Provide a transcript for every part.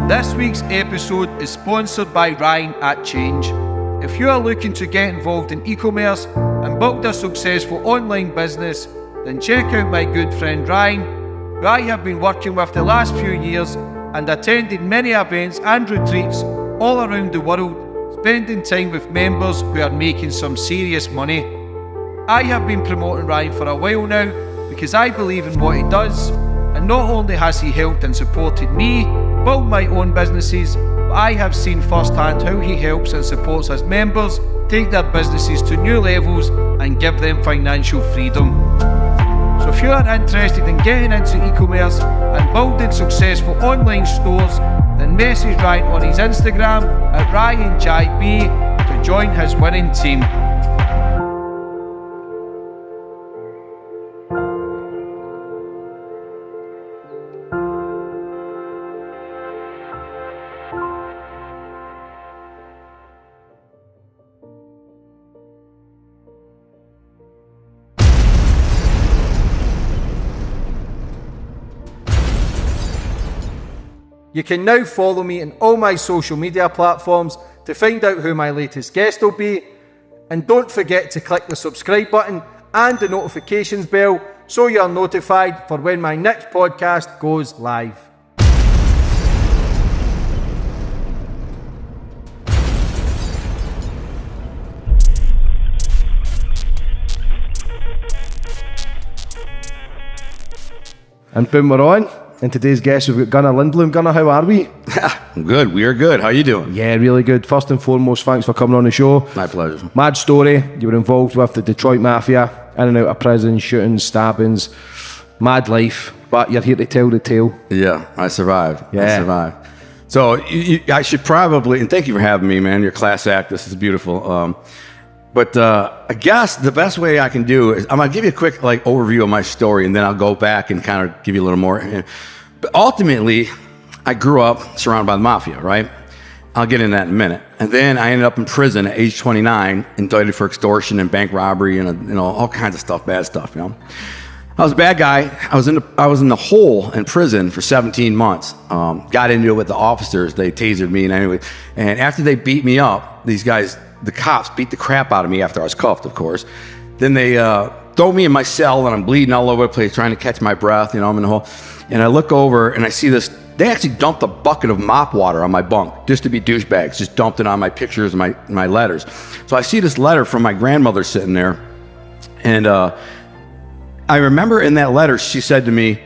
This week's episode is sponsored by Ryan at Change. If you are looking to get involved in e-commerce and build a successful online business, then check out my good friend Ryan, who I have been working with the last few years and attended many events and retreats all around the world, spending time with members who are making some serious money. I have been promoting Ryan for a while now because I believe in what he does, and not only has he helped and supported me build my own businesses, but I have seen firsthand how he helps and supports his members take their businesses to new levels and give them financial freedom. So if you are interested in getting into e-commerce and building successful online stores, then message Ryan on his Instagram at RyanJB to join his winning team. You can now follow me on all my social media platforms to find out who my latest guest will be. And don't forget to click the subscribe button and the notifications bell so you're notified for when my next podcast goes live. And boom, we're on. And today's guest, we've got Gunnar Lindbloom. Gunnar, how are we? I'm good. We are good. How are you doing? Yeah, really good. First and foremost, thanks for coming on the show. My pleasure. Mad story. You were involved with the Detroit Mafia, in and out of prison, shootings, stabbings. Mad life. But you're here to tell the tale. Yeah, I survived. Yeah. I survived. So I should probably, and thank you for having me, man. You're a class act. This is beautiful. But I guess the best way I can do is I'm gonna give you a quick overview of my story, and then I'll go back and kind of give you a little more. But ultimately, I grew up surrounded by the mafia, right? I'll get into that in a minute. And then I ended up in prison at age 29, indicted for extortion and bank robbery and all kinds of stuff, bad stuff. I was a bad guy. I was in the hole in prison for 17 months. Got into it with the officers. They tasered me, and after they beat me up, these guys, the cops, beat the crap out of me after I was cuffed, of course. Then they throw me in my cell, and I'm bleeding all over the place, trying to catch my breath. I'm in the hole, and I look over and I see this. They actually dumped a bucket of mop water on my bunk just to be douchebags. Just dumped it on my pictures and my letters. So I see this letter from my grandmother sitting there, and I remember in that letter she said to me,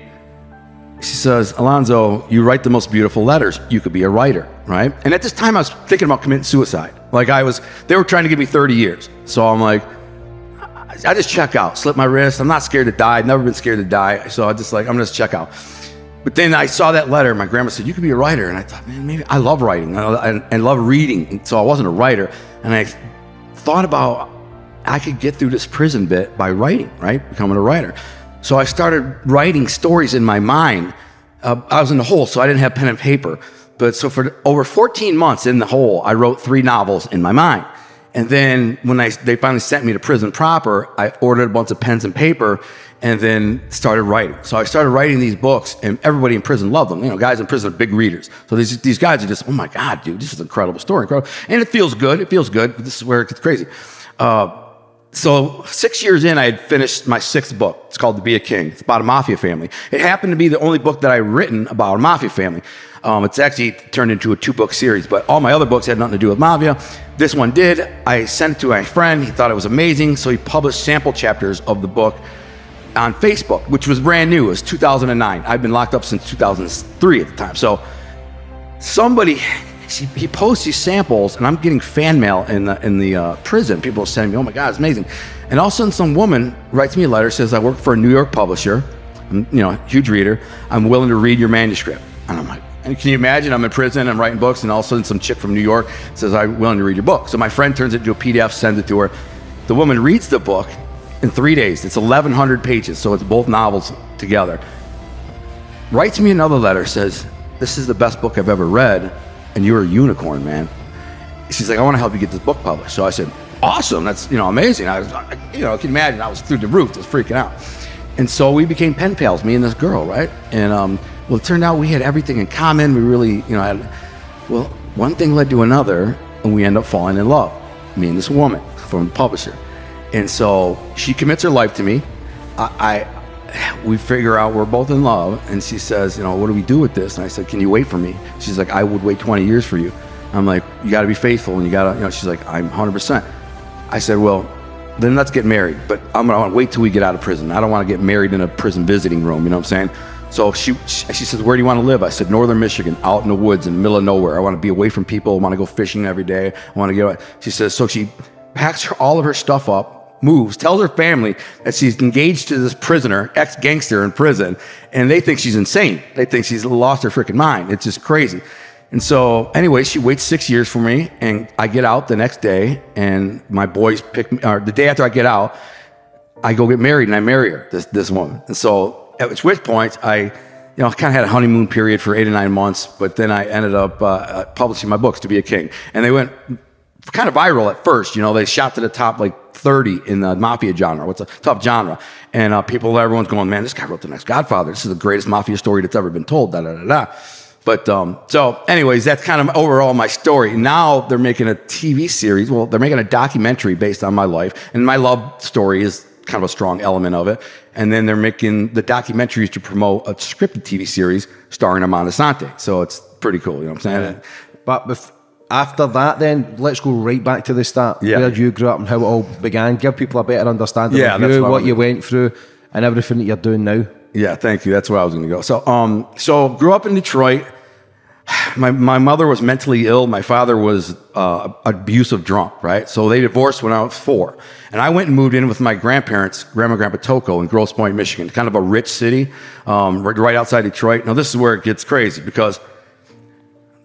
she says, "Alonzo, you write the most beautiful letters. You could be a writer," right? And at this time I was thinking about committing suicide. They were trying to give me 30 years. So I'm like, I just check out, slip my wrist. I'm not scared to die. I've never been scared to die. So I'm gonna just check out. But then I saw that letter. My grandma said, "You could be a writer." And I thought, man, maybe I love writing. I love reading. And so I wasn't a writer. And I thought about, I could get through this prison bit by writing, right? Becoming a writer. So I started writing stories in my mind. I was in the hole, so I didn't have pen and paper. But so for over 14 months in the hole, I wrote 3 novels in my mind. And then when they finally sent me to prison proper, I ordered a bunch of pens and paper and then started writing. So I started writing these books, and everybody in prison loved them. Guys in prison are big readers. So these guys are just, oh my God, dude, this is an incredible story. Incredible. And it feels good. It feels good. But this is where it gets crazy. So 6 years in, I had finished my 6th book. It's called To Be a King. It's about a mafia family. It happened to be the only book that I'd written about a mafia family. It's actually turned into a 2-book series, but all my other books had nothing to do with mafia. This one did. I sent it to my friend. He thought it was amazing, so he published sample chapters of the book on Facebook, which was brand new. It was 2009. I've been locked up since 2003 at the time. So he posts these samples, and I'm getting fan mail in the prison. People are sending me, "Oh my God, it's amazing." And all of a sudden, some woman writes me a letter, says, "I work for a New York publisher. I'm, huge reader. I'm willing to read your manuscript." And I'm like, and can you imagine? I'm in prison, I'm writing books, and all of a sudden, some chick from New York says, "I'm willing to read your book." So my friend turns it into a PDF, sends it to her. The woman reads the book in 3 days. It's 1,100 pages, so it's both novels together. Writes me another letter, says, "This is the best book I've ever read, and you're a unicorn, man." She's like, "I want to help you get this book published." So I said, "Awesome, that's amazing." I can you imagine, I was through the roof, just freaking out. And so we became pen pals, me and this girl, right? And Well, it turned out we had everything in common. We really, well, one thing led to another, and we end up falling in love, me and this woman from the publisher. And so she commits her life to me. We figure out we're both in love, and she says, what do we do with this? And I said, can you wait for me? She's like, I would wait 20 years for you. I'm like, you got to be faithful, and you got to, she's like, I'm 100%. I said, well, then let's get married, but I want to wait till we get out of prison. I don't want to get married in a prison visiting room, you know what I'm saying? So she says, where do you want to live? I said, Northern Michigan, out in the woods in the middle of nowhere. I want to be away from people. I want to go fishing every day. I want to get away. She says, so she packs all of her stuff up, moves, tells her family that she's engaged to this prisoner, ex-gangster in prison, and they think she's insane. They think she's lost her freaking mind. It's just crazy. And so anyway, she waits 6 years for me, and I get out the next day, and my boys pick me, or the day after I get out, I go get married, and I marry her, this woman. And so at which point I kind of had a honeymoon period for 8 or 9 months, but then I ended up publishing my books, To Be a King. And they went kind of viral at first. They shot to the top like 30 in the mafia genre. What's a tough genre? And everyone's going, man, this guy wrote the next Godfather. This is the greatest mafia story that's ever been told, da da da da. But so anyways, that's kind of overall my story. Now they're making a TV series. Well, they're making a documentary based on my life. And my love story is kind of a strong element of it. And then they're making the documentaries to promote a scripted TV series starring Armand Asante. So it's pretty cool, you know what I'm saying? Yeah. But after that, then let's go right back to the start, yeah. Where you grew up and how it all began. Give people a better understanding Yeah, of that's you, what you went through, and everything that you're doing now. Yeah, thank you. That's where I was going to go. So grew up in Detroit. My mother was mentally ill. My father was abusive drunk, right? So they divorced when I was 4. And I went and moved in with my grandparents, Grandma and Grandpa Toko in Grosse Pointe, Michigan, kind of a rich city, right outside Detroit. Now, this is where it gets crazy because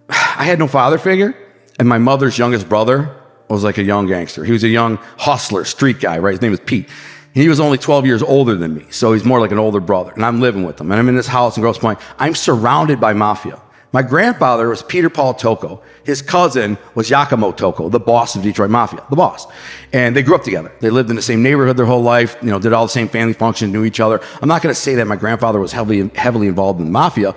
I had no father figure, and my mother's youngest brother was like a young gangster. He was a young hustler, street guy, right? His name was Pete. He was only 12 years older than me, so he's more like an older brother. And I'm living with him, and I'm in this house in Grosse Pointe. I'm surrounded by mafia. My grandfather was Peter Paul Toko. His cousin was Giacomo Toko, the boss of Detroit Mafia, the boss. And they grew up together. They lived in the same neighborhood their whole life, did all the same family functions, knew each other. I'm not going to say that my grandfather was heavily involved in the mafia,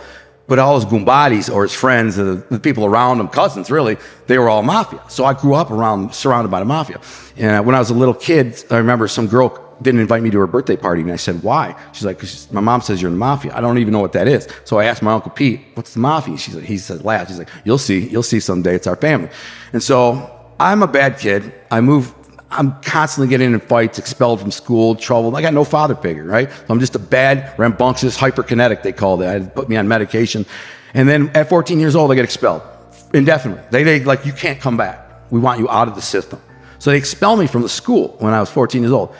but all his gumbadis or his friends, the people around him, cousins really, they were all mafia. So I grew up surrounded by the mafia. And when I was a little kid, I remember some girl didn't invite me to her birthday party, and I said, why? She's like, 'cause my mom says you're in the mafia. I don't even know what that is. So I asked my Uncle Pete, what's the mafia? He says, laugh. He's like, you'll see someday, it's our family. And so I'm a bad kid. I'm constantly getting in fights, expelled from school, trouble. I got no father figure, right? So I'm just a bad, rambunctious, hyperkinetic, they called it. They put me on medication. And then at 14 years old, I get expelled indefinitely. They like, you can't come back. We want you out of the system. So they expelled me from the school when I was 14 years old.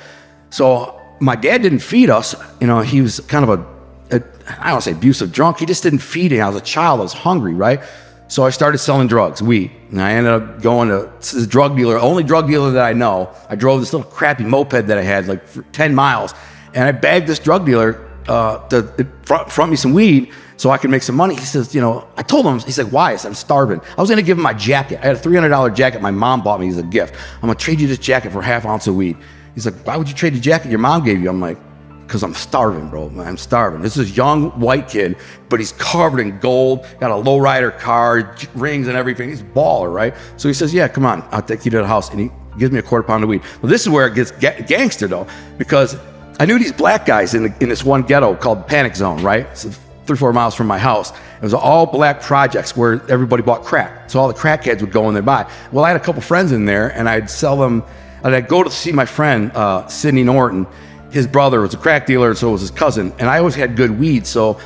So my dad didn't feed us. He was kind of I don't want to say abusive drunk. He just didn't feed me. I was a child. I was hungry, right? So I started selling drugs, weed. And I ended up going to this drug dealer, only drug dealer that I know. I drove this little crappy moped that I had like for 10 miles. And I begged this drug dealer to front me some weed so I could make some money. He says, I told him, he's like, why? I said, I'm starving. I was going to give him my jacket. I had a $300 jacket my mom bought me as a gift. I'm going to trade you this jacket for half ounce of weed. He's like, why would you trade the jacket your mom gave you? I'm like, because I'm starving, bro. I'm starving. This is a young white kid, but he's covered in gold, got a lowrider car, rings and everything. He's a baller, right? So he says, yeah, come on. I'll take you to the house. And he gives me a quarter pound of weed. Well, this is where it gets gangster, though, because I knew these black guys in this one ghetto called Panic Zone, right? It's 3-4 miles from my house. It was all black projects where everybody bought crack. So all the crackheads would go in there and buy. Well, I had a couple friends in there, and I'd sell them. And I'd go to see my friend, Sidney Norton. His brother was a crack dealer, so was his cousin. And I always had good weed. So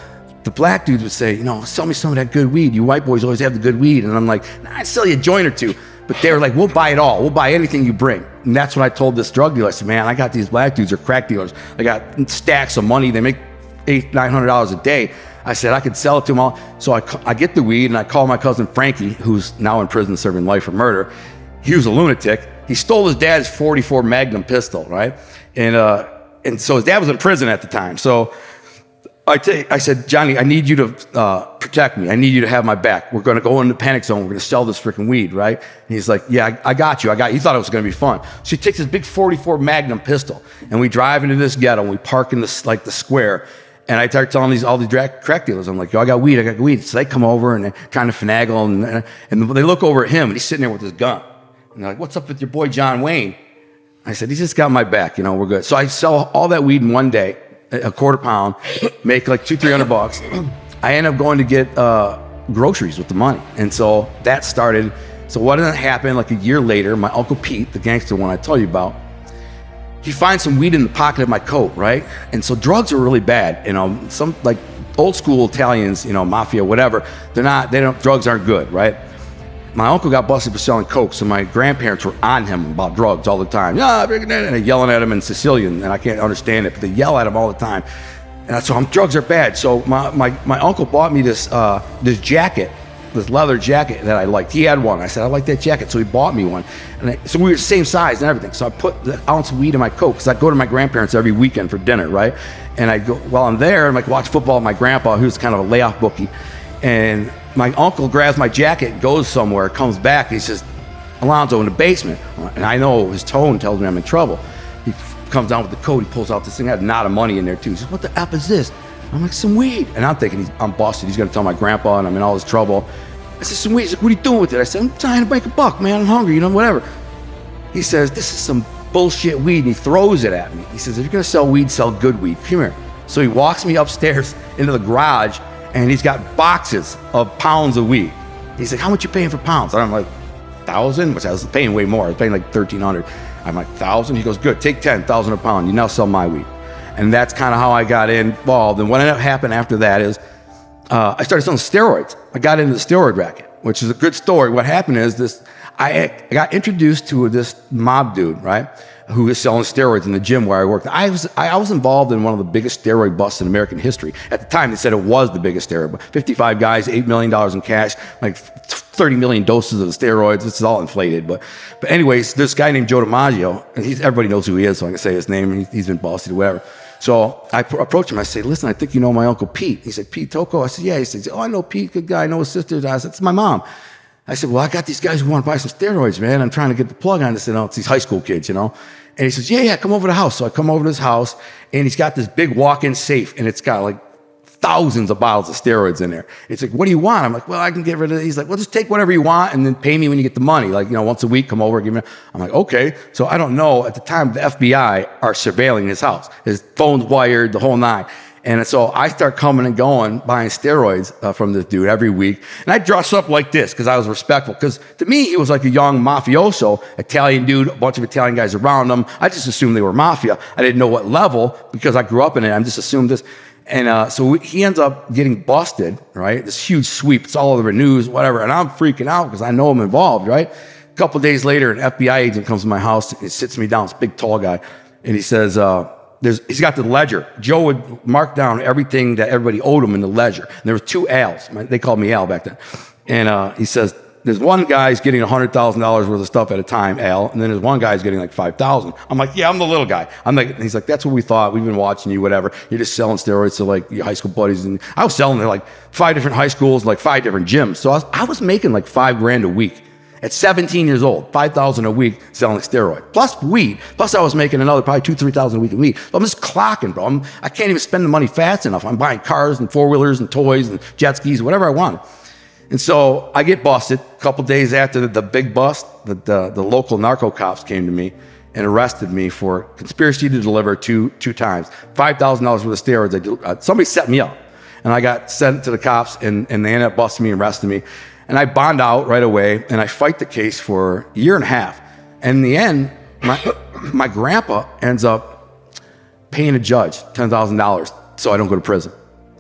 the black dudes would say, sell me some of that good weed. You white boys always have the good weed. And I'm like, nah, I'd sell you a joint or two. But they were like, we'll buy it all. We'll buy anything you bring. And that's what I told this drug dealer. I said, man, I got these black dudes, they're crack dealers. They got stacks of money. They make $800-900 a day. I said I could sell it to them all. So I get the weed, and I call my cousin Frankie, who's now in prison serving life for murder. He was a lunatic. He stole his dad's .44 Magnum pistol, right? And so his dad was in prison at the time. So I said, Johnny, I need you to protect me. I need you to have my back. We're going to go in the Panic Zone. We're going to sell this freaking weed, right? And he's like, yeah, I got you. He thought it was going to be fun. So he takes this big .44 Magnum pistol, and we drive into this ghetto, and we park in the square. And I start telling all these crack dealers, I'm like, yo, I got weed. So they come over and they're trying to finagle, and they look over at him, and he's sitting there with his gun. And they're like, what's up with your boy John Wayne? I said, he's just got my back, we're good. So I sell all that weed in one day, a quarter pound, make like $200-300. I end up going to get groceries with the money. And so that started. So what did happen? Like a year later, my Uncle Pete, the gangster one I told you about, he finds some weed in the pocket of my coat, right? And so drugs are really bad. Some like old school Italians, mafia, whatever, drugs aren't good, right? My uncle got busted for selling coke, so my grandparents were on him about drugs all the time. Yeah, and they're yelling at him in Sicilian, and I can't understand it, but they yell at him all the time. And so drugs are bad. So my uncle bought me this jacket, this leather jacket that I liked. He had one. I said, I like that jacket. So he bought me one. So we were the same size and everything. So I put the ounce of weed in my coat, because I go to my grandparents every weekend for dinner, right? And I go, while I'm there, I'm like, watch football with my grandpa, who's kind of a layoff bookie. And my uncle grabs my jacket, goes somewhere, comes back, and he says, Alonzo, in the basement. And I know his tone tells me I'm in trouble. He comes down with the coat, he pulls out this thing, I had a knot of money in there too. He says, what the F is this? I'm like, some weed. And I'm thinking, I'm busted. He's going to tell my grandpa, and I'm in all this trouble. I said, some weed. He's like, what are you doing with it? I said, I'm trying to make a buck, man. I'm hungry, whatever. He says, this is some bullshit weed, and he throws it at me. He says, if you're going to sell weed, sell good weed. Come here. So he walks me upstairs into the garage, and he's got boxes of pounds of weed. He's like, how much you paying for pounds? And I'm like, 1,000, which I was paying way more. I was paying like 1,300. I'm like, 1,000? He goes, good, take 10,000 a pound. You now sell my weed. And that's kind of how I got involved. And what ended up happening after that is I started selling steroids. I got into the steroid racket, which is a good story. What happened is I got introduced to this mob dude, right, who was selling steroids in the gym where I worked. I was involved in one of the biggest steroid busts in American history. At the time, they said it was the biggest steroid bust. 55 guys, $8 million in cash, like 30 million doses of the steroids. This is all inflated. But anyways, this guy named Joe DiMaggio, and everybody knows who he is, so I can say his name. He's been busted, whatever. So I approached him. I said, listen, I think you know my Uncle Pete. He said, Pete Tocco? I said, yeah. He said, oh, I know Pete, good guy. I know his sisters. I said, it's my mom. I said, well, I got these guys who want to buy some steroids, man. I'm trying to get the plug on this. It's these high school kids, And he says, yeah, come over to the house. So I come over to his house, and he's got this big walk-in safe, and it's got like thousands of bottles of steroids in there. It's like, what do you want? I'm like, well, I can get rid of it. He's like, well, just take whatever you want and then pay me when you get the money. Like, once a week, come over, give me. I'm like, okay. So I don't know. At the time, the FBI are surveilling his house. His phone's wired, the whole nine. And so I start coming and going, buying steroids from this dude every week. And I dress up like this because I was respectful. Because to me, he was like a young mafioso, Italian dude, a bunch of Italian guys around him. I just assumed they were mafia. I didn't know what level because I grew up in it. I just assumed this. And so he ends up getting busted, right? This huge sweep. It's all over the news, whatever. And I'm freaking out because I know I'm involved, right? A couple of days later, an FBI agent comes to my house and sits me down. It's a big, tall guy. And he says, he's got the ledger. Joe would mark down everything that everybody owed him in the ledger. And there were two Al's. They called me Al back then. And he says, there's one guy's getting $100,000 worth of stuff at a time, Al, and then there's one guy's getting like 5,000. I'm like, yeah, I'm the little guy. He's like, that's what we thought. We've been watching you, whatever. You're just selling steroids to like your high school buddies. And I was selling to like 5 different high schools, like 5 different gyms. So I was making like $5,000 a week. At 17 years old, $5,000 a week selling steroids, plus weed. Plus I was making another probably $2,000-3,000 a week in weed. So I'm just clocking, bro. I can't even spend the money fast enough. I'm buying cars and 4-wheelers and toys and jet skis, whatever I wanted. And so I get busted. A couple days after the big bust, the local narco cops came to me and arrested me for conspiracy to deliver two times. $5,000 worth of steroids. Somebody set me up. And I got sent to the cops, and they ended up busting me and arresting me. And I bond out right away, and I fight the case for a year and a half. And in the end, my grandpa ends up paying a judge $10,000 so I don't go to prison.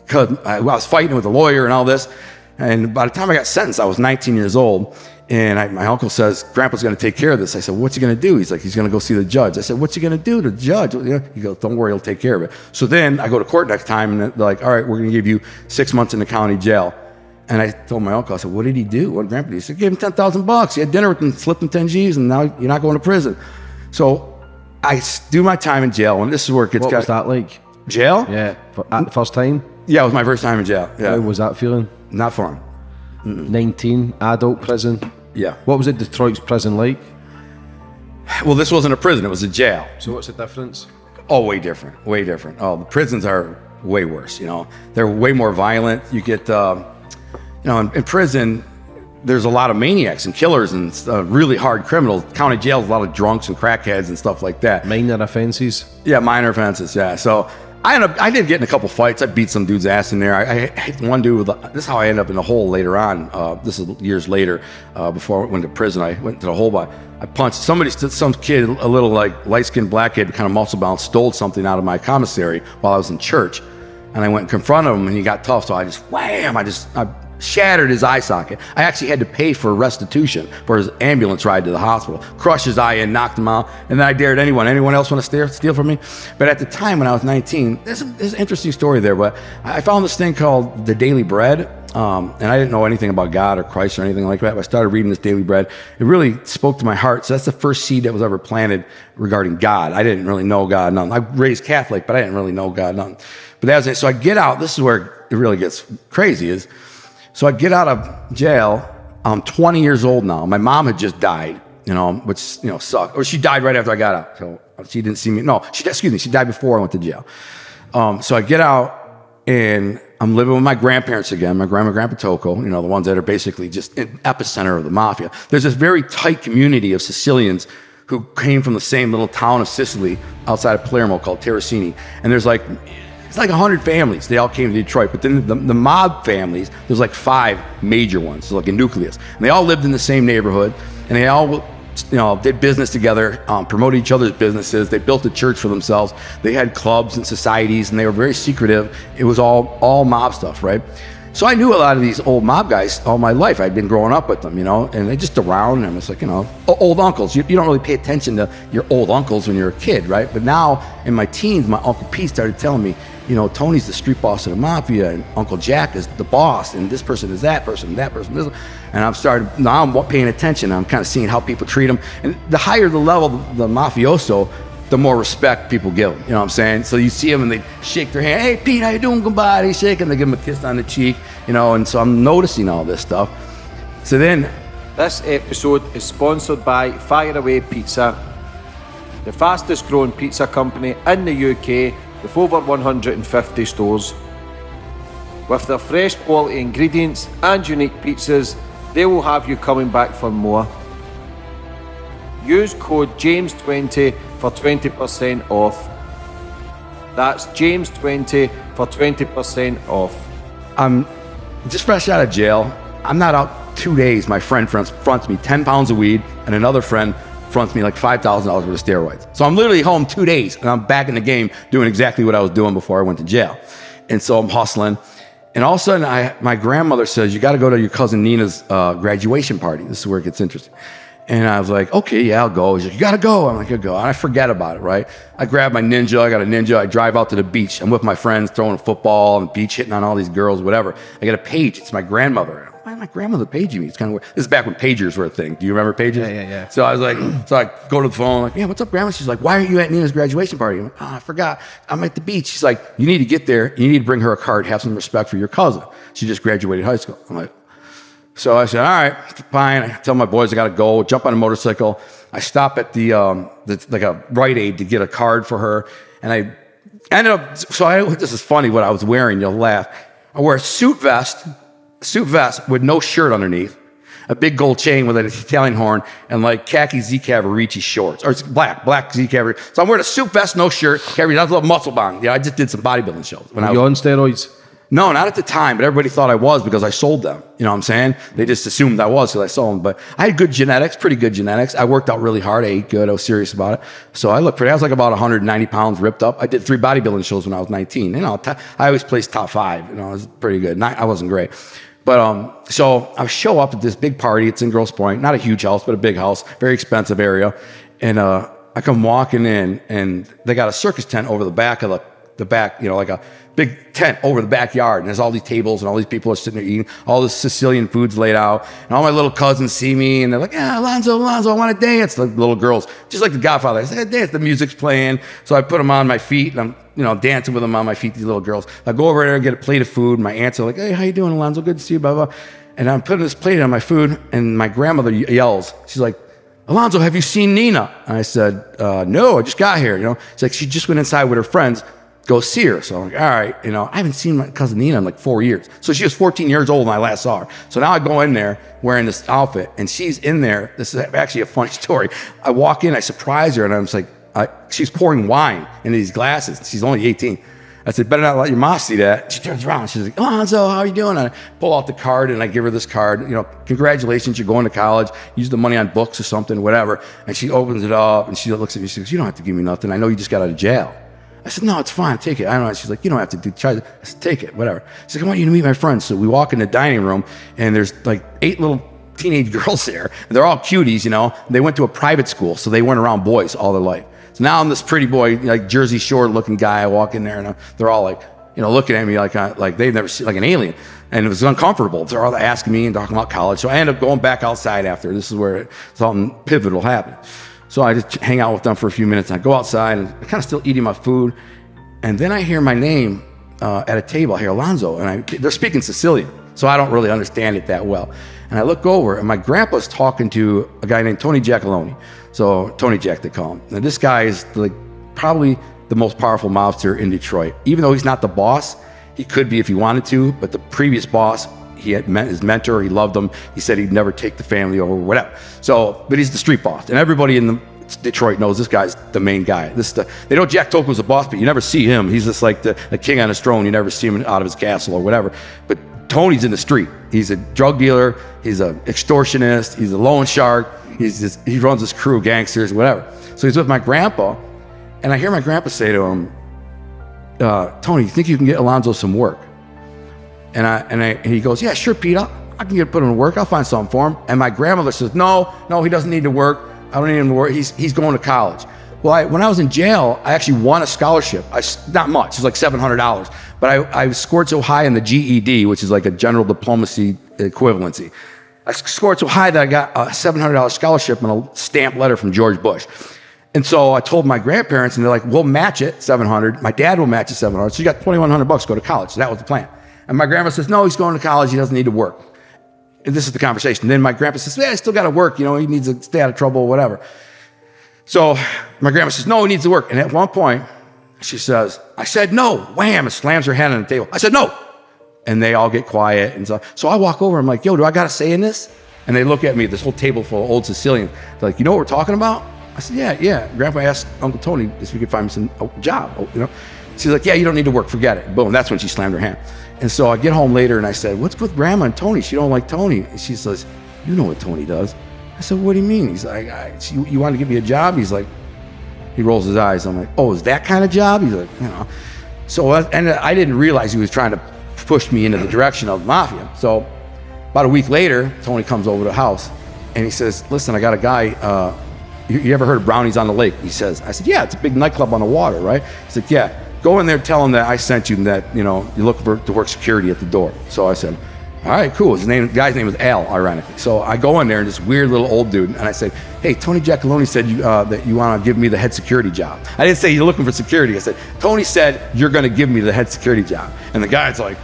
Because I was fighting with a lawyer and all this. And by the time I got sentenced, I was 19 years old. And my uncle says, Grandpa's going to take care of this. I said, what's he going to do? He's like, he's going to go see the judge. I said, what's he going to do to the judge? He goes, don't worry, he'll take care of it. So then I go to court next time, and they're like, all right, we're going to give you 6 months in the county jail. And I told my uncle, I said, what did he do? What did Grandpa do? He said, give him $10,000. He had dinner with him, slipped him 10 G's, and now you're not going to prison. So I do my time in jail, and this is where it gets... What was that like? Jail? Yeah. At the first time? Yeah, it was my first time in jail. Yeah. How was that feeling? Not fun. 19, adult prison? Yeah. What was it, Detroit's prison like? Well, this wasn't a prison, it was a jail. So what's the difference? Oh, way different, way different. Oh, the prisons are way worse. You know, they're way more violent. You get, you know, in prison, there's a lot of maniacs and killers and really hard criminals. County jails, a lot of drunks and crackheads and stuff like that. Minor offences. Yeah, minor offenses. Yeah, so I did get in a couple fights. I beat some dude's ass in there. I hit one dude with this is how I ended up in the hole later on. This is years later, before I went to prison. I went to the hole, but I punched some kid, a little like light-skinned black kid, kind of muscle-bound, stole something out of my commissary while I was in church, and I went and confronted him, and he got tough. So I just wham! I shattered his eye socket. I actually had to pay for restitution for his ambulance ride to the hospital. Crushed his eye in, knocked him out, and then I dared anyone else want to steal from me? But at the time when I was 19, there's an interesting story there, but I found this thing called the Daily Bread, and I didn't know anything about God or Christ or anything like that, but I started reading this Daily Bread. It really spoke to my heart, so that's the first seed that was ever planted regarding God. I didn't really know God, nothing. I raised Catholic, but I didn't really know God, nothing. But that was it. So I get out, this is where it really gets crazy, so I get out of jail. I'm 20 years old now. My mom had just died, you know, which, you know, sucked. Or she died right after I got out. So she didn't see me. No, she died before I went to jail. So I get out and I'm living with my grandparents again, my grandma and grandpa Toko, you know, the ones that are basically just in epicenter of the mafia. There's this very tight community of Sicilians who came from the same little town of Sicily outside of Palermo called Terracini. And there's like, it's like 100 families. They all came to Detroit. But then the mob families, there's like 5 major ones, so like a nucleus. And they all lived in the same neighborhood. And they all, you know, did business together, promoted each other's businesses. They built a church for themselves. They had clubs and societies, and they were very secretive. It was all mob stuff, right? So I knew a lot of these old mob guys all my life. I'd been growing up with them, you know, and they just around, and it's like, you know, old uncles. You don't really pay attention to your old uncles when you're a kid, right? But now in my teens, my Uncle Pete started telling me, you know, Tony's the street boss of the mafia, and Uncle Jack is the boss, and this person is that person, and that person is. And now I'm paying attention. I'm kind of seeing how people treat them. And the higher the level, the mafioso, the more respect people give them. You know what I'm saying? So you see them and they shake their hand. Hey, Pete, how you doing? Goodbye. They shake and they give them a kiss on the cheek. You know, and so I'm noticing all this stuff. So then, this episode is sponsored by Fire Away Pizza, the fastest growing pizza company in the UK with over 150 stores. With their fresh quality ingredients and unique pizzas, they will have you coming back for more. Use code JAMES20 for 20% off. That's JAMES20 for 20% off. I'm just fresh out of jail. I'm not out 2 days. My friend fronts me 10 pounds of weed, and another friend fronts me like $5,000 worth of steroids. So I'm literally home 2 days, and I'm back in the game doing exactly what I was doing before I went to jail. And so I'm hustling. And all of a sudden, my grandmother says, you got to go to your cousin Nina's graduation party. This is where it gets interesting. And I was like, okay, yeah, I'll go. She's like, you got to go. I'm like, I'll go. And I forget about it, right? I grab my Ninja. I got a Ninja. I drive out to the beach. I'm with my friends throwing a football and beach, hitting on all these girls, whatever. I get a page. It's my grandmother. Why my grandmother paging me? It's kind of weird. This is back when pagers were a thing. Do you remember pagers? Yeah. So I was like, so I go to the phone, like, yeah, what's up, Grandma? She's like, why aren't you at Nina's graduation party? I'm like, oh, I forgot. I'm at the beach. She's like, you need to get there. You need to bring her a card. Have some respect for your cousin. She just graduated high school. I'm like, so I said, all right, fine. I tell my boys I got to go. Jump on a motorcycle. I stop at the like a Rite Aid to get a card for her. And I ended up, this is funny what I was wearing. You'll laugh. I wear a suit vest with no shirt underneath, a big gold chain with an Italian horn, and like khaki Z Cavaricci shorts, or it's black Z Cavaricci. So I'm wearing a suit vest, no shirt, carrying a little muscle bound. Yeah, I just did some bodybuilding shows. Were you on steroids? No, not at the time, but everybody thought I was because I sold them. You know what I'm saying? They just assumed I was because I sold them. But I had good genetics, pretty good genetics. I worked out really hard. I ate good. I was serious about it. So I looked pretty. I was like about 190 pounds ripped up. I did 3 bodybuilding shows when I was 19. You know, I always placed top 5. You know, I was pretty good. I wasn't great. But so I show up at this big party. It's in Grosse Pointe. Not a huge house, but a big house. Very expensive area. And I come walking in, and they got a circus tent over the back of the back, you know, like a big tent over the backyard, and there's all these tables and all these people are sitting there eating, all this Sicilian food's laid out, and all my little cousins see me and they're like, yeah, Alonzo, I want to dance. Like little girls, just like the Godfather. I said, dance, the music's playing. So I put them on my feet and I'm, you know, dancing with them on my feet, these little girls. I go over there and get a plate of food. My aunts are like, hey, how you doing, Alonzo? Good to see you, blah, blah. And I'm putting this plate on my food, and my grandmother yells, she's like, Alonzo, have you seen Nina? And I said, no, I just got here, you know. It's like she just went inside with her friends. go see her. So I'm like, all right, I haven't seen my cousin Nina in like 4 years. So she was 14 years old when I last saw her. So now I go in there wearing this outfit, and she's in there. This is actually a funny story. I walk in, I surprise her, and I'm just like, she's pouring wine into these glasses. She's only 18. I said, better not let your mom see that. She turns around. She's like, oh, so how are you doing? I pull out the card, and I give her this card. Congratulations, you're going to college. Use the money on books or something, whatever. And she opens it up, and she looks at me. She goes, you don't have to give me nothing. I know you just got out of jail. I said, no, it's fine. Take it. I don't know. She's like, you don't have to try it. I said, take it, whatever. She's like, I want you to meet my friends. So we walk in the dining room, and there's like 8 little teenage girls there. And they're all cuties, They went to a private school, so they weren't around boys all their life. So now I'm this pretty boy, like Jersey Shore looking guy. I walk in there, and they're all like, looking at me like they've never seen, like an alien. And it was uncomfortable. They're all asking me and talking about college. So I end up going back outside after. This is where something pivotal happened. So I just hang out with them for a few minutes. And I go outside, and I'm kind of still eating my food. And then I hear my name at a table. I hear Alonzo, and they're speaking Sicilian. So I don't really understand it that well. And I look over, and my grandpa's talking to a guy named Tony Giacalone. So Tony Jack, they call him. Now this guy is like probably the most powerful mobster in Detroit. Even though he's not the boss, he could be if he wanted to. But the previous boss, he had met his mentor. He loved him. He said he'd never take the family over, whatever. So, but he's the street boss, and everybody in Detroit knows this guy's the main guy. They know Jack Toko's the boss, but you never see him. He's just like the king on his throne. You never see him out of his castle or whatever. But Tony's in the street. He's a drug dealer. He's an extortionist. He's a loan shark. He runs his crew, gangsters, whatever. So he's with my grandpa, and I hear my grandpa say to him, Tony, you think you can get Alonzo some work? And he goes, yeah, sure, Pete. I can put him to work. I'll find something for him. And my grandmother says, no, he doesn't need to work. I don't need him to work. He's going to college. Well, when I was in jail, I actually won a scholarship. Not much. It was like $700. But I scored so high in the GED, which is like a general diplomacy equivalency. I scored so high that I got a $700 scholarship and a stamped letter from George Bush. And so I told my grandparents, and they're like, we'll match it, $700. My dad will match it, $700. So you got $2,100 to go to college. So that was the plan. And my grandma says, no, he's going to college. He doesn't need to work. And this is the conversation. Then my grandpa says, I still got to work. He needs to stay out of trouble, whatever. So my grandma says, no, he needs to work. And at one point, she says, I said, no, wham, and slams her hand on the table. I said, no. And they all get quiet. And so I walk over. I'm like, yo, do I got to say in this? And they look at me, this whole table full of old Sicilians. They're like, you know what we're talking about? I said, yeah. Grandpa asked Uncle Tony if we could find him some job, She's like, yeah, you don't need to work. Forget it. Boom. That's when she slammed her hand. And so I get home later, and I said, what's with Grandma and Tony? She don't like Tony. And she says, you know what Tony does. I said, what do you mean? He's like, you want to give me a job? He's like, he rolls his eyes. I'm like, oh, is that kind of job? He's like, So, and I didn't realize he was trying to push me into the direction of mafia. So about a week later, Tony comes over to the house, and he says, listen, I got a guy, you ever heard of Brownies on the Lake? He says. I said, yeah, it's a big nightclub on the water, right? He said, yeah, go in there, tell him that I sent you and that, you're looking to work security at the door. So I said, all right, cool. Guy's name was Al, ironically. So I go in there, and this weird little old dude, and I said, hey, Tony Giacalone said that you want to give me the head security job. I didn't say you're looking for security. I said, Tony said you're going to give me the head security job. And the guy's like,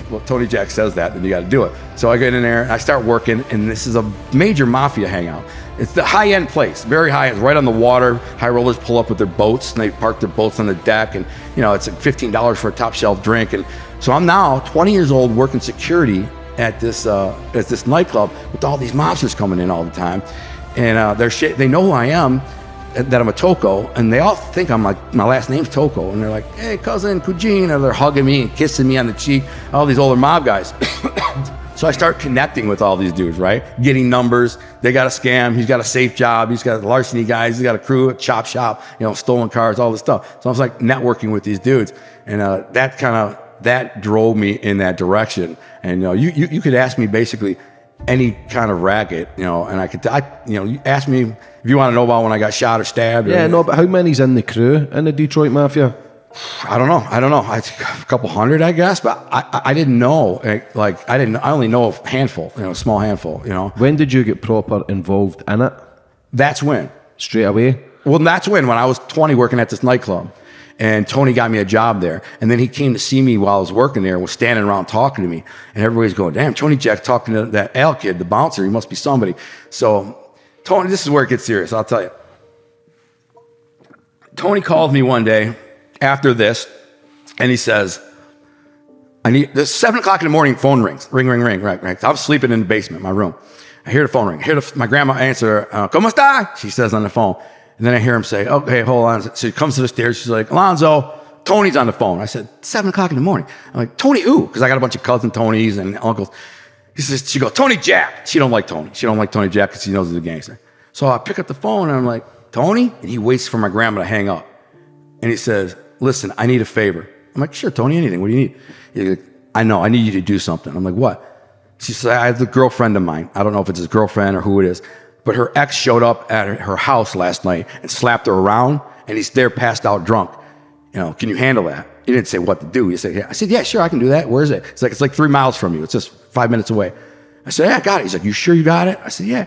well, Tony Jack says that, then you got to do it. So I get in there, and I start working, and this is a major mafia hangout. It's the high-end place, very high. It's right on the water. High rollers pull up with their boats, and they park their boats on the deck, and it's like $15 for a top-shelf drink. And so I'm now 20 years old working security at this nightclub with all these mobsters coming in all the time, and they know who I am, that I'm a Toko, and they all think I'm like, my last name's Toko, and they're like, hey, cousin, cugine, or they're hugging me and kissing me on the cheek, all these older mob guys. So I start connecting with all these dudes, right? Getting numbers. They got a scam. He's got a safe job. He's got larceny guys. He's got a crew, a chop shop, stolen cars, all this stuff. So I was like networking with these dudes, and that drove me in that direction. And you could ask me basically any kind of racket, and you ask me if you want to know about when I got shot or stabbed. But how many's in the crew in the Detroit Mafia? I don't know. A couple hundred, I guess, but I didn't know. I only know a handful, a small handful, When did you get proper involved in it? That's when. Straight away? Well, that's when I was 20 working at this nightclub. And Tony got me a job there. And then he came to see me while I was working there and was standing around talking to me. And everybody's going, damn, Tony Jack's talking to that Al kid, the bouncer. He must be somebody. So Tony, this is where it gets serious, I'll tell you. Tony called me one day after this, And he says, this 7 o'clock in the morning, phone rings. Ring, ring, ring, right. I'm sleeping in the basement, my room. I hear the phone ring. I hear my grandma answer, ¿Cómo está? She says on the phone. And then I hear him say, okay, hold on. So he comes to the stairs. She's like, Alonzo, Tony's on the phone. I said, 7 o'clock in the morning. I'm like, Tony who? Because I got a bunch of cousin Tonys and uncles. She goes, Tony Jack. She don't like Tony. She don't like Tony Jack because she knows he's a gangster. So I pick up the phone and I'm like, Tony? And he waits for my grandma to hang up. And he says, listen, I need a favor. I'm like, sure, Tony, anything. What do you need? He's like, I know, I need you to do something. I'm like, what? She says, I have a girlfriend of mine. I don't know if it's his girlfriend or who it is, but her ex showed up at her house last night and slapped her around, and he's there passed out drunk. Can you handle that? He didn't say what to do. He said, yeah. I said, yeah, sure, I can do that. Where is it? It's like 3 miles from you. It's just 5 minutes away. I said, yeah, I got it. He's like, you sure you got it? I said, yeah.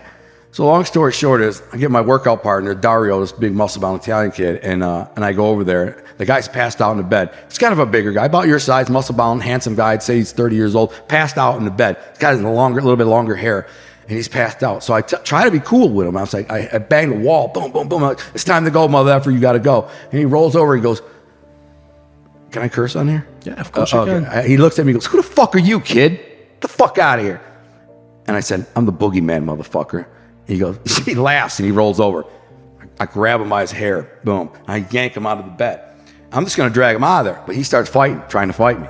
So long story short is, I get my workout partner, Dario, this big muscle-bound Italian kid, and I go over there. The guy's passed out in the bed. He's kind of a bigger guy, about your size, muscle-bound, handsome guy. I'd say he's 30 years old, passed out in the bed. This guy has a little bit longer hair, and he's passed out. So I try to be cool with him. I was like, I bang the wall, boom, boom, boom. Like, it's time to go, motherfucker, you got to go. And he rolls over, he goes, can I curse on here? Yeah, of course you can. He looks at me, he goes, who the fuck are you, kid? Get the fuck out of here. And I said, I'm the boogeyman, motherfucker. He goes, he laughs and he rolls over. I grab him by his hair, boom. I yank him out of the bed. I'm just gonna drag him out of there, but he starts trying to fight me.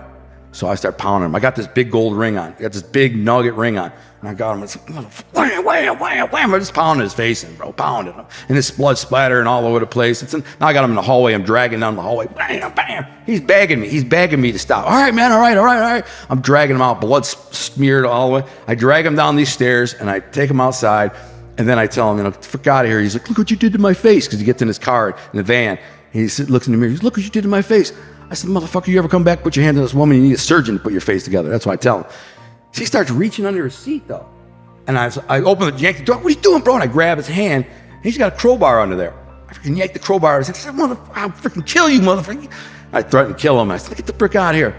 So I start pounding him. I got this big gold ring on. I got this big nugget ring on. And I got him, it's wham, wham, wham, wham. I'm just pounding his face in, bro, pounding him. And his blood splattering all over the place. Now I got him in the hallway. I'm dragging down the hallway. Bam, bam. He's begging me to stop. All right, man, all right. I'm dragging him out, blood smeared all the way. I drag him down these stairs and I take him outside. And then I tell him, fuck out of here. He's like, look what you did to my face. Because he gets in his car, in the van. And he looks in the mirror. He's like, look what you did to my face. I said, motherfucker, you ever come back, put your hand on this woman, you need a surgeon to put your face together. That's what I tell him. She starts reaching under his seat, though. And I open the, yank the door. What are you doing, bro? And I grab his hand. And he's got a crowbar under there. I freaking yank the crowbar out of his hand. I said, I'll freaking kill you, motherfucker. I threatened to kill him. I said, get the frick out of here.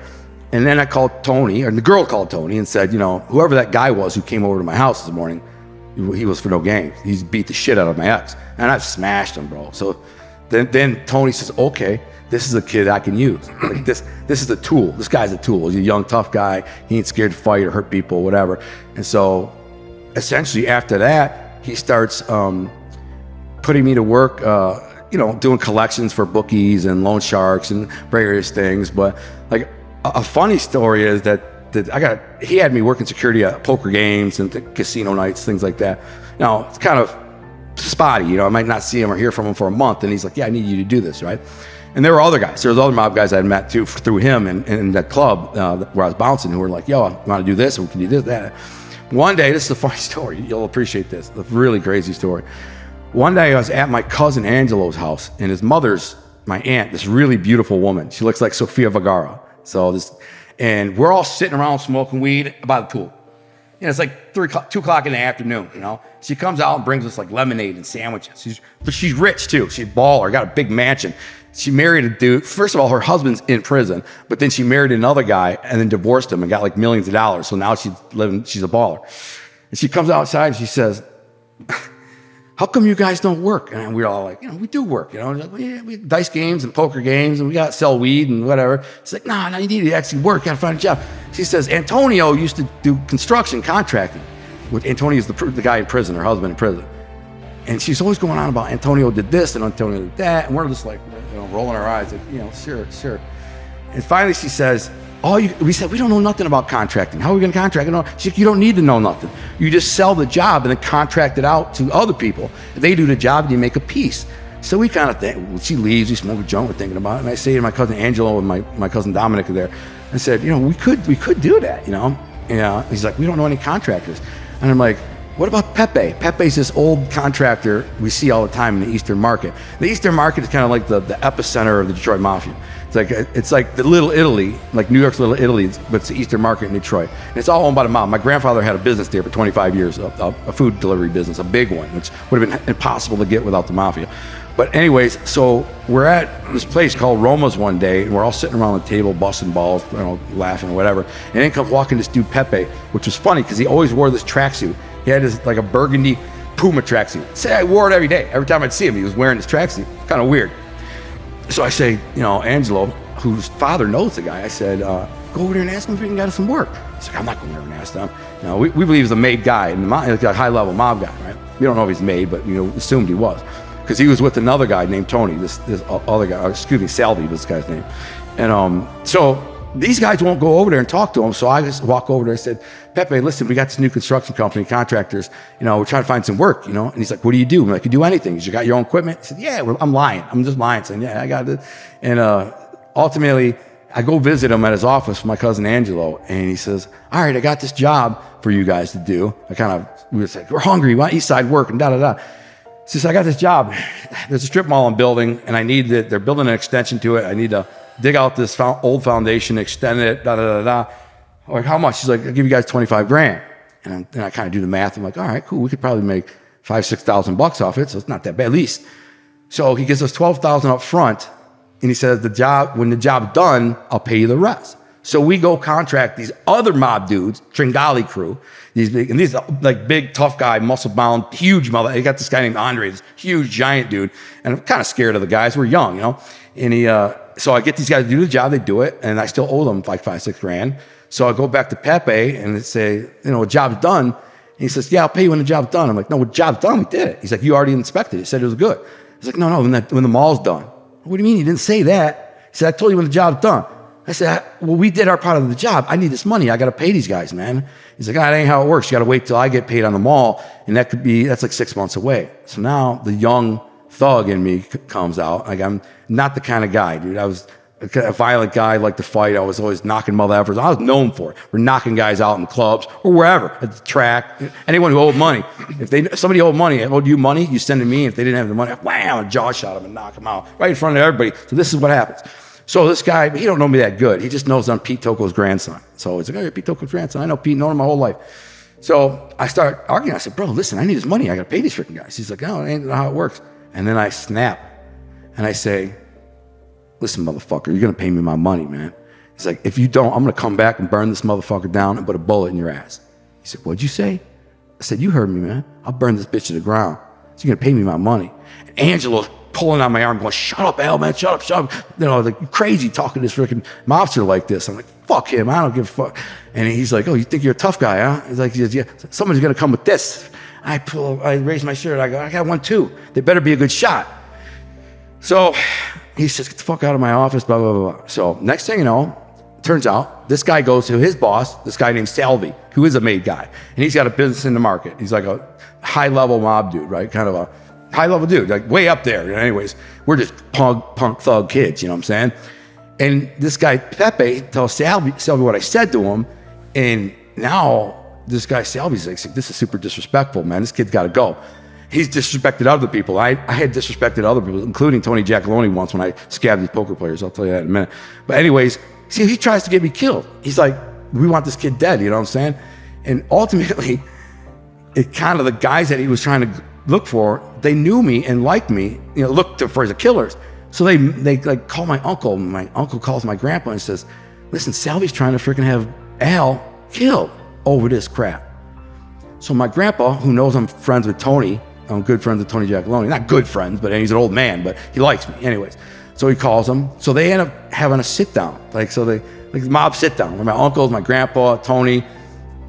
And then I called Tony, or the girl called Tony and said, whoever that guy was who came over to my house this morning, he was for no games. He's beat the shit out of my ex. And I've smashed him, bro. So then Tony says, okay, this is a kid I can use. Like this is a tool. This guy's a tool. He's a young, tough guy. He ain't scared to fight or hurt people, whatever. And so essentially after that, he starts putting me to work, doing collections for bookies and loan sharks and various things. But like a funny story is that he had me working security at poker games and casino nights, things like that. Now, it's kind of spotty, I might not see him or hear from him for a month. And he's like, yeah, I need you to do this, right? And there were other guys. There was other mob guys I had met too through him in that club where I was bouncing who were like, yo, I want to do this, and we can do this, that. One day, this is a funny story. You'll appreciate this. A really crazy story. One day, I was at my cousin Angelo's house, and his mother's, my aunt, this really beautiful woman. She looks like Sofia Vergara. And we're all sitting around smoking weed by the pool. It's like 2 o'clock in the afternoon, She comes out and brings us like lemonade and sandwiches. She's rich too. She's a baller, got a big mansion. She married a dude. First of all, her husband's in prison, but then she married another guy and then divorced him and got like millions of dollars. So now she's a baller. And she comes outside and she says, how come you guys don't work? And we're all like, we do work, Like, well, yeah, we dice games and poker games and we got to sell weed and whatever. It's like, no, you need to actually work. Got to find a job. She says, Antonio used to do construction contracting. Antonio is the guy in prison, her husband in prison. And she's always going on about Antonio did this and Antonio did that. And we're just like, rolling our eyes, like, sure. And finally she says, we said, we don't know nothing about contracting. How are we going to contract? She's like, you don't need to know nothing. You just sell the job and then contract it out to other people. They do the job and you make a piece. So we kind of think, well, she leaves, we smoke a joint, we're thinking about it. And I say to my cousin Angelo and my cousin Dominic are there, I said, we could do that, He's like, we don't know any contractors. And I'm like, what about Pepe? Pepe's this old contractor we see all the time in the Eastern Market. The Eastern Market is kind of like the epicenter of the Detroit Mafia. It's like the Little Italy, like New York's Little Italy, but it's the Eastern Market in Detroit. And it's all owned by the mob. My grandfather had a business there for 25 years, a food delivery business, a big one, which would have been impossible to get without the Mafia. But anyways, so we're at this place called Roma's one day, and we're all sitting around the table, busting balls, laughing or whatever. And then comes walking this dude, Pepe, which was funny because he always wore this tracksuit. He had this like a burgundy Puma tracksuit. Say I wore it every day. Every time I'd see him, he was wearing this tracksuit. Kind of weird. So I say, Angelo, whose father knows the guy, I said, go over there and ask him if he can get us some work. He's like, I'm not going over there and ask them. You know, we believe he's a made guy, and like a high-level mob guy, right? We don't know if he's made, but, assumed he was. Because he was with another guy named Tony, this other guy, Salvi was this guy's name. And so these guys won't go over there and talk to him, so I just walk over there and said, Pepe, listen, we got this new construction company, contractors, we're trying to find some work, And he's like, what do you do? I'm like, you do anything. He's, you got your own equipment? He said, yeah, well, I'm lying. I'm just lying, saying, yeah, I got it. And ultimately, I go visit him at his office with my cousin Angelo, and he says, all right, I got this job for you guys to do. We were like, we're hungry, we want East Side work, and da-da-da. He says, I got this job. There's a strip mall I'm building, and they're building an extension to it. I need to dig out this old foundation, extend it, da-da-da-da. I'm like, how much? He's like, I'll give you guys 25 grand. And I kind of do the math. I'm like, all right, cool. We could probably make $5,000-6,000 off it, so it's not that bad, at least. So he gives us $12,000 up front, and he says, when the job's done, I'll pay you the rest. So we go contract these other mob dudes, Tringali crew, these like big, tough guy, muscle-bound, huge mother. They got this guy named Andre, this huge, giant dude, and I'm kind of scared of the guys. We're young, And so I get these guys to do the job, they do it, and I still owe them like $5,000-6,000 grand. So I go back to Pepe and say, the job's done. And he says, yeah, I'll pay you when the job's done. I'm like, no, the job's done, we did it. He's like, you already inspected it. He said it was good. He's like, no, when the mall's done. What do you mean you didn't say that? He said, I told you when the job's done. I said, well, we did our part of the job. I need this money. I got to pay these guys, man. He's like, that ain't how it works. You got to wait till I get paid on the mall. And that's like 6 months away. So now the young thug in me comes out. Like, I'm not the kind of guy, dude. I was a violent guy, like to fight. I was always knocking mother effers. I was known for it. We're knocking guys out in clubs or wherever, at the track. Anyone who owed money. If somebody owed money, owed you money, you send it to me. If they didn't have the money, wham, a jaw shot him and knock him out right in front of everybody. So this is what happens. So this guy, he don't know me that good. He just knows I'm Pete Toko's grandson. So he's like, oh, you're Pete Toko's grandson. I know Pete, known him my whole life. So I start arguing. I said, bro, listen, I need his money. I got to pay these freaking guys. He's like, oh, it ain't how it works. And then I snap and I say, listen, motherfucker, you're going to pay me my money, man. He's like, if you don't, I'm going to come back and burn this motherfucker down and put a bullet in your ass. He said, what'd you say? I said, you heard me, man. I'll burn this bitch to the ground. So you're going to pay me my money. And Angelo's pulling on my arm going, shut up, Al, man, shut up. Like crazy talking to this freaking mobster like this. I'm like, fuck him, I don't give a fuck. And he's like, oh, you think you're a tough guy, huh? He's like, yeah, somebody's going to come with this. I raise my shirt. I go, I got one too. They better be a good shot. So he says, get the fuck out of my office, blah, blah, blah, blah. So next thing you know, turns out this guy goes to his boss, this guy named Salvi, who is a made guy. And he's got a business in the market. He's like a high-level mob dude, right? Kind of a high-level dude, like way up there. Anyways, we're just punk thug kids, you know what I'm saying? And this guy, Pepe, tells Salvi what I said to him. And now this guy, Salvi's like, this is super disrespectful, man. This kid's got to go. He's disrespected other people. I had disrespected other people, including Tony Giacalone once when I scabbed these poker players. I'll tell you that in a minute. But anyways, see, he tries to get me killed. He's like, we want this kid dead, you know what I'm saying? And ultimately, it kind of the guys that he was trying to look for, they knew me and liked me, looked for the killers. So they like call my uncle. My uncle calls my grandpa and says, listen, Salvi's trying to freaking have Al killed over this crap. So my grandpa, who knows I'm friends with Tony, I'm good friends with Tony Giacalone. Not good friends, but he's an old man, but he likes me. Anyways, so he calls him. So they end up having a sit down. Like the mob sit down with my uncles, my grandpa, Tony,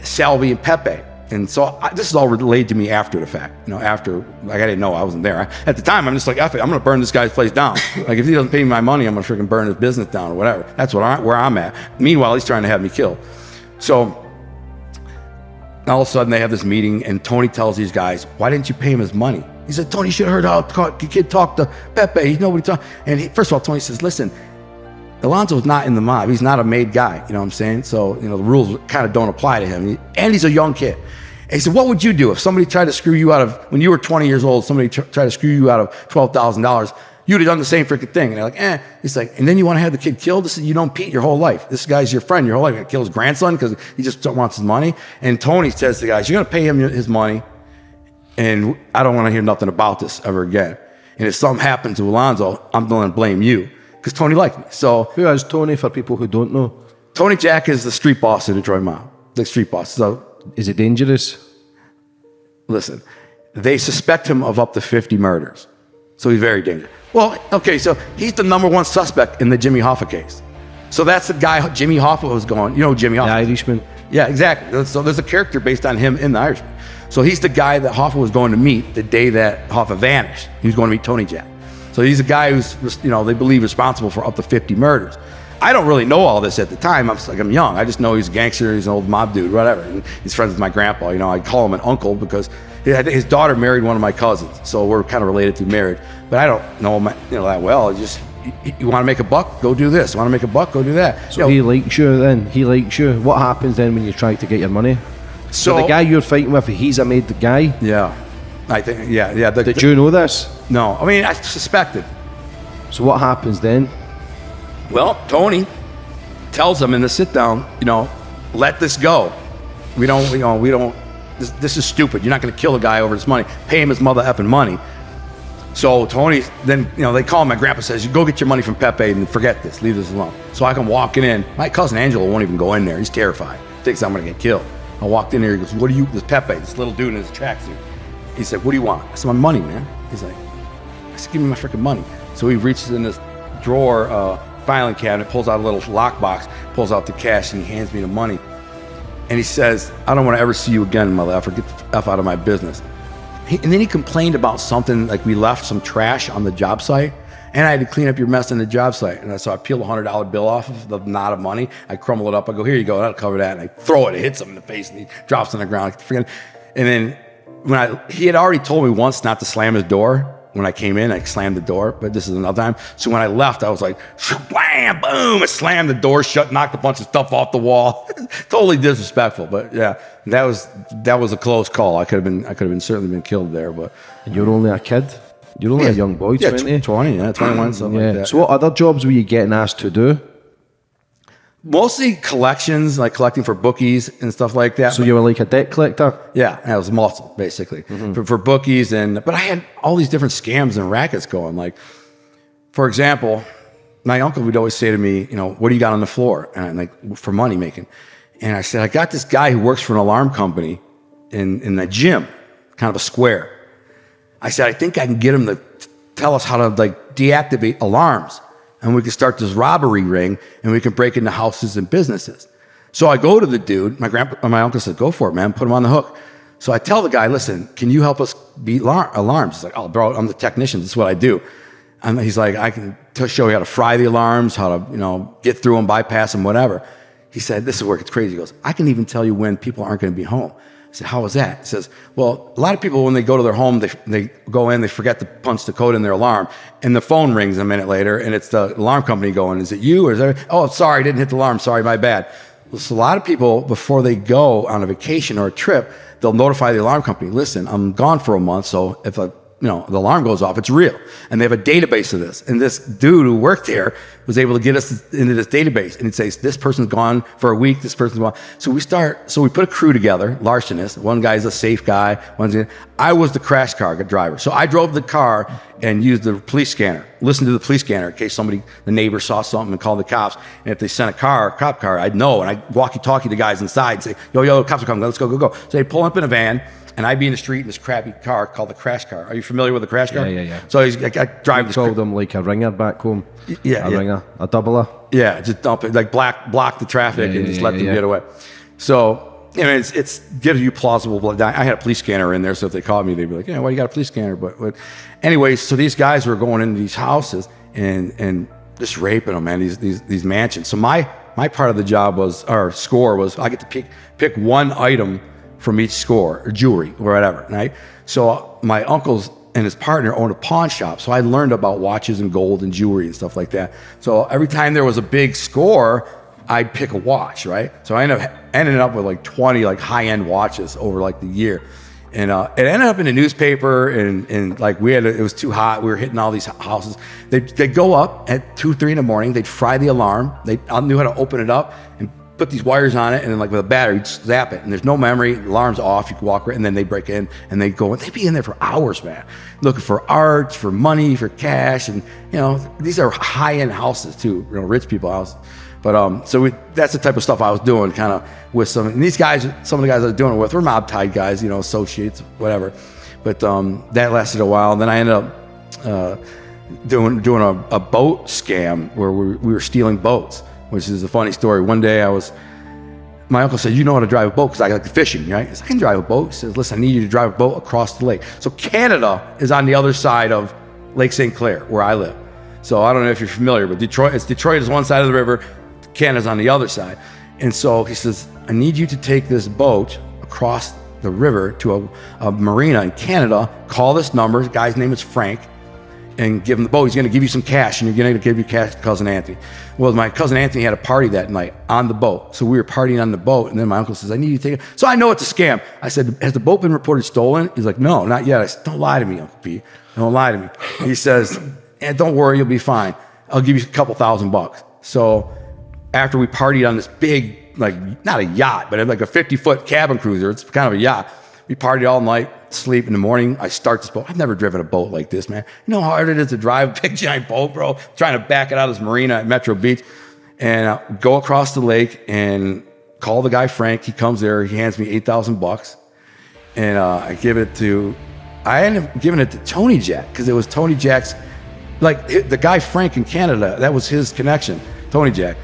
Salvi, and Pepe. And so this is all relayed to me after the fact. After, like I didn't know, I wasn't there. At the time, I'm just like, F it, I'm going to burn this guy's place down. Like if he doesn't pay me my money, I'm going to freaking burn his business down or whatever. That's where I'm at. Meanwhile, he's trying to have me killed. So all of a sudden they have this meeting and Tony tells these guys, why didn't you pay him his money? He said, Tony, you should have heard how the kid talked to Pepe. He's nobody talk. And first of all, Tony says, listen, Alonzo's not in the mob. He's not a made guy. You know what I'm saying? So, the rules kind of don't apply to him. And he's a young kid. And he said, what would you do if somebody tried to screw you out of, when you were 20 years old, somebody tried to screw you out of $12,000? You'd have done the same freaking thing. And they're like, He's like, and then you want to have the kid killed? This is, you don't Pete your whole life. This guy's your friend your whole life. You're going to kill his grandson because he just wants his money. And Tony says to the guys, you're going to pay him his money. And I don't want to hear nothing about this ever again. And if something happens to Alonzo, I'm going to blame you. Because Tony liked me. So who is Tony for people who don't know? Tony Jack is the street boss of the Detroit mob. The street boss. So is it dangerous? Listen, they suspect him of up to 50 murders. So he's very dangerous. Well, okay, so he's the #1 suspect in the Jimmy Hoffa case. So that's the guy Jimmy Hoffa was going, you know Jimmy Hoffa? The Irishman. Yeah, exactly. So there's a character based on him in The Irishman. So he's the guy that Hoffa was going to meet the day that Hoffa vanished. He was going to meet Tony Jack. So he's a guy who's, you know, they believe responsible for up to 50 murders. I don't really know all this at the time. I'm young. I just know he's a gangster, he's an old mob dude, whatever. And he's friends with my grandpa. You know, I call him an uncle because his daughter married one of my cousins. So we're kind of related through marriage. But I don't know him, you know, that well. It's just, you want to make a buck, go do this. You want to make a buck, go do that. So he likes you then? He likes you. What happens then when you try to get your money? So the guy you're fighting with, he's a made guy? Yeah. I think, yeah. Did you know this? No. I mean, I suspected. So what happens then? Well, Tony tells him in the sit down, you know, let this go. We don't, this is stupid. You're not going to kill a guy over his money. Pay him his mother effing money. So Tony, then, you know, they call him, my grandpa says, you go get your money from Pepe and forget this, leave this alone. So I come walking in. My cousin Angelo won't even go in there. He's terrified. Thinks I'm going to get killed. I walked in there, he goes, what do you, this Pepe, this little dude in his tracksuit. He said, what do you want? I said, my money, man. He's like, I said, give me my freaking money. So he reaches in this drawer, filing cabinet, pulls out a little lockbox, pulls out the cash, and he hands me the money. And he says, I don't want to ever see you again, mother effer. Get the F out of my business. And then he complained about something, like we left some trash on the job site, and I had to clean up your mess on the job site. And so I peeled a $100 bill off of the knot of money. I crumble it up. I go, here you go, that'll cover that. And I throw it, it hits him in the face, and he drops on the ground. And then he had already told me once not to slam his door. When I came in, I slammed the door, but this is another time. So when I left, I was like, wham, boom, I slammed the door shut, knocked a bunch of stuff off the wall. Totally disrespectful, but yeah, that was a close call. I could have been certainly been killed there, but. And you're only a kid? You're only a young boy, 20? 21, something like that. So what other jobs were you getting asked to do? Mostly collections, like collecting for bookies and stuff like that. So you were like a debt collector? Yeah, I was muscle, basically, for bookies. But I had all these different scams and rackets going. Like, for example, my uncle would always say to me, you know, what do you got on the floor? And I'm like, for money making. And I said, I got this guy who works for an alarm company in the gym, kind of a square. I said, I think I can get him to tell us how to like deactivate alarms. And we can start this robbery ring, and we can break into houses and businesses. So I go to the dude. My uncle said, "Go for it, man. Put him on the hook." So I tell the guy, "Listen, can you help us beat alarms?" He's like, "Oh, bro, I'm the technician. This is what I do." And he's like, "I can show you how to fry the alarms, how to, get through them, bypass them, whatever." He said, "This is where it gets crazy." He goes, "I can even tell you when people aren't going to be home." I said, "How is that?" He says, "Well, a lot of people, when they go to their home, they go in, they forget to punch the code in their alarm, and the phone rings a minute later, and it's the alarm company going, 'Is it you?' Or is there, 'Oh, sorry, I didn't hit the alarm. Sorry, my bad.'" So a lot of people, before they go on a vacation or a trip, they'll notify the alarm company, "Listen, I'm gone for a month, so if the alarm goes off, it's real." And they have a database of this. And this dude who worked there was able to get us into this database. And he'd say, "This person's gone for a week, this person's gone." So we put a crew together, larcenists. One guy's a safe guy. I was the crash car driver. So I drove the car and used the police scanner, listened to the police scanner in case the neighbor saw something and called the cops. And if they sent a cop car, I'd know. And I'd walkie-talkie the guys inside and say, yo, cops are coming, let's go. So they'd pull up in a van, and I'd be in the street in this crappy car called the crash car. Are you familiar with the crash car? Yeah. So I drive this. Called them like a ringer back home. Yeah, ringer, a doubler. Yeah, just dump it, like block the traffic and just let them get away. So it's gives you plausible. I had a police scanner in there, so if they called me, they'd be like, "Yeah, why you got a police scanner?" But anyways, so these guys were going into these houses and just raping them, man. These mansions. So my part of the job score was I get to pick one item from each score, or jewelry, or whatever, right? So my uncles and his partner owned a pawn shop, so I learned about watches and gold and jewelry and stuff like that. So every time there was a big score, I'd pick a watch, right? So I ended up with like 20 like high-end watches over like the year. And it ended up in the newspaper, and like it was too hot. We were hitting all these houses. They'd go up at 2, 3 in the morning. They'd fry the alarm. I knew how to open it up and put these wires on it, and then like with a battery, you'd zap it, and there's no memory, the alarm's off, you could walk right, and then they break in, and they'd be in there for hours, man, looking for art, for money, for cash, and these are high-end houses too, rich people houses. But that's the type of stuff I was doing, kind of with and these guys, some of the guys I was doing it with were mob-tied guys, associates, whatever. But that lasted a while, and then I ended up doing a boat scam where we were stealing boats, which is a funny story. One day my uncle said, you know how to drive a boat, because I like fishing, right? He said, I can drive a boat. He says, listen, I need you to drive a boat across the lake. So Canada is on the other side of Lake St. Clair, where I live. So I don't know if you're familiar, but Detroit is one side of the river, Canada's on the other side. And so he says, I need you to take this boat across the river to a marina in Canada, call this number, the guy's name is Frank, and give him the boat. He's going to give you some cash, and you're going to give your cash to Cousin Anthony. Well, my Cousin Anthony had a party that night on the boat. So we were partying on the boat, and then my uncle says, I need you to take it. So I know it's a scam. I said, has the boat been reported stolen? He's like, no, not yet. I said, don't lie to me, Uncle Pete. Don't lie to me. He says, don't worry, you'll be fine. I'll give you a couple $1,000. So after we partied on this big, like, not a yacht, but like a 50-foot cabin cruiser, it's kind of a yacht. We partied all night, sleep. In the morning, I start this boat. I've never driven a boat like this, man. You know how hard it is to drive a big, giant boat, bro? Trying to back it out of this marina at Metro Beach. And go across the lake and call the guy Frank. He comes there. He hands me $8,000. And I ended up giving it to Tony Jack, because it was Tony Jack's, like, the guy Frank in Canada, that was his connection, Tony Jack.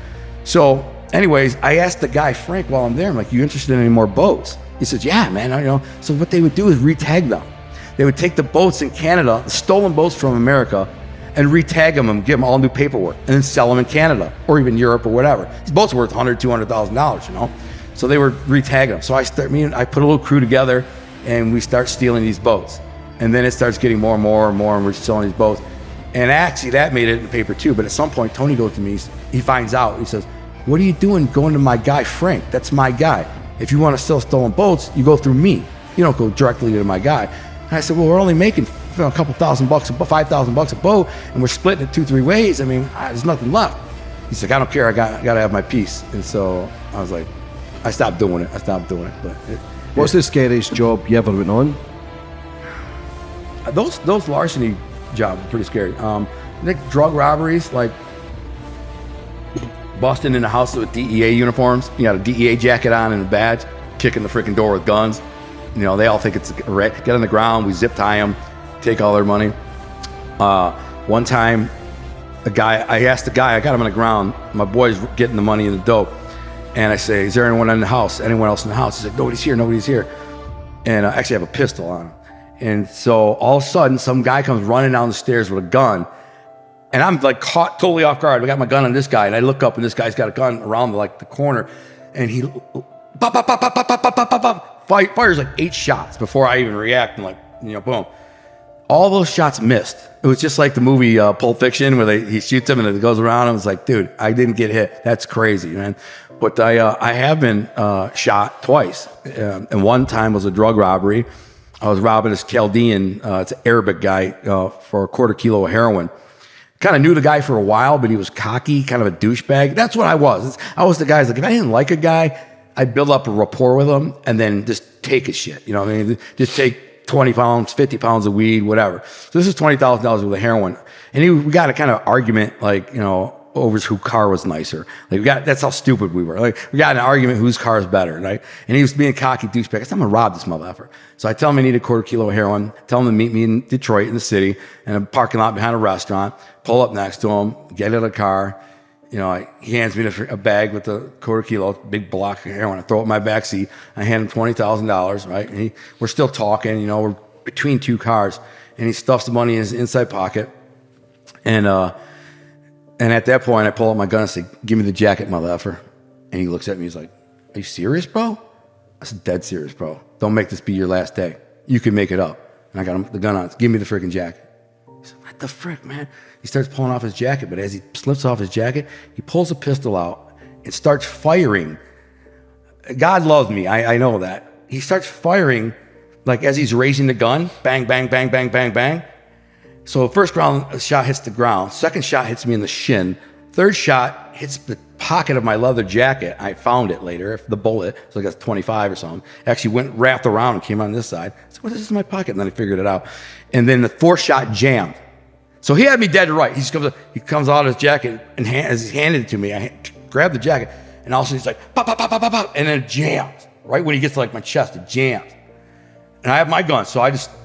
So anyways, I asked the guy Frank while I'm there, I'm like, you interested in any more boats? He says, yeah, man, So what they would do is retag them. They would take the boats in Canada, the stolen boats from America, and retag them and give them all new paperwork, and then sell them in Canada or even Europe or whatever. These boats are worth $100,000, $200,000, So they were retagging them. So I put a little crew together, and we start stealing these boats. And then it starts getting more and more and more, and we're selling these boats. And actually, that made it in the paper too. But at some point, Tony goes to me, he finds out, he says, what are you doing going to my guy Frank? That's my guy. If you want to sell stolen boats, you go through me. You don't go directly to my guy. And I said, well, we're only making a couple $1,000, $5,000 a boat, and we're splitting it 2-3 ways. I mean, there's nothing left. He's like, I don't care. I got to have my piece. And so I was like, I stopped doing it. But what's the scariest job you ever went on? Those larceny jobs are pretty scary. Like drug robberies, like busting in the house with DEA uniforms. You got a DEA jacket on and a badge, kicking the freaking door with guns. They all think it's a wreck. Get on the ground, we zip tie them, take all their money. One time, I asked the guy, I got him on the ground, my boy's getting the money in the dope. And I say, is there anyone in the house? Anyone else in the house? He's like, nobody's here. And I actually have a pistol on him. And so all of a sudden, some guy comes running down the stairs with a gun. And I'm like caught totally off guard. I got my gun on this guy, and I look up, and this guy's got a gun around the corner, and he fires like 8 shots before I even react. And boom. All those shots missed. It was just like the movie Pulp Fiction, where he shoots him and it goes around. I was like, dude, I didn't get hit. That's crazy, man. But I have been shot twice. And one time was a drug robbery. I was robbing this Chaldean, it's an Arabic guy, for a quarter kilo of heroin. Kind of knew the guy for a while, but he was cocky, kind of a douchebag. That's what I was. I was the guy, like, if I didn't like a guy, I'd build up a rapport with him and then just take his shit. You know what I mean? Just take 20 pounds, 50 pounds of weed, whatever. So this is $20,000 worth of heroin. And we got a kind of argument, over whose car was nicer. That's how stupid we were. We got an argument whose car is better, right? And he was being a cocky douchebag. I said, I'm gonna rob this motherfucker. So I tell him I need a quarter kilo of heroin, tell him to meet me in Detroit, in the city, in a parking lot behind a restaurant, pull up next to him, get out of the car. He hands me a bag with a quarter kilo, big block of heroin. I throw it in my backseat. I hand him $20,000, right? And we're still talking, we're between 2 cars. And he stuffs the money in his inside pocket. And at that point, I pull out my gun and say, give me the jacket, motherfucker. And he looks at me, he's like, are you serious, bro? I said, dead serious, bro. Don't make this be your last day. You can make it up. And I got the gun on. Give me the freaking jacket. He said, what the frick, man? He starts pulling off his jacket, but as he slips off his jacket, he pulls a pistol out and starts firing. God loves me. I know that. He starts firing, as he's raising the gun. Bang, bang, bang, bang, bang, bang. So first shot hits the ground. Second shot hits me in the shin. Third shot hits the pocket of my leather jacket. I found it later, the bullet. So I got 25 or something. Actually wrapped around and came on this side. So what is this in my pocket? And then I figured it out. And then the 4th shot jammed. So he had me dead to right. He comes out of his jacket, and as he's handed it to me, I grabbed the jacket, and all of a sudden he's like, pop, pop, pop, pop, pop, and then it jams. Right when he gets to my chest, it jams. And I have my gun, so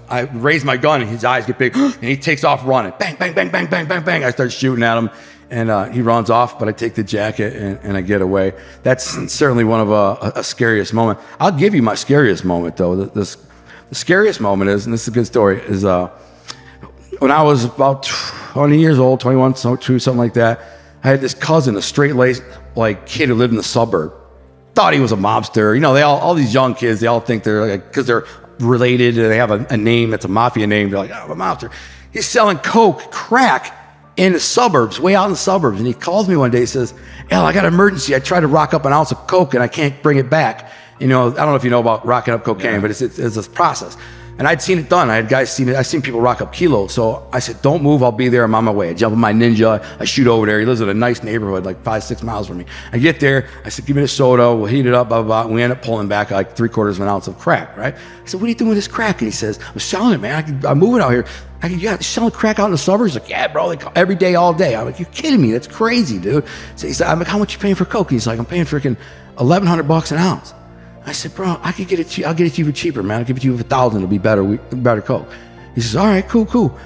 I raise my gun, and his eyes get big, and he takes off running. Bang, bang, bang, bang, bang, bang, bang. I start shooting at him, and he runs off, but I take the jacket, and I get away. That's certainly one of a scariest moment. I'll give you my scariest moment, though. The scariest moment is, and this is a good story, is when I was about 20 years old, 21, 22, something like that. I had this cousin, a straight-laced like kid who lived in the suburb. Thought he was a mobster. You know, all these young kids, they all think they're like, because they're related and they have a name that's a mafia name. They're like, oh, I'm a mobster. He's selling coke, crack in the suburbs, way out in the suburbs. And he calls me one day. He says, "Al, I got an emergency. I tried to rock up an ounce of coke and I can't bring it back." You know, I don't know if you know about rocking up cocaine, but it's a process. And I'd seen it done. I had guys seen it. I've seen people rock up kilos. So I said, "Don't move. I'll be there. I'm on my way." I jump in my Ninja. I shoot over there. He lives in a nice neighborhood, like 5-6 miles from me. I get there. I said, "Give me the soda. We'll heat it up, blah, blah, blah." And we end up pulling back like 3/4 of an ounce of crack, right? I said, "What are you doing with this crack?" And he says, "I'm selling it, man. I'm moving out here." I go, "Yeah, selling crack out in the suburbs?" He's like, "Yeah, bro. Like every day, all day." I'm like, "You're kidding me. That's crazy, dude." So he said, "I'm like, how much you paying for coke?" He's like, "I'm paying freaking $1,100 an ounce." I said, "Bro, I could get it. I'll get it to you for cheaper, man. I'll give it to you for $1,000. It'll be better coke." He says, "All right, cool."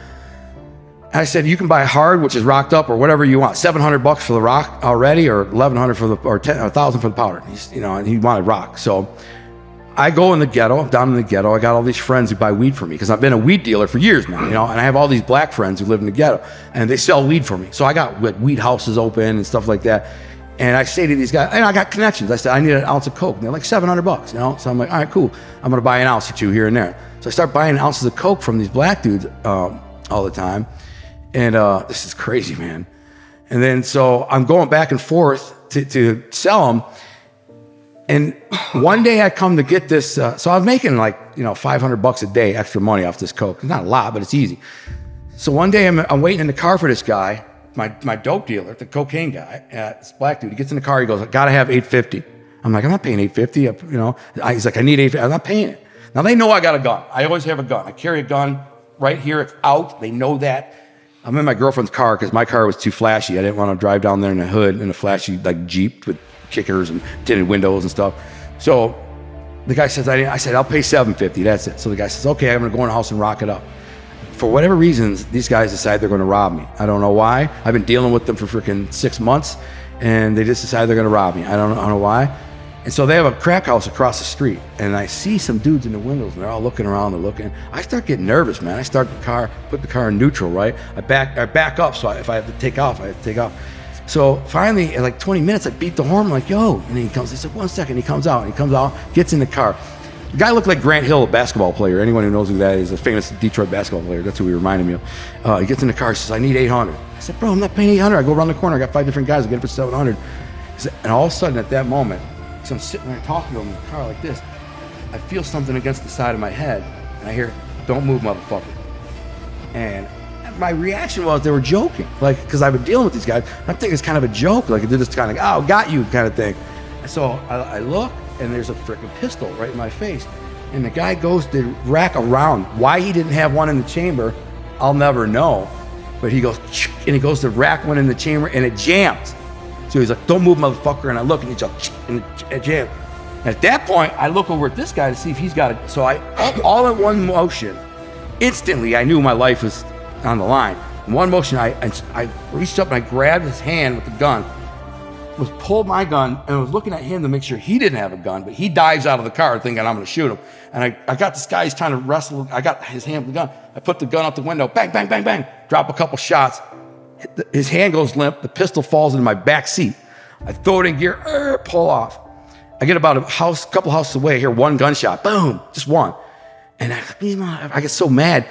And I said, "You can buy hard, which is rocked up, or whatever you want. $700 for the rock already, or $1,100 for or $1,000 for the powder." And he wanted rock. So I go in the ghetto, down in the ghetto. I got all these friends who buy weed for me because I've been a weed dealer for years now, and I have all these black friends who live in the ghetto, and they sell weed for me. So I got weed houses open and stuff like that. And I say to these guys, and I got connections. I said, "I need an ounce of coke." And they're like $700, So I'm like, "All right, cool. I'm going to buy an ounce or two here and there." So I start buying ounces of coke from these black dudes all the time. And this is crazy, man. And then so I'm going back and forth to sell them. And one day I come to get this. So I'm making like, $500 a day extra money off this coke. It's not a lot, but it's easy. So one day I'm waiting in the car for this guy. My dope dealer, the cocaine guy, this black dude, he gets in the car, he goes, "I gotta have $850. I'm like, "I'm not paying $850. He's like, "I need $850. I'm not paying it." Now they know I got a gun. I always have a gun. I carry a gun right here. It's out. They know that. I'm in my girlfriend's car because my car was too flashy. I didn't want to drive down there in the hood in a flashy like Jeep with kickers and tinted windows and stuff. So the guy says, I said, "I'll pay $750. That's it." So the guy says, "Okay, I'm gonna go in the house and rock it up." For whatever reasons, these guys decide they're going to rob me. I don't know why. I've been dealing with them for freaking 6 months, and they just decide they're going to rob me. I don't know why. And so they have a crack house across the street, and I see some dudes in the windows, and they're all looking around. They're looking. I start getting nervous, man. I start put the car in neutral, right? I back up, so if I have to take off, I have to take off. So finally, in like 20 minutes, I beat the horn. I'm like, "Yo!" And then he comes. I said, "1 second." He comes out, gets in the car. The guy looked like Grant Hill, a basketball player. Anyone who knows who that is, a famous Detroit basketball player. That's who he reminded me of. He gets in the car. He says, "I need $800. I said, "Bro, I'm not paying $800. I go around the corner. I got 5 different guys. I get it for $700. And all of a sudden, at that moment, so I'm sitting there talking to him in the car like this. I feel something against the side of my head, and I hear, "Don't move, motherfucker." And my reaction was they were joking, like, because I've been dealing with these guys. I think it's kind of a joke, like they're just kind of like, "Oh, got you," kind of thing. And so I look, and there's a freaking pistol right in my face. And the guy goes to rack around. Why he didn't have one in the chamber, I'll never know. But he goes, and he goes to rack one in the chamber, and it jams. So he's like, "Don't move, motherfucker." And I look, and he just, and it jams. At that point, I look over at this guy to see if he's got it. So all in one motion, instantly, I knew my life was on the line. In one motion, I reached up and I grabbed his hand with the gun, pulled my gun, and I was looking at him to make sure he didn't have a gun, but he dives out of the car thinking I'm going to shoot him. And I got this guy, he's trying to wrestle. I got his hand with the gun. I put the gun out the window, bang, bang, bang, bang, drop a couple shots. His hand goes limp. The pistol falls into my back seat. I throw it in gear, pull off. I get about a couple houses away, I hear one gunshot, boom, just one. And I get so mad.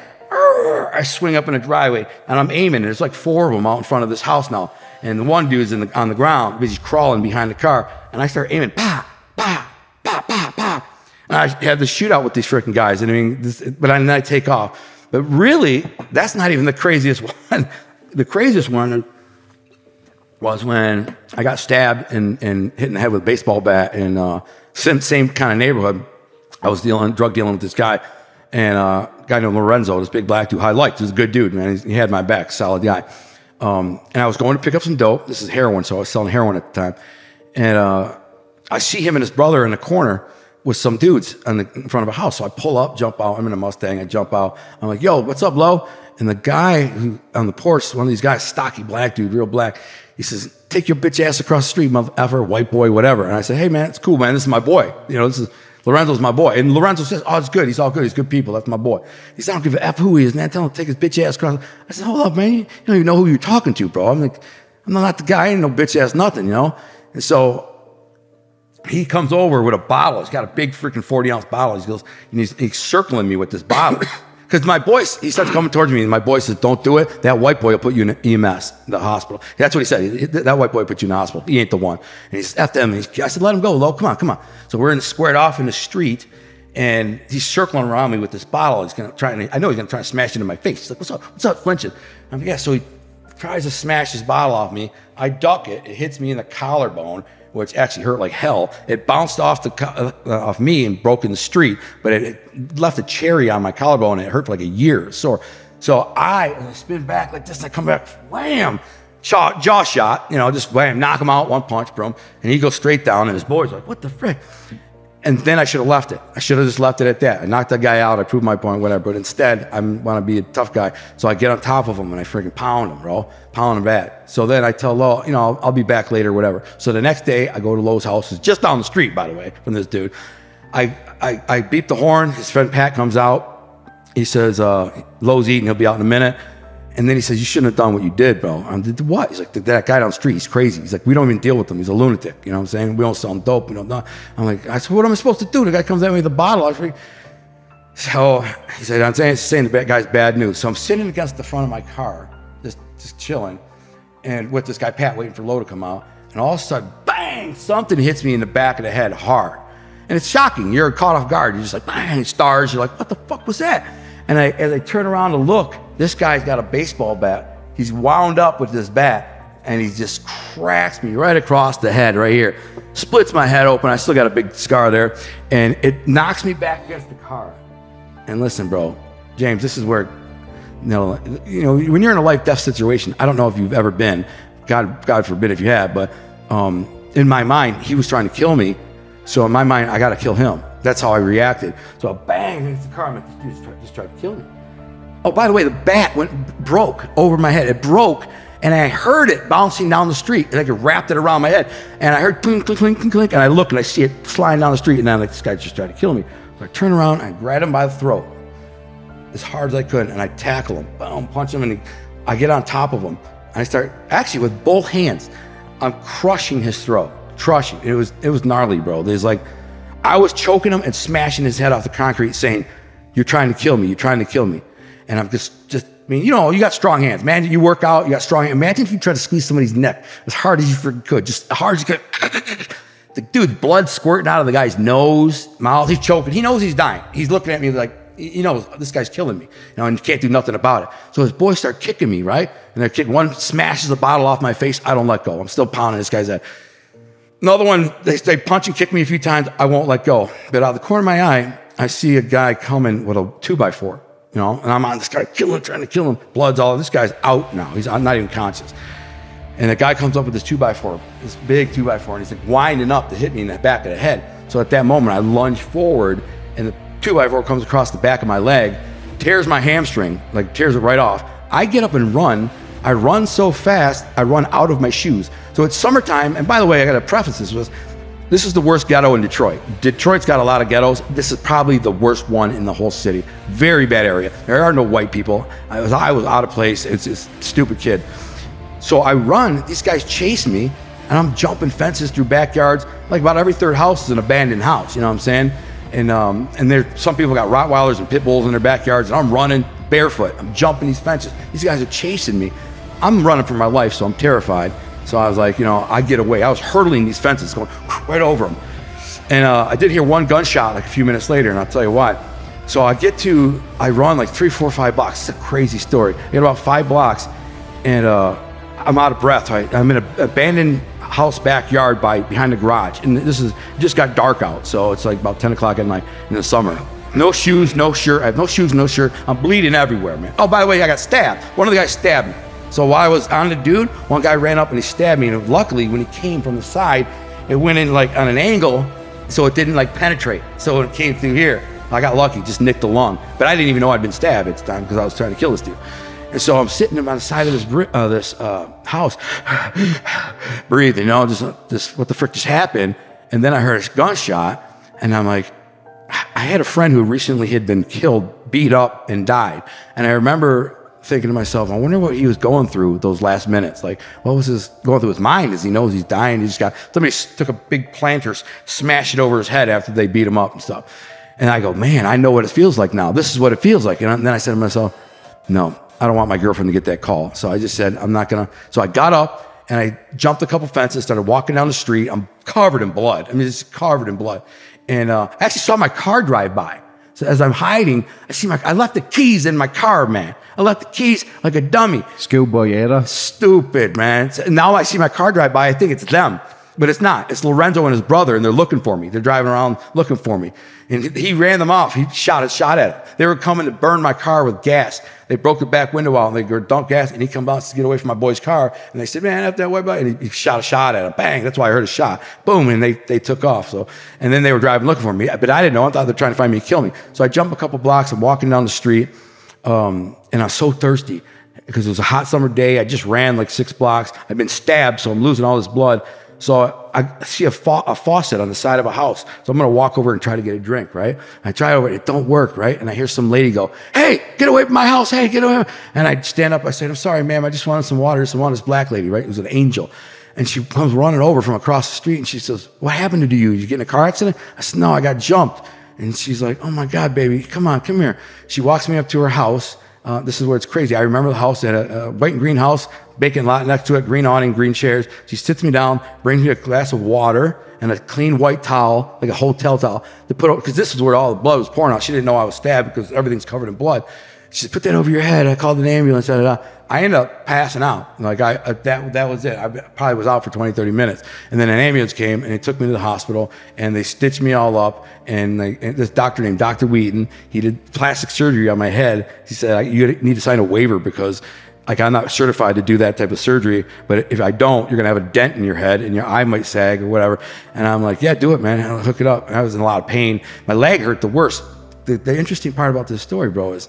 I swing up in a driveway, and I'm aiming. And there's like 4 of them out in front of this house now. And the one dude's on the ground because he's crawling behind the car. And I start aiming, pa, pa, pa, pa, pa. And I have this shootout with these freaking guys. And then I take off. But really, that's not even the craziest one. The craziest one was when I got stabbed and hit in the head with a baseball bat in same kind of neighborhood. I was drug dealing with this guy. And a guy named Lorenzo, this big black dude, I liked. He was a good dude, man. He had my back, solid guy. And I was going to pick up some dope. This is heroin, so I was selling heroin at the time. And I see him and his brother in the corner. with some dudes in front of a house. So I pull up, jump out. I'm in a Mustang. I jump out. I'm like, yo, what's up, Lo? And the guy who on the porch, one of these guys, stocky black dude, real black, he says, take your bitch ass across the street, motherfucker, white boy, whatever. And I said, hey, man, it's cool, man. This is my boy. Lorenzo's my boy. And Lorenzo says, oh, it's good. He's all good. He's good people. That's my boy. He said, I don't give a F who he is, man. Tell him to take his bitch ass across. I said, hold up, man. You don't even know who you're talking to, bro. I'm like, I'm not the guy. I ain't no bitch ass nothing, you know? And so he comes over with a bottle. He's got a big freaking 40-ounce bottle. He goes, and he's circling me with this bottle. Because my boy, he starts coming towards me, and my boy says, don't do it. That white boy will put you in EMS, the hospital. That's what he said. That white boy will put you in the hospital. He ain't the one. And he's F them. I said, let him go, Lo. Come on. So we're squared off in the street, and he's circling around me with this bottle. I know he's going to try to smash it in my face. He's like, what's up, flinching? I'm like, yeah. So he tries to smash his bottle off me. I duck it. It hits me in the collarbone, which actually hurt like hell. It bounced off me and broke in the street, but it left a cherry on my collarbone, and it hurt for like a year. It was sore. So I spin back like this, and I come back, wham, jaw shot, just wham, knock him out, one punch, boom, and he goes straight down, and his boys are like, what the frick? And then I should have left it. I should have just left it at that. I knocked that guy out. I proved my point, whatever. But instead, I want to be a tough guy. So I get on top of him, and I freaking pound him, bro. Pound him back. So then I tell Lo, I'll be back later, whatever. So the next day, I go to Lo's house. It's just down the street, by the way, from this dude. I beep the horn. His friend Pat comes out. He says, Lo's eating. He'll be out in a minute. And then he says, you shouldn't have done what you did, bro. I did what? He's like, that guy down the street, he's crazy. He's like, we don't even deal with him. He's a lunatic. You know what I'm saying? We don't sell him dope. We don't know. I'm like, I said, what am I supposed to do? The guy comes at me with a bottle. So he said, I'm saying the guy's bad news. So I'm sitting against the front of my car, just chilling, and with this guy, Pat, waiting for Lo to come out. And all of a sudden, bang, something hits me in the back of the head hard. And it's shocking. You're caught off guard. You're just like, bang, stars. You're like, what the fuck was that? And as I turn around to look, this guy's got a baseball bat. He's wound up with this bat, and he just cracks me right across the head right here. Splits my head open. I still got a big scar there. And it knocks me back against the car. And listen, bro, James, this is where, when you're in a life-death situation, I don't know if you've ever been, God forbid if you have, but in my mind, he was trying to kill me. So in my mind, I got to kill him. That's how I reacted. So bang against the car. I'm like, this dude just tried to kill me. Oh, by the way, the bat broke over my head. It broke, and I heard it bouncing down the street. And I wrapped it around my head, and I heard clink, clink, clink, clink, clink, and I look, and I see it flying down the street, and I'm like, this guy just tried to kill me. So I turn around, and I grab him by the throat as hard as I could, and I tackle him, boom, punch him, and I get on top of him. And I start, actually, with both hands, I'm crushing his throat, crushing. It was gnarly, bro. There's like, I was choking him and smashing his head off the concrete, saying, you're trying to kill me, you're trying to kill me. And I'm just, you got strong hands. Man, you work out, you got strong hands. Imagine if you tried to squeeze somebody's neck as hard as you freaking could, just as hard as you could. The dude, blood squirting out of the guy's nose, mouth. He's choking. He knows he's dying. He's looking at me like, this guy's killing me. And you can't do nothing about it. So his boys start kicking me, right? And they're kicking. One smashes the bottle off my face. I don't let go. I'm still pounding this guy's head. Another one, they punch and kick me a few times. I won't let go. But out of the corner of my eye, I see a guy coming with a 2x4. And I'm on this guy, trying to kill him. Blood's all, this guy's out now. I'm not even conscious. And the guy comes up with this 2x4, this big 2x4, and he's like winding up to hit me in the back of the head. So at that moment, I lunge forward, and the 2x4 comes across the back of my leg, tears my hamstring, tears it right off. I get up and run. I run so fast, I run out of my shoes. So it's summertime, and by the way, I got to preface this with, this is the worst ghetto in Detroit. Detroit's got a lot of ghettos. This is probably the worst one in the whole city. Very bad area. There are no white people. I was out of place. It's a stupid kid. So I run. These guys chase me, and I'm jumping fences through backyards. Like about every third house is an abandoned house. You know what I'm saying? And some people got Rottweilers and pit bulls in their backyards, and I'm running barefoot. I'm jumping these fences. These guys are chasing me. I'm running for my life, so I'm terrified. So I was like, I get away. I was hurdling these fences, going right over them. And I did hear one gunshot a few minutes later, and I'll tell you what. So I run 3, 4, 5 blocks. It's a crazy story. I get about 5 blocks, and I'm out of breath. Right? I'm in an abandoned house backyard behind the garage. And it just got dark out, so it's about 10 o'clock at night in the summer. No shoes, no shirt. I have no shoes, no shirt. I'm bleeding everywhere, man. Oh, by the way, I got stabbed. One of the guys stabbed me. So while I was on the dude, one guy ran up and he stabbed me. And luckily, when he came from the side, it went in on an angle, so it didn't like penetrate. So it came through here. I got lucky, just nicked the lung. But I didn't even know I'd been stabbed at the time because I was trying to kill this dude. And so I'm sitting on the side of this house, breathing, just what the frick just happened? And then I heard a gunshot, and I'm like, I had a friend who recently had been killed, beat up, and died. And I remember thinking to myself, I wonder what he was going through those last minutes. Like, what was going through his mind as he knows he's dying? Somebody took a big planter, smashed it over his head after they beat him up and stuff. And I go, man, I know what it feels like now. This is what it feels like. And then I said to myself, no, I don't want my girlfriend to get that call. So I just said, I'm not going to. So I got up and I jumped a couple fences, started walking down the street. I'm covered in blood. I mean, it's covered in blood. And I actually saw my car drive by. So as I'm hiding, I left the keys in my car, man. I left the keys like a dummy. Schoolboy era. Stupid, man. Now I see my car drive by, I think it's them. But it's not. It's Lorenzo and his brother, and they're looking for me. They're driving around looking for me. And he ran them off. He shot at them. They were coming to burn my car with gas. They broke the back window out, and they go dump gas, and he comes out to get away from my boy's car. And they said, man, up that way, buddy. And he shot a shot at him. Bang. That's why I heard a shot. Boom. And they took off. So, and then they were driving looking for me. But I didn't know. I thought they were trying to find me and kill me. So I jumped a couple blocks. I'm walking down the street, and I was so thirsty because it was a hot summer day. I just ran like 6 blocks. I'd been stabbed, so I'm losing all this blood. So I see a faucet on the side of a house. So I'm going to walk over and try to get a drink, right? I try over, it don't work, right? And I hear some lady go, hey, get away from my house. Hey, get away. And I stand up. I said, I'm sorry, ma'am. I just wanted some water. This black lady, right? It was an angel. And she comes running over from across the street. And she says, what happened to you? You get in a car accident? I said, no, I got jumped. And she's like, oh my God, baby, come on, come here. She walks me up to her house. This is where it's crazy. I remember the house, had a white and green house, vacant lot next to it, green awning, green chairs. She sits me down, brings me a glass of water and a clean white towel, like a hotel towel, to put over, because this is where all the blood was pouring out. She didn't know I was stabbed because everything's covered in blood. She said, put that over your head. I called an ambulance. I ended up passing out. Like that was it. I probably was out for 20, 30 minutes. And then an ambulance came and they took me to the hospital and they stitched me all up. And this doctor named Dr. Wheaton, he did plastic surgery on my head. He said, you need to sign a waiver because I'm not certified to do that type of surgery. But if I don't, you're going to have a dent in your head and your eye might sag or whatever. And I'm like, yeah, do it, man. I'll hook it up. And I was in a lot of pain. My leg hurt the worst. The interesting part about this story, bro, is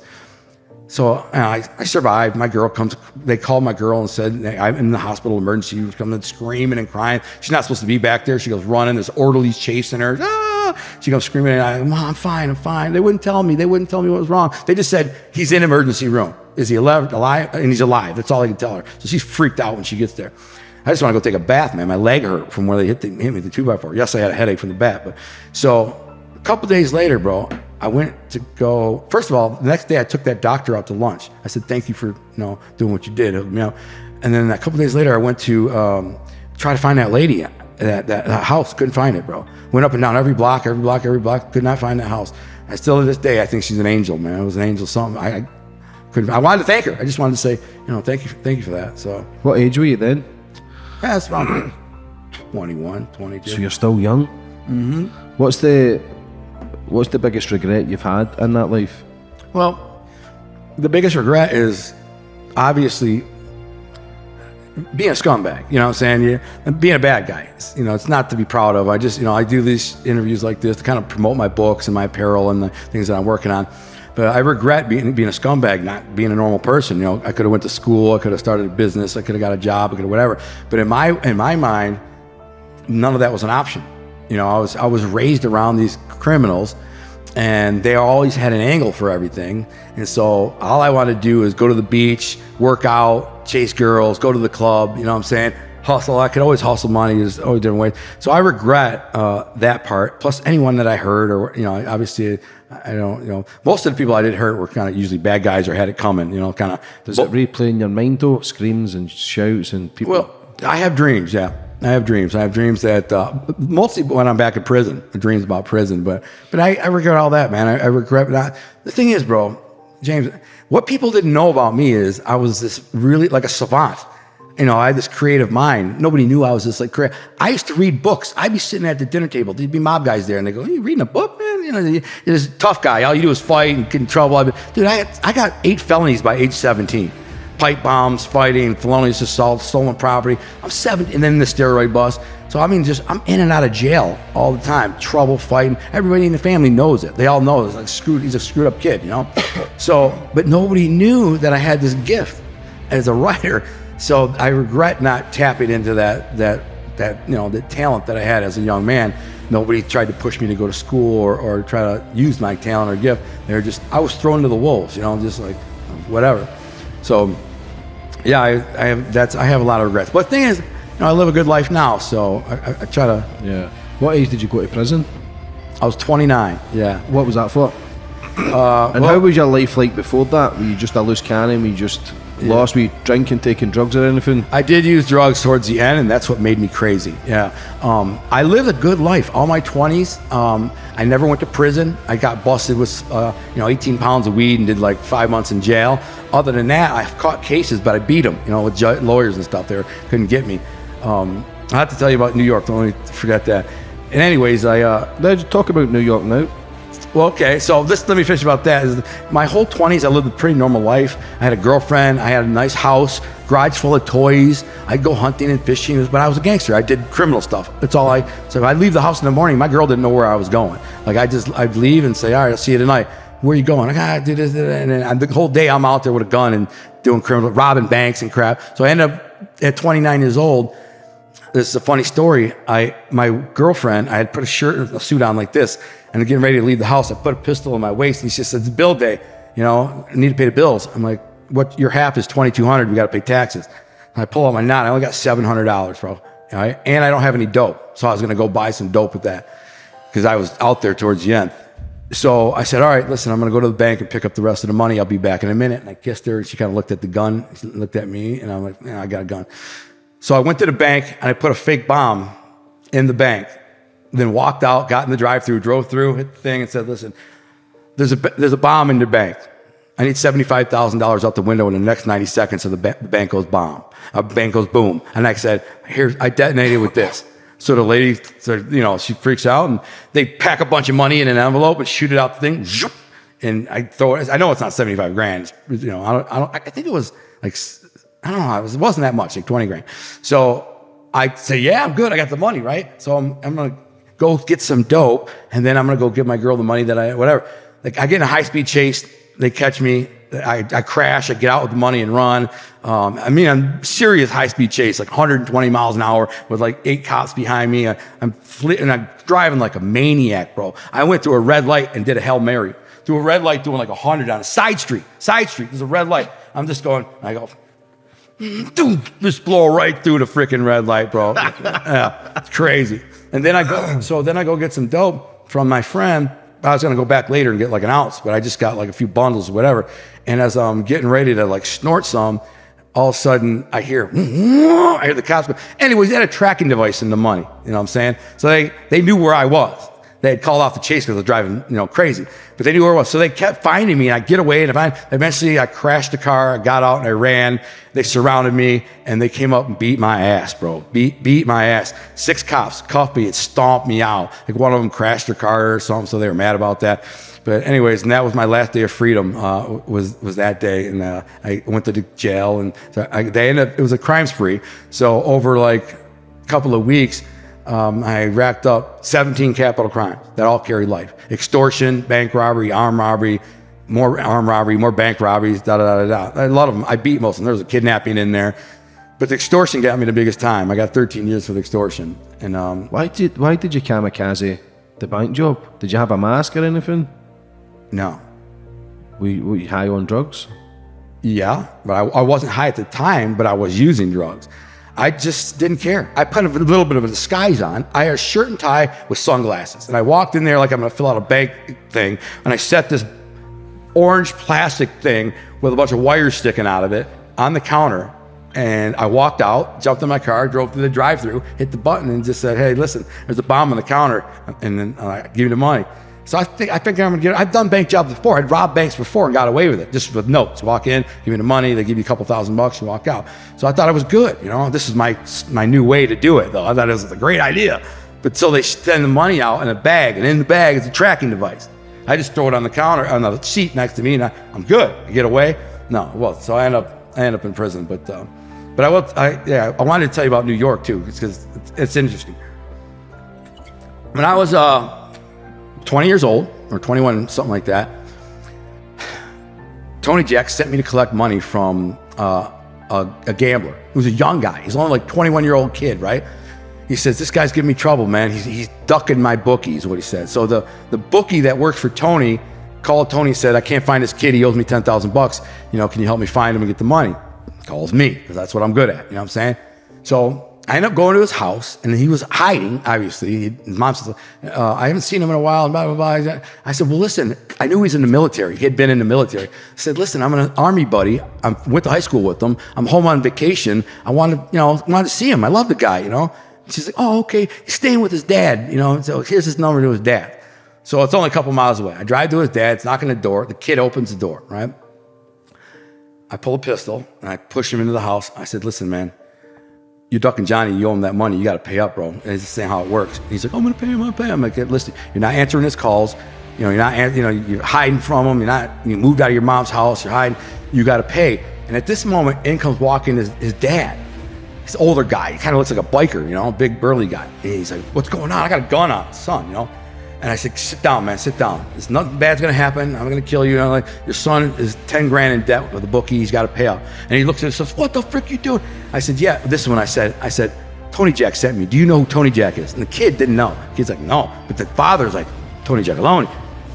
so I survived. My girl comes, they called my girl and said, I'm in the hospital emergency. She was coming screaming and crying. She's not supposed to be back there. She goes running. There's orderlies chasing her. Ah! She goes screaming. And Mom, I'm fine. They wouldn't tell me. What was wrong. They just said, he's in emergency room. Is he alive? And he's alive. That's all they can tell her. So she's freaked out when she gets there. I just want to go take a bath, man. My leg hurt from where they hit me with the 2x4. Yes, I had a headache from the bat. But so a couple days later, bro, I went to go, first of all, the next day I took that doctor out to lunch. I said, thank you for doing what you did. And then a couple days later, I went to try to find that lady at that house. Couldn't find it, bro. Went up and down every block. Could not find that house. And still to this day, I think she's an angel, man. It was an angel something. I wanted to thank her. I just wanted to say, thank you for that. So, what age were you then? Yeah, it's about 21, 22. So you're still young? Mm-hmm. What's the biggest regret you've had in that life? Well, the biggest regret is obviously being a scumbag, you know what I'm saying? Being a bad guy. It's not to be proud of. I just, I do these interviews like this to kind of promote my books and my apparel and the things that I'm working on. But I regret being a scumbag, not being a normal person. I could have went to school, I could have started a business, I could have got a job, I could have whatever. But in my mind, none of that was an option. I was raised around these criminals, and they always had an angle for everything. And so all I wanted to do is go to the beach, work out, chase girls, go to the club. You know what I'm saying? Hustle. I could always hustle money. There's always different ways. So I regret that part. Plus anyone that I hurt, or obviously I don't. Most of the people I did hurt were kind of usually bad guys or had it coming. Kind of. Does it replay in your mind though? Screams and shouts and people. Well, I have dreams. Yeah. I have dreams that mostly when I'm back in prison, dreams about prison, but I regret all that, man. I regret that. The thing is, bro, James, what people didn't know about me is I was this really like a savant. I had this creative mind. Nobody knew I was this like creative. I used to read books. I'd be sitting at the dinner table. There'd be mob guys there, and they go, "You reading a book, man? You're this tough guy. All you do is fight and get in trouble." Dude, I got 8 felonies by age 17. Pipe bombs, fighting, felonious assault, stolen property. I'm 7, and then the steroid bust. So I mean, I'm in and out of jail all the time, trouble, fighting. Everybody in the family knows it. They all know it's like he's a screwed up kid, you know? So, but nobody knew that I had this gift as a writer. So I regret not tapping into that you know, the talent that I had as a young man. Nobody tried to push me to go to school or try to use my talent or gift. I was thrown to the wolves, you know, just like whatever. So yeah, I have a lot of regrets. But the thing is, you know, I live a good life now, so I try to. Yeah. What age did you go to prison? I was 29. Yeah. What was that for? And how was your life like before that? Were you just a loose cannon? Were you just lost? Were you drinking, taking drugs or anything? I did use drugs towards the end, and that's what made me crazy. Yeah. I lived a good life all my 20s. I never went to prison. I got busted with 18 pounds of weed and did like 5 months in jail. Other than that, I've caught cases, but I beat them, you know, with lawyers and stuff. They couldn't get me. I have to tell you about New York. Don't let me forget that. And anyways, Let's talk about New York now. Well, okay, so let me finish about that. My whole 20s, I lived a pretty normal life. I had a girlfriend, I had a nice house, garage full of toys. I'd go hunting and fishing, but I was a gangster. I did criminal stuff. So if I'd leave the house in the morning, my girl didn't know where I was going. Like I'd leave and say, all right, I'll see you tonight. Where are you going? I do this, and then the whole day I'm out there with a gun and doing criminal, robbing banks and crap. So I ended up at 29 years old. This is a funny story. My girlfriend, I had put a shirt and a suit on like this, and getting ready to leave the house. I put a pistol in my waist, and she said, "It's bill day. You know, I need to pay the bills." I'm like, "What? Your half is $2,200. We got to pay taxes." And I pull out my knot. I only got $700, bro. All right, and I don't have any dope, so I was gonna go buy some dope with that because I was out there towards the end. So I said, "All right, listen, I'm gonna go to the bank and pick up the rest of the money. I'll be back in a minute." And I kissed her, and she kind of looked at the gun, she looked at me, and I'm like, "Yeah, I got a gun." So I went to the bank and I put a fake bomb in the bank, then walked out, got in the drive-thru, drove through, hit the thing, and said, "Listen, there's a bomb in your bank. I need $75,000 out the window in the next 90 seconds." So the bank goes bomb. Bank goes boom. And I said, I detonated with this. So the lady said, you know, she freaks out, and they pack a bunch of money in an envelope and shoot it out the thing. And I throw it. I know it's not 75 grand. You know, I think it was like, I don't know, it wasn't that much, like 20 grand. So I say, yeah, I'm good. I got the money, right? So I'm going to go get some dope, and then I'm going to go give my girl the money whatever. Like I get in a high-speed chase. They catch me. I crash. I get out with the money and run. I'm serious high-speed chase, like 120 miles an hour with like 8 cops behind me. I'm driving like a maniac, bro. I went through a red light and did a Hail Mary. Through a red light, doing like 100 on a side street. There's a red light. I'm just going, I go, just blow right through the freaking red light, bro. Yeah, it's crazy. And then I go get some dope from my friend. I was gonna go back later and get like an ounce, but I just got like a few bundles or whatever. And as I'm getting ready to like snort some, all of a sudden I hear the cops go. Anyways, they had a tracking device in the money. You know what I'm saying? So they knew where I was. They had called off the chase because I was driving, you know, crazy. But they knew where I was. So they kept finding me, and I'd get away, and eventually I crashed the car, I got out and I ran. They surrounded me, and they came up and beat my ass, bro. Beat my ass. 6 cops cuffed me and stomped me out. Like one of them crashed their car or something, so they were mad about that. But anyways, and that was my last day of freedom, was that day. And I went to the jail, and it was a crime spree. So over like a couple of weeks, I racked up 17 capital crimes that all carry life. Extortion, bank robbery, armed robbery, more armed robbery, more bank robberies, A lot of them, I beat most of them. There was a kidnapping in there. But the extortion got me the biggest time. I got 13 years for the extortion. And why did you kamikaze the bank job? Did you have a mask or anything? No. Were you high on drugs? Yeah, but I wasn't high at the time, but I was using drugs. I just didn't care. I put a little bit of a disguise on. I had a shirt and tie with sunglasses. And I walked in there like I'm going to fill out a bank thing. And I set this orange plastic thing with a bunch of wires sticking out of it on the counter. And I walked out, jumped in my car, drove through the drive-thru, hit the button, and just said, "Hey, listen, there's a bomb on the counter." And then I give you the money. So I think I'm going to get it. I've done bank jobs before. I'd robbed banks before and got away with it, just with notes. Walk in, give me the money, they give you a couple $1,000, you walk out. So I thought it was good. You know, this is my new way to do it, though. I thought it was a great idea. But so they send the money out in a bag, and in the bag is a tracking device. I just throw it on the counter, on the seat next to me, and I'm good. I get away. No, well, so I end up in prison. But But I wanted to tell you about New York too, because it's interesting. When I was 20 years old, or 21, something like that, Tony Jack sent me to collect money from a gambler who's a young guy. He's only like 21-year-old kid, right? He says, this guy's giving me trouble, man. He's ducking my bookie, is what he said. So the bookie that works for Tony called Tony and said, I can't find this kid. He owes me $10,000. You know, can you help me find him and get the money? He calls me, because that's what I'm good at. You know what I'm saying? So I ended up going to his house, and he was hiding, obviously. His mom said, I haven't seen him in a while, and blah, blah, blah. I said, well, listen, I knew he was in the military. He had been in the military. I said, listen, I'm an Army buddy. I went to high school with him. I'm home on vacation. I wanted to see him. I love the guy, you know. She's like, oh, okay. He's staying with his dad, you know. So here's his number to his dad. So it's only a couple miles away. I drive to his dad's, knocking the door. The kid opens the door, right? I pull a pistol, and I push him into the house. I said, listen, man, you're ducking Johnny. You owe him that money. You got to pay up, bro. And he's just saying how it works. And he's like, I'm going to pay him. I'm going to pay him. I'm like, listen, you're not answering his calls. You know, you're hiding from him. You moved out of your mom's house. You're hiding. You got to pay. And at this moment, in comes walking his dad. He's an older guy. He kind of looks like a biker, you know, a big burly guy. And he's like, what's going on? I got a gun on, son, you know. And I said, sit down, man, sit down. There's nothing bad's gonna happen. I'm gonna kill you. Like, your son is 10 grand in debt with the bookie. He's got to pay up. And he looks at us and says, what the frick you doing? I said, yeah. This is when I said, Tony Jack sent me. Do you know who Tony Jack is? And the kid didn't know. The kid's like, no. But the father's like, Tony Jack alone.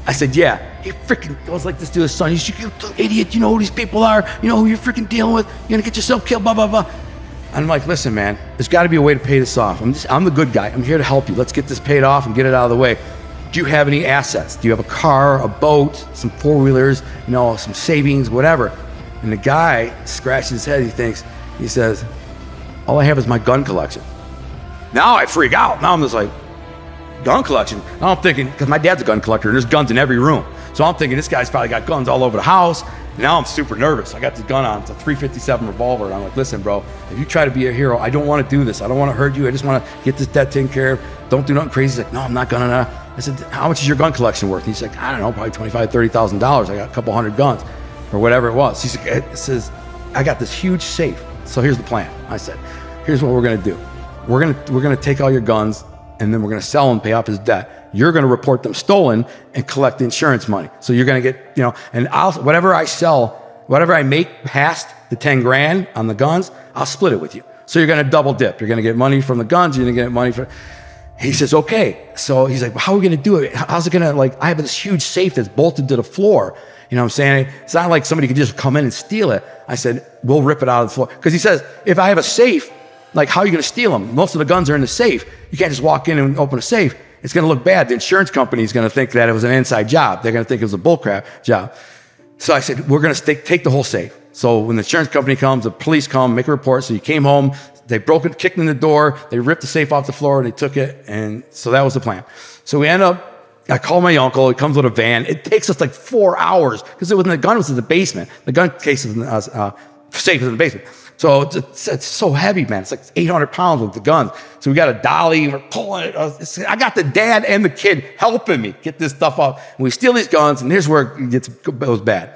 I said, yeah. He freaking goes like this to his son. He's like, you idiot. You know who these people are. You know who you're freaking dealing with. You're gonna get yourself killed, blah, blah, blah. I'm like, listen, man, there's got to be a way to pay this off. I'm the good guy. I'm here to help you. Let's get this paid off and get it out of the way. Do you have any assets? Do you have a car, a boat, some four-wheelers, you know, some savings, whatever? And the guy scratches his head. He says, all I have is my gun collection. Now I freak out. Now I'm just like, gun collection? Now I'm thinking, because my dad's a gun collector and there's guns in every room. So I'm thinking this guy's probably got guns all over the house. Now I'm super nervous. I got this gun on. It's a .357 revolver. And I'm like, listen, bro, if you try to be a hero, I don't want to do this. I don't want to hurt you. I just want to get this debt taken care of. Don't do nothing crazy. He's like, no, I'm not gonna. I said, how much is your gun collection worth? And he's like, I don't know, probably $25,000, $30,000. I got a couple hundred guns or whatever it was. He's like, it says, I got this huge safe. So here's the plan. I said, here's what we're gonna do. We're gonna take all your guns and then we're gonna sell them, pay off his debt. You're gonna report them stolen and collect the insurance money. So you're gonna get, you know, and whatever I sell, whatever I make past the 10 grand on the guns, I'll split it with you. So you're gonna double dip. You're gonna get money from the guns, you're gonna get money from. He says, okay. So he's like, well, how are we gonna do it? How's it gonna, like, I have this huge safe that's bolted to the floor. You know what I'm saying? It's not like somebody could just come in and steal it. I said, we'll rip it out of the floor. Because he says, if I have a safe, like, how are you gonna steal them? Most of the guns are in the safe. You can't just walk in and open a safe. It's gonna look bad. The insurance company is gonna think that it was an inside job. They're gonna think it was a bullcrap job. So I said, we're gonna take the whole safe. So when the insurance company comes, the police come, make a report. So you came home, they broke it, kicked in the door, they ripped the safe off the floor, they took it, and so that was the plan. So we end up, I call my uncle, he comes with a van. It takes us like 4 hours, because the gun was in the basement. The gun case is safe is in the basement. So it's so heavy, man. It's like 800 pounds with the guns. So we got a dolly, we're pulling it. I got the dad and the kid helping me get this stuff up. And we steal these guns, and here's where it goes bad.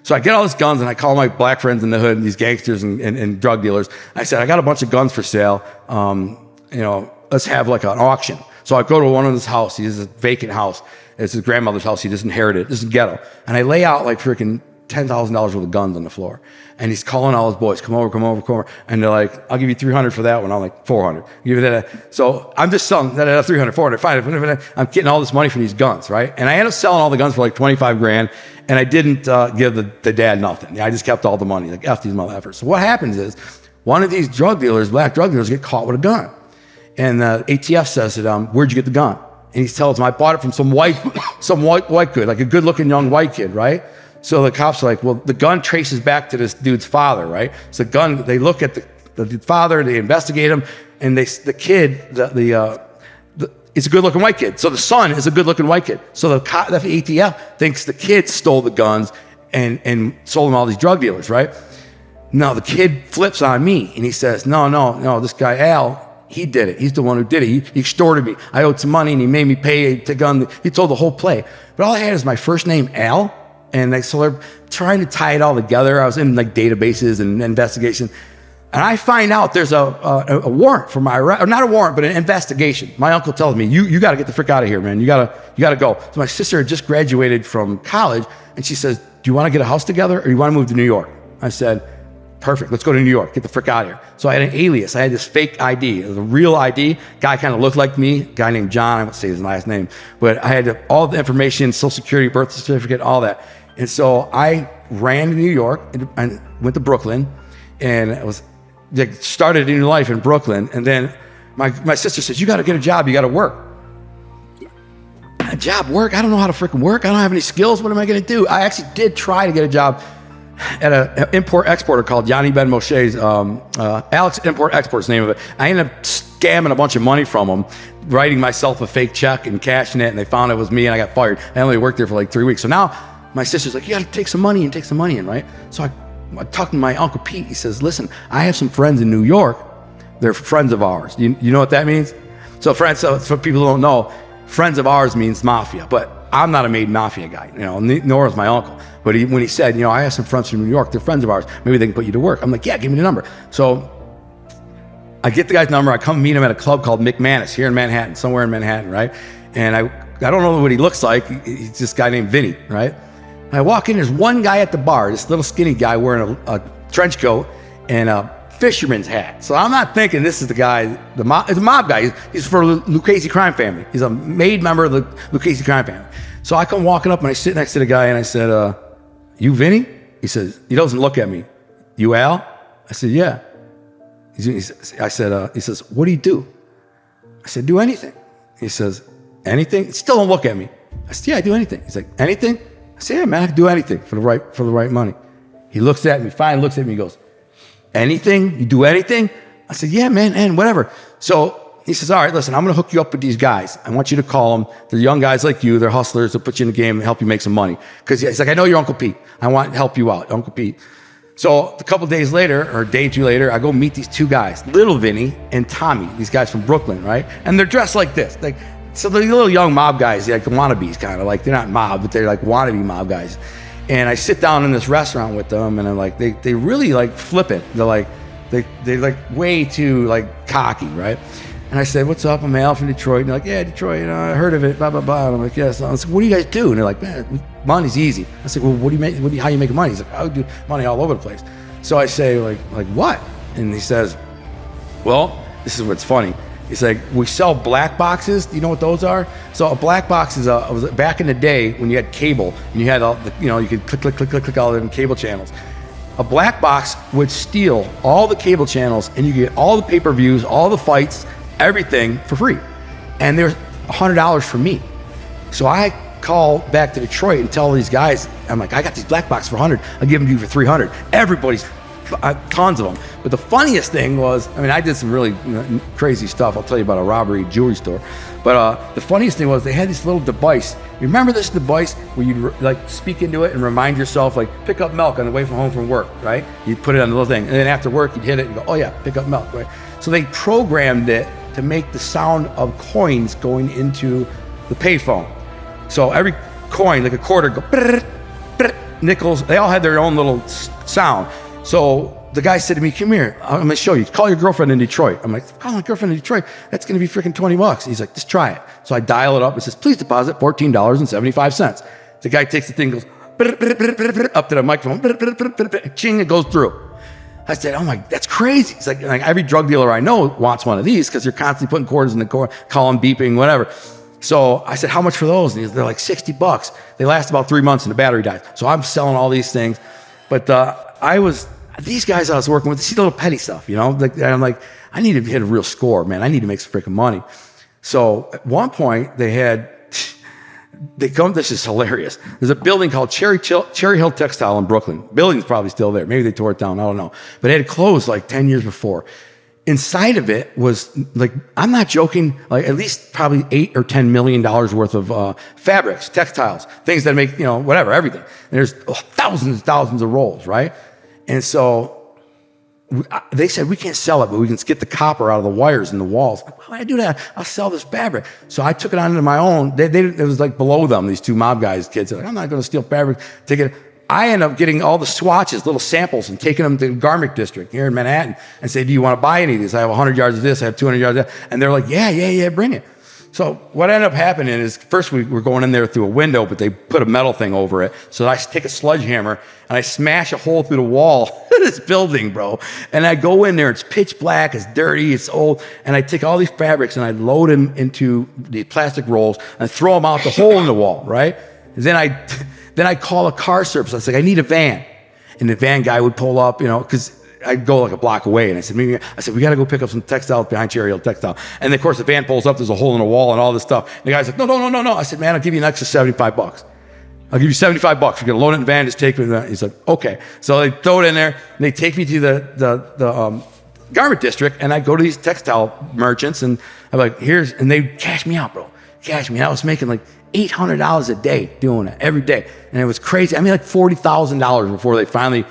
So I get all these guns, and I call my black friends in the hood, and these gangsters and drug dealers. I said, I got a bunch of guns for sale. You know, let's have like an auction. So I go to one of his house. He has a vacant house. It's his grandmother's house. He just inherited it. This is ghetto. And I lay out like freaking $10,000 worth of guns on the floor. And he's calling all his boys, come over. And they're like, I'll give you 300 for that one. I'm like, 400. Give you that. So I'm just selling that 300, 400, 500. I'm getting all this money from these guns, right? And I ended up selling all the guns for like 25 grand. And I didn't give the dad nothing. I just kept all the money, like F these motherfuckers. So what happens is, one of these drug dealers, black drug dealers, get caught with a gun. And the ATF says to them, where'd you get the gun? And he tells them, I bought it from some white kid, like a good looking young white kid, right? So the cops are like, well, the gun traces back to this dude's father, right? So they look at the father, they investigate him, and the kid, it's a good-looking white kid. So the son is a good-looking white kid. So the ATF thinks the kid stole the guns and sold them all these drug dealers, right? No, the kid flips on me, and he says, no, this guy, Al, he did it. He's the one who did it. He extorted me. I owed some money, and he made me pay the gun. He told the whole play. But all I had is my first name, Al, and so they're trying to tie it all together. I was in like databases and investigation. And I find out there's a warrant for my arrest, or not a warrant, but an investigation. My uncle tells me, you got to get the frick out of here, man. You got to go. So my sister had just graduated from college, and she says, do you want to get a house together, or you want to move to New York? I said, perfect, let's go to New York, get the frick out of here. So I had an alias. I had this fake ID. It was a real ID. Guy kind of looked like me, guy named John. I won't say his last name, but I had all the information, Social Security, birth certificate, all that. And so I ran to New York and went to Brooklyn, and it was started a new life in Brooklyn. And then my sister says, you got to get a job, you got to work. A job, work? I don't know how to freaking work. I don't have any skills. What am I going to do? I actually did try to get a job at an import-exporter called Yanni Ben Moshe's, Alex Import-Export's the name of it. I ended up scamming a bunch of money from them, writing myself a fake check and cashing it, and they found it was me, and I got fired. I only worked there for like 3 weeks. So now my sister's like, you got to take some money in, right? So I talked to my Uncle Pete. He says, listen, I have some friends in New York. They're friends of ours. You know what that means? So friends, so for people who don't know, friends of ours means mafia, but I'm not a made mafia guy, nor is my uncle. But when he said, I have some friends from New York, they're friends of ours, maybe they can put you to work. I'm like, yeah, give me the number. So I get the guy's number. I come meet him at a club called McManus here in Manhattan, somewhere in Manhattan, right? And I don't know what he looks like. He's this guy named Vinny, right? I walk in, there's one guy at the bar, this little skinny guy wearing a trench coat and a fisherman's hat. So I'm not thinking this is the guy, it's a mob guy. He's for Lucchese crime family. He's a made member of the Lucchese crime family. So I come walking up and I sit next to the guy and I said, you Vinny? He says, he doesn't look at me. You Al? I said, yeah. He says, what do you do? I said, do anything. He says, anything? Still don't look at me. I said, yeah, I do anything. He's like, anything? I said, yeah, man, I can do anything for the right money. He looks at me, finally looks at me, he goes, anything? You do anything? I said, yeah, man, and whatever. So he says, all right, listen, I'm going to hook you up with these guys. I want you to call them. They're young guys like you. They're hustlers. They'll put you in the game and help you make some money. Because he's like, I know you're Uncle Pete. I want to help you out, Uncle Pete. So a couple days later, or a day or two later, I go meet these two guys, Little Vinny and Tommy, these guys from Brooklyn, right? And they're dressed like this. So they're little young mob guys, like wannabes kind of. Like they're not mob, but they're like wannabe mob guys. And I sit down in this restaurant with them, and I'm like, they really like flip it. They're like, they're like way too like cocky, right? And I said, what's up? I'm Al from Detroit. And they're like, yeah, Detroit, I heard of it, blah, blah, blah. And I'm like, yes. I was like, what do you guys do? And they're like, man, money's easy. I said, well, what do you make? How you make money? He's like, I do money all over the place. So I say, like what? And he says, well, this is what's funny. He's like, we sell black boxes. Do you know what those are? So a black box was back in the day when you had cable and you had all the, you could click all the cable channels. A black box would steal all the cable channels and you get all the pay-per-views, all the fights, everything for free. And there's $100 for me. So I call back to Detroit and tell these guys, I'm like, I got these black boxes for 100. I'll give them to you for 300. Everybody's tons of them. But the funniest thing was, I did some really crazy stuff. I'll tell you about a robbery jewelry store. But the funniest thing was they had this little device. You remember this device where you'd like speak into it and remind yourself, like pick up milk on the way home from work, right? You'd put it on the little thing. And then after work, you'd hit it and go, oh yeah, pick up milk, right? So they programmed it to make the sound of coins going into the payphone. So every coin, like a quarter, go brrr, brrr, nickels. They all had their own little sound. So the guy said to me, come here, I'm gonna show you. Call your girlfriend in Detroit. I'm like, call my girlfriend in Detroit? That's gonna be freaking $20. He's like, just try it. So I dial it up. It says, please deposit $14.75. The guy takes the thing, goes brrr, brrr, brrr, brrr, brrr, up to the microphone, brrr, brrr, brrr, brrr, brrr, ching, it goes through. I said, oh my, that's crazy. It's like every drug dealer I know wants one of these because you're constantly putting quarters in the column, beeping, whatever. So I said, how much for those? And they're like $60. They last about 3 months and the battery dies. So I'm selling all these things. But these guys I was working with, see the little petty stuff, Like, I'm like, I need to hit a real score, man. I need to make some freaking money. So at one point this is hilarious. There's a building called Cherry Hill Textile in Brooklyn. Building's probably still there. Maybe they tore it down. I don't know. But it had closed like 10 years before. Inside of it was like, I'm not joking, like at least probably $8 or $10 million worth of fabrics, textiles, things that make, whatever, everything. And there's thousands and thousands of rolls, right? And so they said, we can't sell it, but we can get the copper out of the wires in the walls. Why would I do that? I'll sell this fabric. So I took it on into my own. It was like below them, these two mob guys, kids. They're like, I'm not going to steal fabric. Take it. I end up getting all the swatches, little samples, and taking them to the garment district here in Manhattan and say, do you want to buy any of these? I have 100 yards of this, I have 200 yards of that. And they're like, yeah, bring it. So what ended up happening is first we were going in there through a window, but they put a metal thing over it. So I take a sledgehammer and I smash a hole through the wall of this building, bro. And I go in there, it's pitch black, it's dirty, it's old. And I take all these fabrics and I load them into the plastic rolls and I throw them out the hole in the wall, right? And then I call a car service. I was like, I need a van. And the van guy would pull up, because I'd go like a block away. And I said, we got to go pick up some textiles behind Cherry Hill Textile. And of course, the van pulls up, there's a hole in the wall and all this stuff. And the guy's like, no. I said, man, I'll give you an extra $75. I'll give you $75. We're going to load it in the van, just take it. He's like, okay. So they throw it in there, and they take me to the garment district, and I go to these textile merchants, and I'm like, and they cash me out, bro. Cash me out. I was making like $800 a day doing it every day. And it was crazy. I mean, like $40,000 before they finally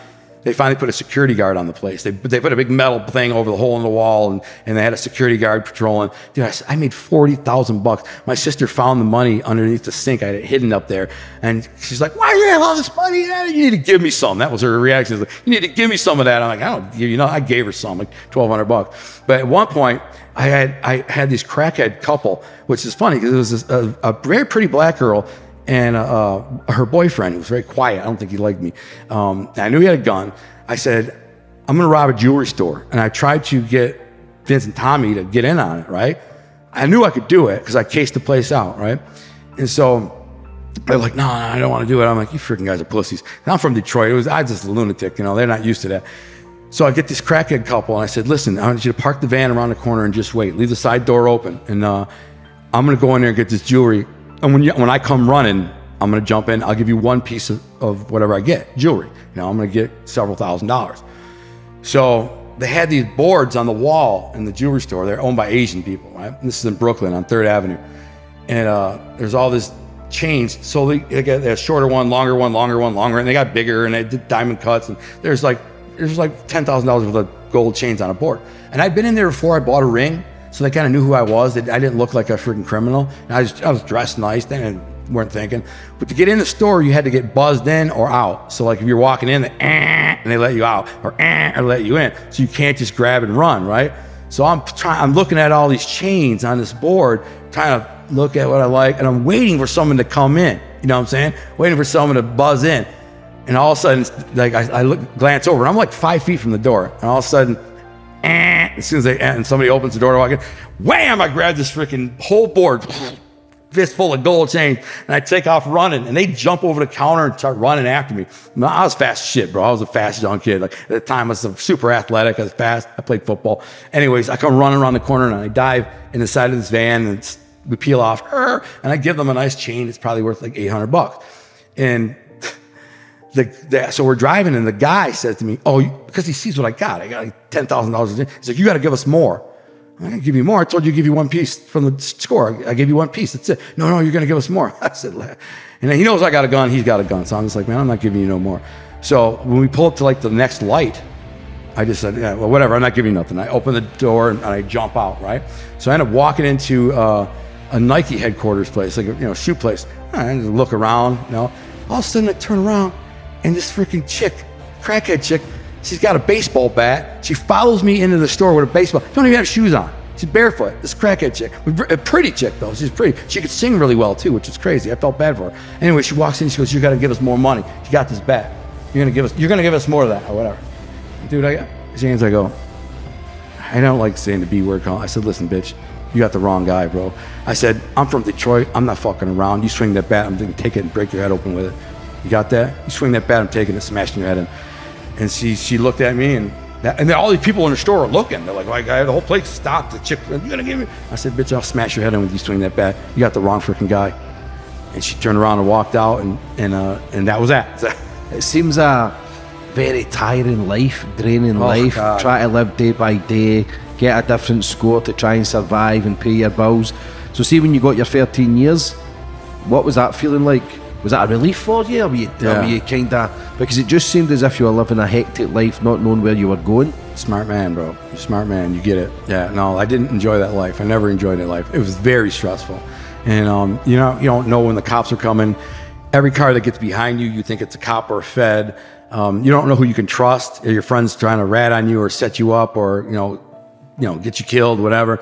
put a security guard on the place. They put a big metal thing over the hole in the wall, and they had a security guard patrolling. Dude, I made $40,000. My sister found the money underneath the sink. I had it hidden up there. And she's like, why do you have all this money? You need to give me some. That was her reaction. Like, you need to give me some of that. I'm like, I don't give you, I gave her some, like $1,200. But at one point, I had this crackhead couple, which is funny because it was a very pretty black girl and her boyfriend, who was very quiet. I don't think he liked me. I knew he had a gun. I said, I'm going to rob a jewelry store. And I tried to get Vince and Tommy to get in on it, right? I knew I could do it because I cased the place out, right? And so they're like, no, I don't want to do it. I'm like, you freaking guys are pussies. And I'm from Detroit. I was just a lunatic, they're not used to that. So I get this crackhead couple, and I said, listen, I want you to park the van around the corner and just wait. Leave the side door open. And I'm going to go in there and get this jewelry. And when I come running, I'm going to jump in. I'll give you one piece of whatever I get, jewelry. I'm going to get several $1,000s. So they had these boards on the wall in the jewelry store. They're owned by Asian people, right? And this is in Brooklyn on 3rd Avenue. And there's all this chains. So they got a shorter one, longer one, and they got bigger, and they did diamond cuts. And there's like $10,000 worth of gold chains on a board. And I'd been in there before I bought a ring, so they kind of knew who I was. I didn't look like a freaking criminal. And I was dressed nice. They weren't thinking. But to get in the store, you had to get buzzed in or out. So like if you're walking in, and they let you out, or let you in. So you can't just grab and run, right? So I'm looking at all these chains on this board, trying to look at what I like, and I'm waiting for someone to come in. You know what I'm saying? Waiting for someone to buzz in. And all of a sudden, like I glance over, and I'm like 5 feet from the door. And all of a sudden, as soon as somebody opens the door to walk in, wham! I grab this freaking whole board, fist full of gold chains, and I take off running. And they jump over the counter and start running after me. I was fast as shit, bro. I was a fast young kid. Like at the time, I was super athletic. I was fast. I played football. Anyways, I come running around the corner and I dive in the side of this van, and we peel off, and I give them a nice chain. It's probably worth like $800. And so we're driving, and the guy says to me, because he sees what I got like $10,000. He's like, you got to give us more. I'm going to give you more. I told you to give you one piece from the score. I gave you one piece. That's it. No, you're going to give us more. I said, and he knows I got a gun. He's got a gun. So I'm just like, man, I'm not giving you no more. So when we pull up to like the next light, I just said, yeah, well, whatever. I'm not giving you nothing. I open the door and I jump out, right? So I end up walking into a Nike headquarters place, like a shoe place. I just look around, All of a sudden I turn around, and this freaking chick, crackhead chick, she's got a baseball bat. She follows me into the store with a baseball. Don't even have shoes on. She's barefoot. This crackhead chick, a pretty chick though. She's pretty. She could sing really well too, which is crazy. I felt bad for her. Anyway, she walks in. She goes, "You got to give us more money. You got this bat. You're gonna give us more of that or whatever." Dude, James, I go, I don't like saying the B word. I said, listen, bitch, you got the wrong guy, bro. I said, I'm from Detroit. I'm not fucking around. You swing that bat, I'm gonna take it and break your head open with it. You got that? You swing that bat, I'm taking it, smashing your head in. And she looked at me, and then all these people in the store are looking. They're like, the whole place stopped. The chick, you gonna give me? I said, bitch, I'll smash your head in with you swing that bat. You got the wrong freaking guy. And she turned around and walked out, and that was that. It seems a very tiring life, draining life. God. Try to live day by day, get a different score to try and survive and pay your bills. So see, when you got your 13 years, what was that feeling like? Was that a relief for you? Or were you kind of, because it just seemed as if you were living a hectic life, not knowing where you were going. Smart man, bro. You're a smart man. You get it. Yeah, no, I didn't enjoy that life. I never enjoyed that life. It was very stressful. And, you don't know when the cops are coming. every car that gets behind you, you think it's a cop or a Fed. You don't know who you can trust. Are your friends trying to rat on you or set you up or, get you killed, whatever.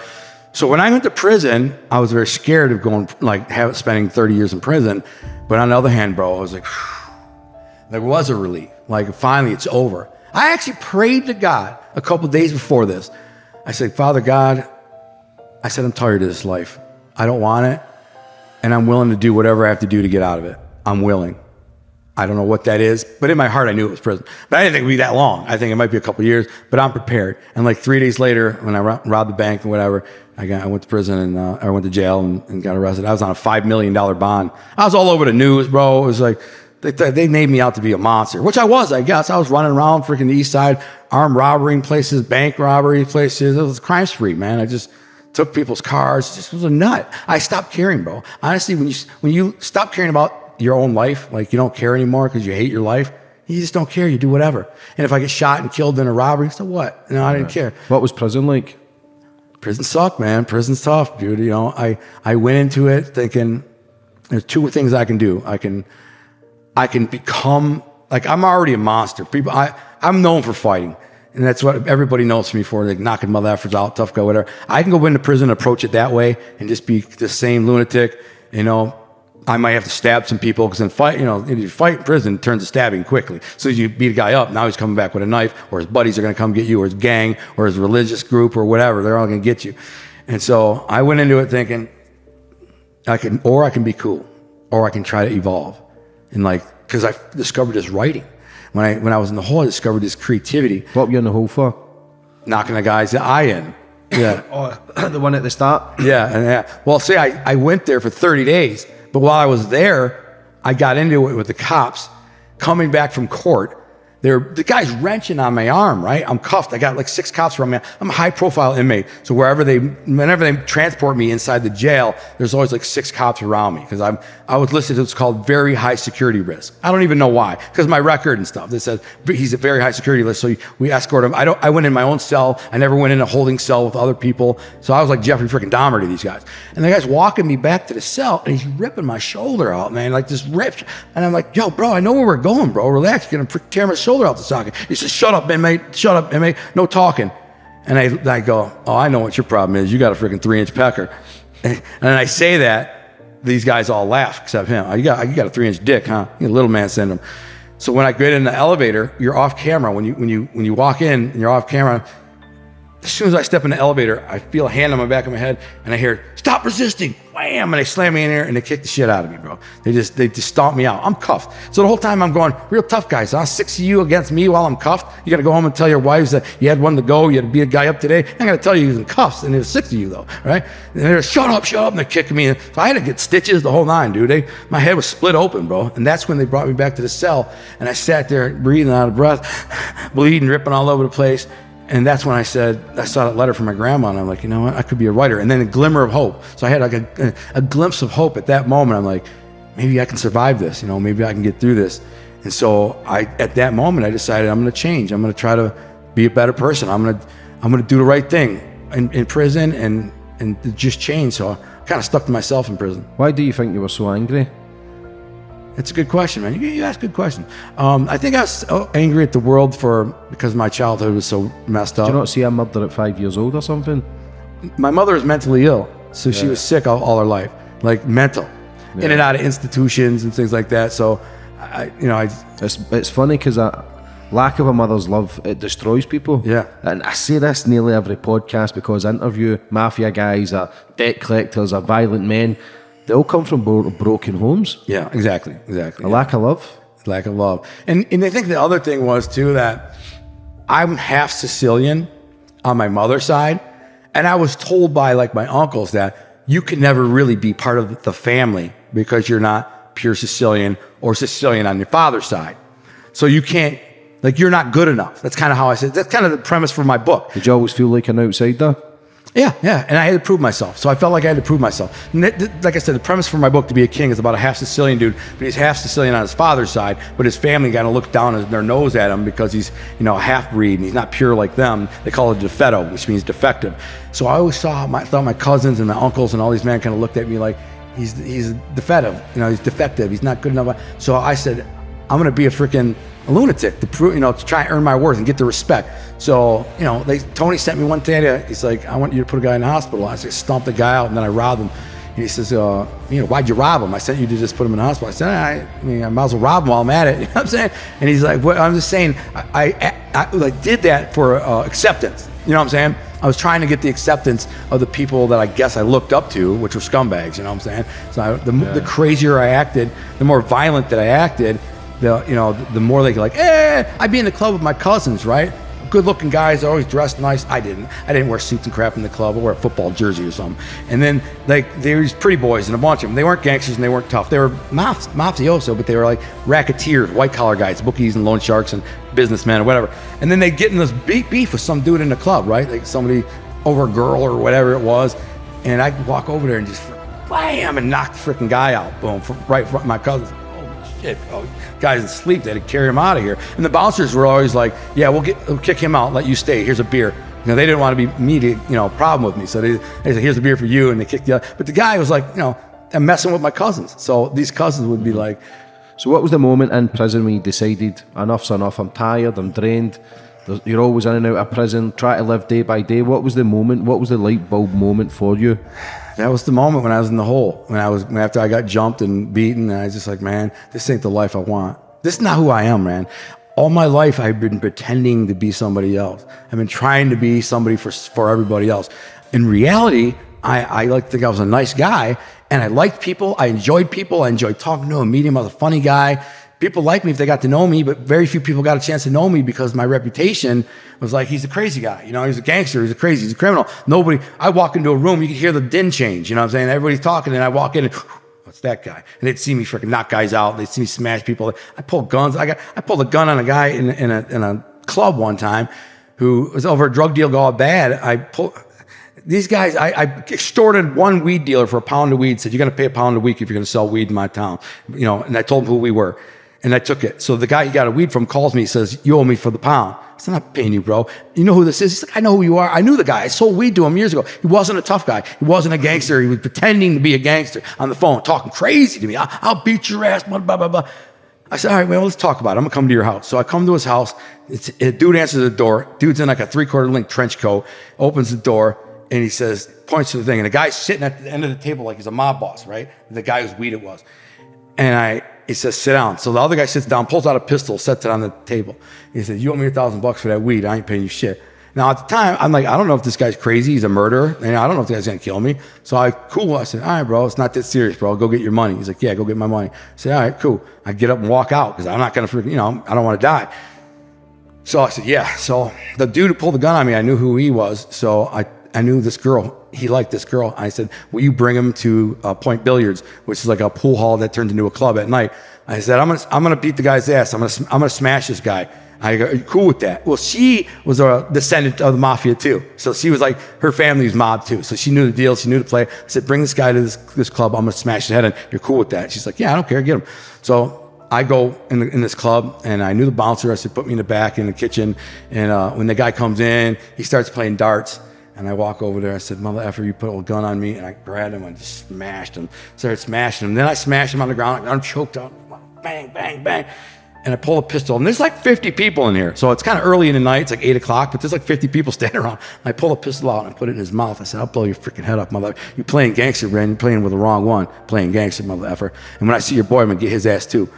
So when I went to prison, I was very scared of going, spending 30 years in prison. But on the other hand, bro, I was like, there was a relief. Like, finally, it's over. I actually prayed to God a couple of days before this. I said, Father God, I said, I'm tired of this life. I don't want it. And I'm willing to do whatever I have to do to get out of it. I'm willing. I don't know what that is, but in my heart, I knew it was prison. But I didn't think it would be that long. I think it might be a couple of years, but I'm prepared. And like 3 days later, when I robbed the bank and whatever, I went to prison and I went to jail and got arrested. I was on a $5 million bond. I was all over the news, bro. It was like, they made me out to be a monster, which I was, I guess. I was running around freaking the east side, armed robbery places, bank robbery places. It was a crime spree, man. I just took people's cars. It just was a nut. I stopped caring, bro. Honestly, when you stop caring about your own life, like you don't care anymore because you hate your life, you just don't care. You do whatever. And if I get shot and killed in a robbery, so what? No, I didn't care. What was prison like? Prison sucked, man. Prison's tough, dude. I went into it thinking there's two things I can do. I can become, like, I'm already a monster. I'm known for fighting. And that's what everybody knows me for, like knocking mother effers out, tough guy, whatever. I can go into prison, approach it that way, and just be the same lunatic. I might have to stab some people because if you fight in prison, it turns to stabbing quickly. So you beat a guy up, now he's coming back with a knife, or his buddies are going to come get you, or his gang, or his religious group, or whatever. They're all going to get you. And so I went into it thinking, I can be cool, or I can try to evolve. And because I discovered this writing. When I was in the hole, I discovered this creativity. What were you in the hole for? Knocking the guy's eye in. Yeah. Oh, the one at the start? Yeah. Well, see, I went there for 30 days. But while I was there, I got into it with the cops coming back from court. The guy's wrenching on my arm, right? I'm cuffed. I got like 6 cops around me. I'm a high-profile inmate. So whenever they transport me inside the jail, there's always like 6 cops around me because I was listed as what's called very high security risk. I don't even know why, because my record and stuff that says he's a very high security list. So we escort him. I went in my own cell. I never went in a holding cell with other people. So I was like Jeffrey freaking Dahmer to these guys. And the guy's walking me back to the cell, and he's ripping my shoulder out, man, like this ripped. And I'm like, yo, bro, I know where we're going, bro. Relax. You're gonna tear my shoulder out the socket. He says, shut up, inmate, no talking. And I go, oh, I know what your problem is. You got a freaking 3-inch pecker. And I say that, these guys all laugh except him. You got a 3-inch dick, huh? You little man syndrome. So when I get in the elevator, you're off camera. When you walk in and you're off camera, as soon as I step in the elevator, I feel a hand on my back of my head, and I hear, stop resisting, wham, and they slam me in there, and they kick the shit out of me, bro. They just stomp me out. I'm cuffed. So the whole time I'm going, real tough guys, huh? 6 of you against me while I'm cuffed? You got to go home and tell your wives that you had one to go, you had to beat a guy up today? I got to tell you he's in cuffs, and there's 6 of you, though, right? And they're, shut up, and they're kicking me. So I had to get stitches, the whole 9, dude. My head was split open, bro. And that's when they brought me back to the cell, and I sat there breathing out of breath, bleeding, ripping all over the place. And that's when I said, I saw that letter from my grandma, and I'm like, you know what, I could be a writer. And then a glimmer of hope. So I had like a glimpse of hope at that moment. I'm like, maybe I can survive this, maybe I can get through this. And so at that moment, I decided I'm going to change. I'm going to try to be a better person. I'm going to do the right thing in prison and just change. So I kind of stuck to myself in prison. Why do you think you were so angry? It's a good question, man. You ask a good question. I think I was so angry at the world because my childhood was so messed up. Did you not see a murder at 5 years old or something? My mother was mentally ill, so she was sick all her life, like mental, in and out of institutions and things like that. So, It's funny because lack of a mother's love, it destroys people. Yeah. And I say this nearly every podcast because I interview mafia guys, debt collectors, violent men. They all come from broken homes. Yeah, exactly. A lack of love. Lack of love. And I think the other thing was, too, that I'm half Sicilian on my mother's side. And I was told by, my uncles that you can never really be part of the family because you're not pure Sicilian or Sicilian on your father's side. So you can't, you're not good enough. That's kind of how I said. That's kind of the premise for my book. Did you always feel like an outsider? Yeah. And I had to prove myself. So I felt like I had to prove myself. And like I said, the premise for my book, To Be a King, is about a half Sicilian dude, but he's half Sicilian on his father's side, but his family kind of looked down their nose at him because he's, a half-breed and he's not pure like them. They call it defetto, which means defective. So I always thought my cousins and my uncles and all these men kind of looked at me like, he's defective. He's defective. He's not good enough. So I said, I'm gonna be a freaking lunatic to prove, to try and earn my worth and get the respect. So, Tony sent me one day. He's like, I want you to put a guy in the hospital. I said, stomp the guy out, and then I robbed him. And he says, why'd you rob him? I sent you to just put him in the hospital. I said, I might as well rob him while I'm at it. You know what I'm saying? And he's like, well, I'm just saying, I like did that for acceptance. You know what I'm saying? I was trying to get the acceptance of the people that I guess I looked up to, which were scumbags. You know what I'm saying? So the crazier I acted, the more violent that I acted, the more they get like, I'd be in the club with my cousins, right? Good-looking guys, always dressed nice. I didn't wear suits and crap in the club. I wore a football jersey or something. And then there was pretty boys and a bunch of them. They weren't gangsters and they weren't tough. They were mafioso, but they were like racketeers, white-collar guys, bookies and loan sharks and businessmen or whatever. And then they'd get in this beef with some dude in the club, right? Like somebody over a girl or whatever it was. And I'd walk over there and just bam and knock the freaking guy out, boom, right in front of my cousins. Shit, guys asleep, they had to carry him out of here. And the bouncers were always like, yeah, we'll kick him out, let you stay, here's a beer. They didn't want to be me to, problem with me. So they said, here's a beer for you, and they kicked the other. But the guy was like, I'm messing with my cousins. So these cousins would be like. So what was the moment in prison when you decided, enough's enough, I'm tired, I'm drained, you're always in and out of prison, try to live day by day. What was the moment, what was the light bulb moment for you? That was the moment when I was in the hole, after I got jumped and beaten, and I was just like, man, this ain't the life I want. This is not who I am, man. All my life, I've been pretending to be somebody else. I've been trying to be somebody for everybody else. In reality, I like to think I was a nice guy, and I liked people. I enjoyed people. I enjoyed talking to them, meeting them. I was a funny guy. People liked me if they got to know me, but very few people got a chance to know me because my reputation was like, he's a crazy guy. He's a gangster, he's a criminal. I walk into a room, you could hear the din change, you know what I'm saying? Everybody's talking, and I walk in and, what's that guy? And they'd see me freaking knock guys out. They'd see me smash people. I pulled guns. I pulled a gun on a guy in a club one time who was over a drug deal going bad. These guys, I extorted one weed dealer for a pound of weed, said, you're going to pay a pound a week if you're going to sell weed in my town. And I told him who we were. And I took it. So the guy he got a weed from calls me, he says, you owe me for the pound. I said, I'm not paying you, bro. You know who this is? He's like, I know who you are. I knew the guy. I sold weed to him years ago. He wasn't a tough guy. He wasn't a gangster. He was pretending to be a gangster on the phone, talking crazy to me. I'll beat your ass, blah, blah, blah, blah. I said, all right, well, let's talk about it. I'm going to come to your house. So I come to his house. A dude answers the door. Dude's in like a 3/4 length trench coat, opens the door, and he says, points to the thing. And the guy's sitting at the end of the table like he's a mob boss, right? The guy whose weed it was. And he says, sit down. So the other guy sits down, pulls out a pistol, sets it on the table. He says, you owe me $1,000 for that weed. I ain't paying you shit. Now, at the time, I'm like, I don't know if this guy's crazy. He's a murderer. And I don't know if this guy's going to kill me. So I said, all right, bro, it's not that serious, bro. Go get your money. He's like, yeah, go get my money. I said, all right, cool. I get up and walk out because I'm not going to freaking, I don't want to die. So I said, yeah. So the dude who pulled the gun on me, I knew who he was. So I knew this girl. He liked this girl. I said, will you bring him to Point Billiards, which is like a pool hall that turns into a club at night. I said, I'm gonna beat the guy's ass. I'm gonna smash this guy. I go, are you cool with that? Well, she was a descendant of the mafia too. So she was like, her family was mob too. So she knew the deal. She knew the play. I said, bring this guy to this club. I'm gonna smash his head in. You're cool with that? She's like, yeah, I don't care. Get him. So I go in this club, and I knew the bouncer. I said, put me in the back in the kitchen. And when the guy comes in, he starts playing darts. And I walk over there. I said, mother effer, you put a gun on me. And I grabbed him and just smashed him. Started smashing him. Then I smashed him on the ground. I'm choked out. Bang, bang, bang. And I pull a pistol. And there's like 50 people in here. So it's kind of early in the night. It's like 8 o'clock. But there's like 50 people standing around. And I pull a pistol out and I put it in his mouth. I said, I'll blow your freaking head off, mother. You're playing gangster, Brandon. You're playing with the wrong one. Playing gangster, mother effer. And when I see your boy, I'm going to get his ass too.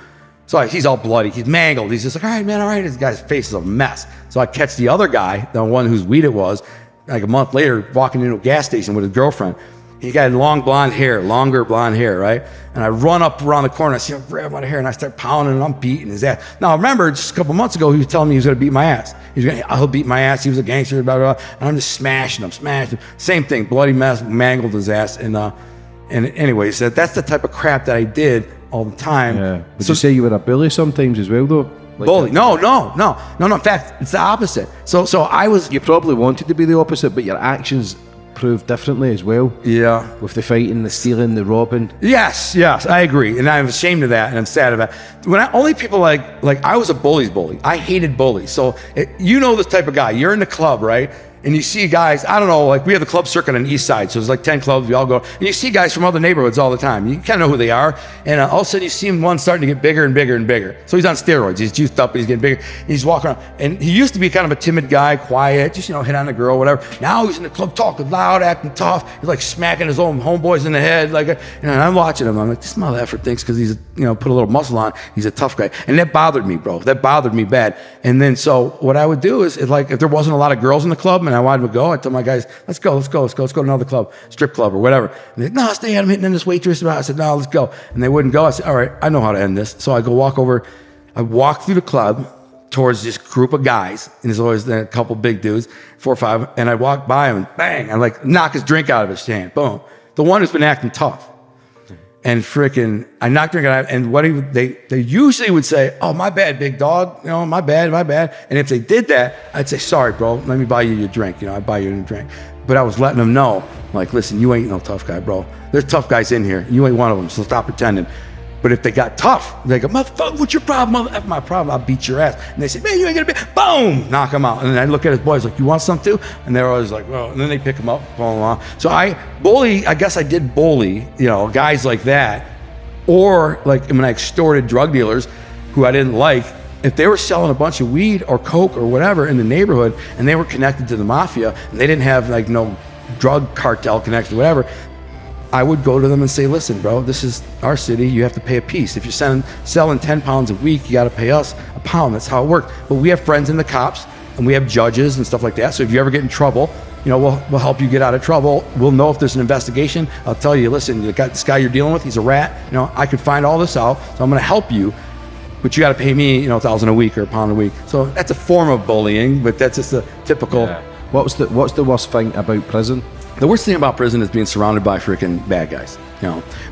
So he's all bloody. He's mangled. He's just like, all right, man, all right. This guy's face is a mess. So I catch the other guy, the one whose weed it was, like a month later, walking into a gas station with his girlfriend. He got longer blonde hair, right? And I run up around the corner, I see him grab my hair, and I start pounding, and I'm beating his ass. Now, remember, just a couple months ago, he was telling me he was going to beat my ass. He'll beat my ass. He was a gangster, blah, blah, blah. And I'm just smashing him. Same thing, bloody mess, mangled his ass. And anyway, he said, that's the type of crap that I did all the time. Yeah. Would you say you were a bully sometimes as well, though? Like bully? No. In fact, it's the opposite. So I was. You probably wanted to be the opposite, but your actions proved differently as well. Yeah. With the fighting, the stealing, the robbing. Yes, I agree, and I'm ashamed of that, and I'm sad of that. Only people like I was a bully's bully. I hated bullies. So you know this type of guy. You're in the club, right? and you see guys, I don't know, like we have the club circuit on the east side, so there's like 10 clubs, we all go, and you see guys from other neighborhoods all the time. You kind of know who they are, and all of a sudden you see him one starting to get bigger and bigger and bigger. So he's on steroids, he's juiced up, he's getting bigger, and he's walking around, and he used to be kind of a timid guy, quiet, just, hit on a girl, whatever. Now he's in the club talking loud, acting tough, he's like smacking his own homeboys in the head, like, and I'm watching him, I'm like, this mother effer thinks because he's, put a little muscle on, he's a tough guy. And that bothered me, bro, that bothered me bad. And then so what I would do is, if there wasn't a lot of girls in the club and I wanted to go, I'd tell my guys, let's go to another club, strip club or whatever. And they'd, no, stay, I'm hitting in this waitress. I said, no, let's go. And they wouldn't go. I said, all right, I know how to end this. So I go walk over, I walk through the club towards this group of guys, and there's always a couple big dudes, 4 or 5, and I walk by him and bang, I like knock his drink out of his hand, boom. The one who's been acting tough. And freaking, I knocked drink out, and they usually would say, oh, my bad, big dog, my bad. And if they did that, I'd say, sorry, bro, let me buy you your drink. I'd buy you a drink. But I was letting them know, like, listen, you ain't no tough guy, bro. There's tough guys in here. You ain't one of them, so stop pretending. But if they got tough, they go, motherfucker, what's your problem? Mother, F my problem, I'll beat your ass. And they say, man, you ain't gonna be, boom, knock him out. And then I look at his boys like, you want some too? And they're always like, oh, and then they pick him up, blah, blah, blah. So I guess I did bully, guys like that. Or like when I extorted drug dealers who I didn't like, if they were selling a bunch of weed or coke or whatever in the neighborhood and they were connected to the mafia and they didn't have like no drug cartel connection or whatever, I would go to them and say, listen, bro, this is our city. You have to pay a piece. If you're selling 10 pounds a week, you got to pay us a pound. That's how it works. But we have friends in the cops and we have judges and stuff like that. So if you ever get in trouble, we'll help you get out of trouble. We'll know if there's an investigation. I'll tell you, listen, you got this guy you're dealing with, he's a rat. I could find all this out. So I'm going to help you, but you got to pay me, $1,000 a week or a pound a week. So that's a form of bullying, but that's just a typical. Yeah. What's the worst thing about prison? The worst thing about prison is being surrounded by freaking bad guys,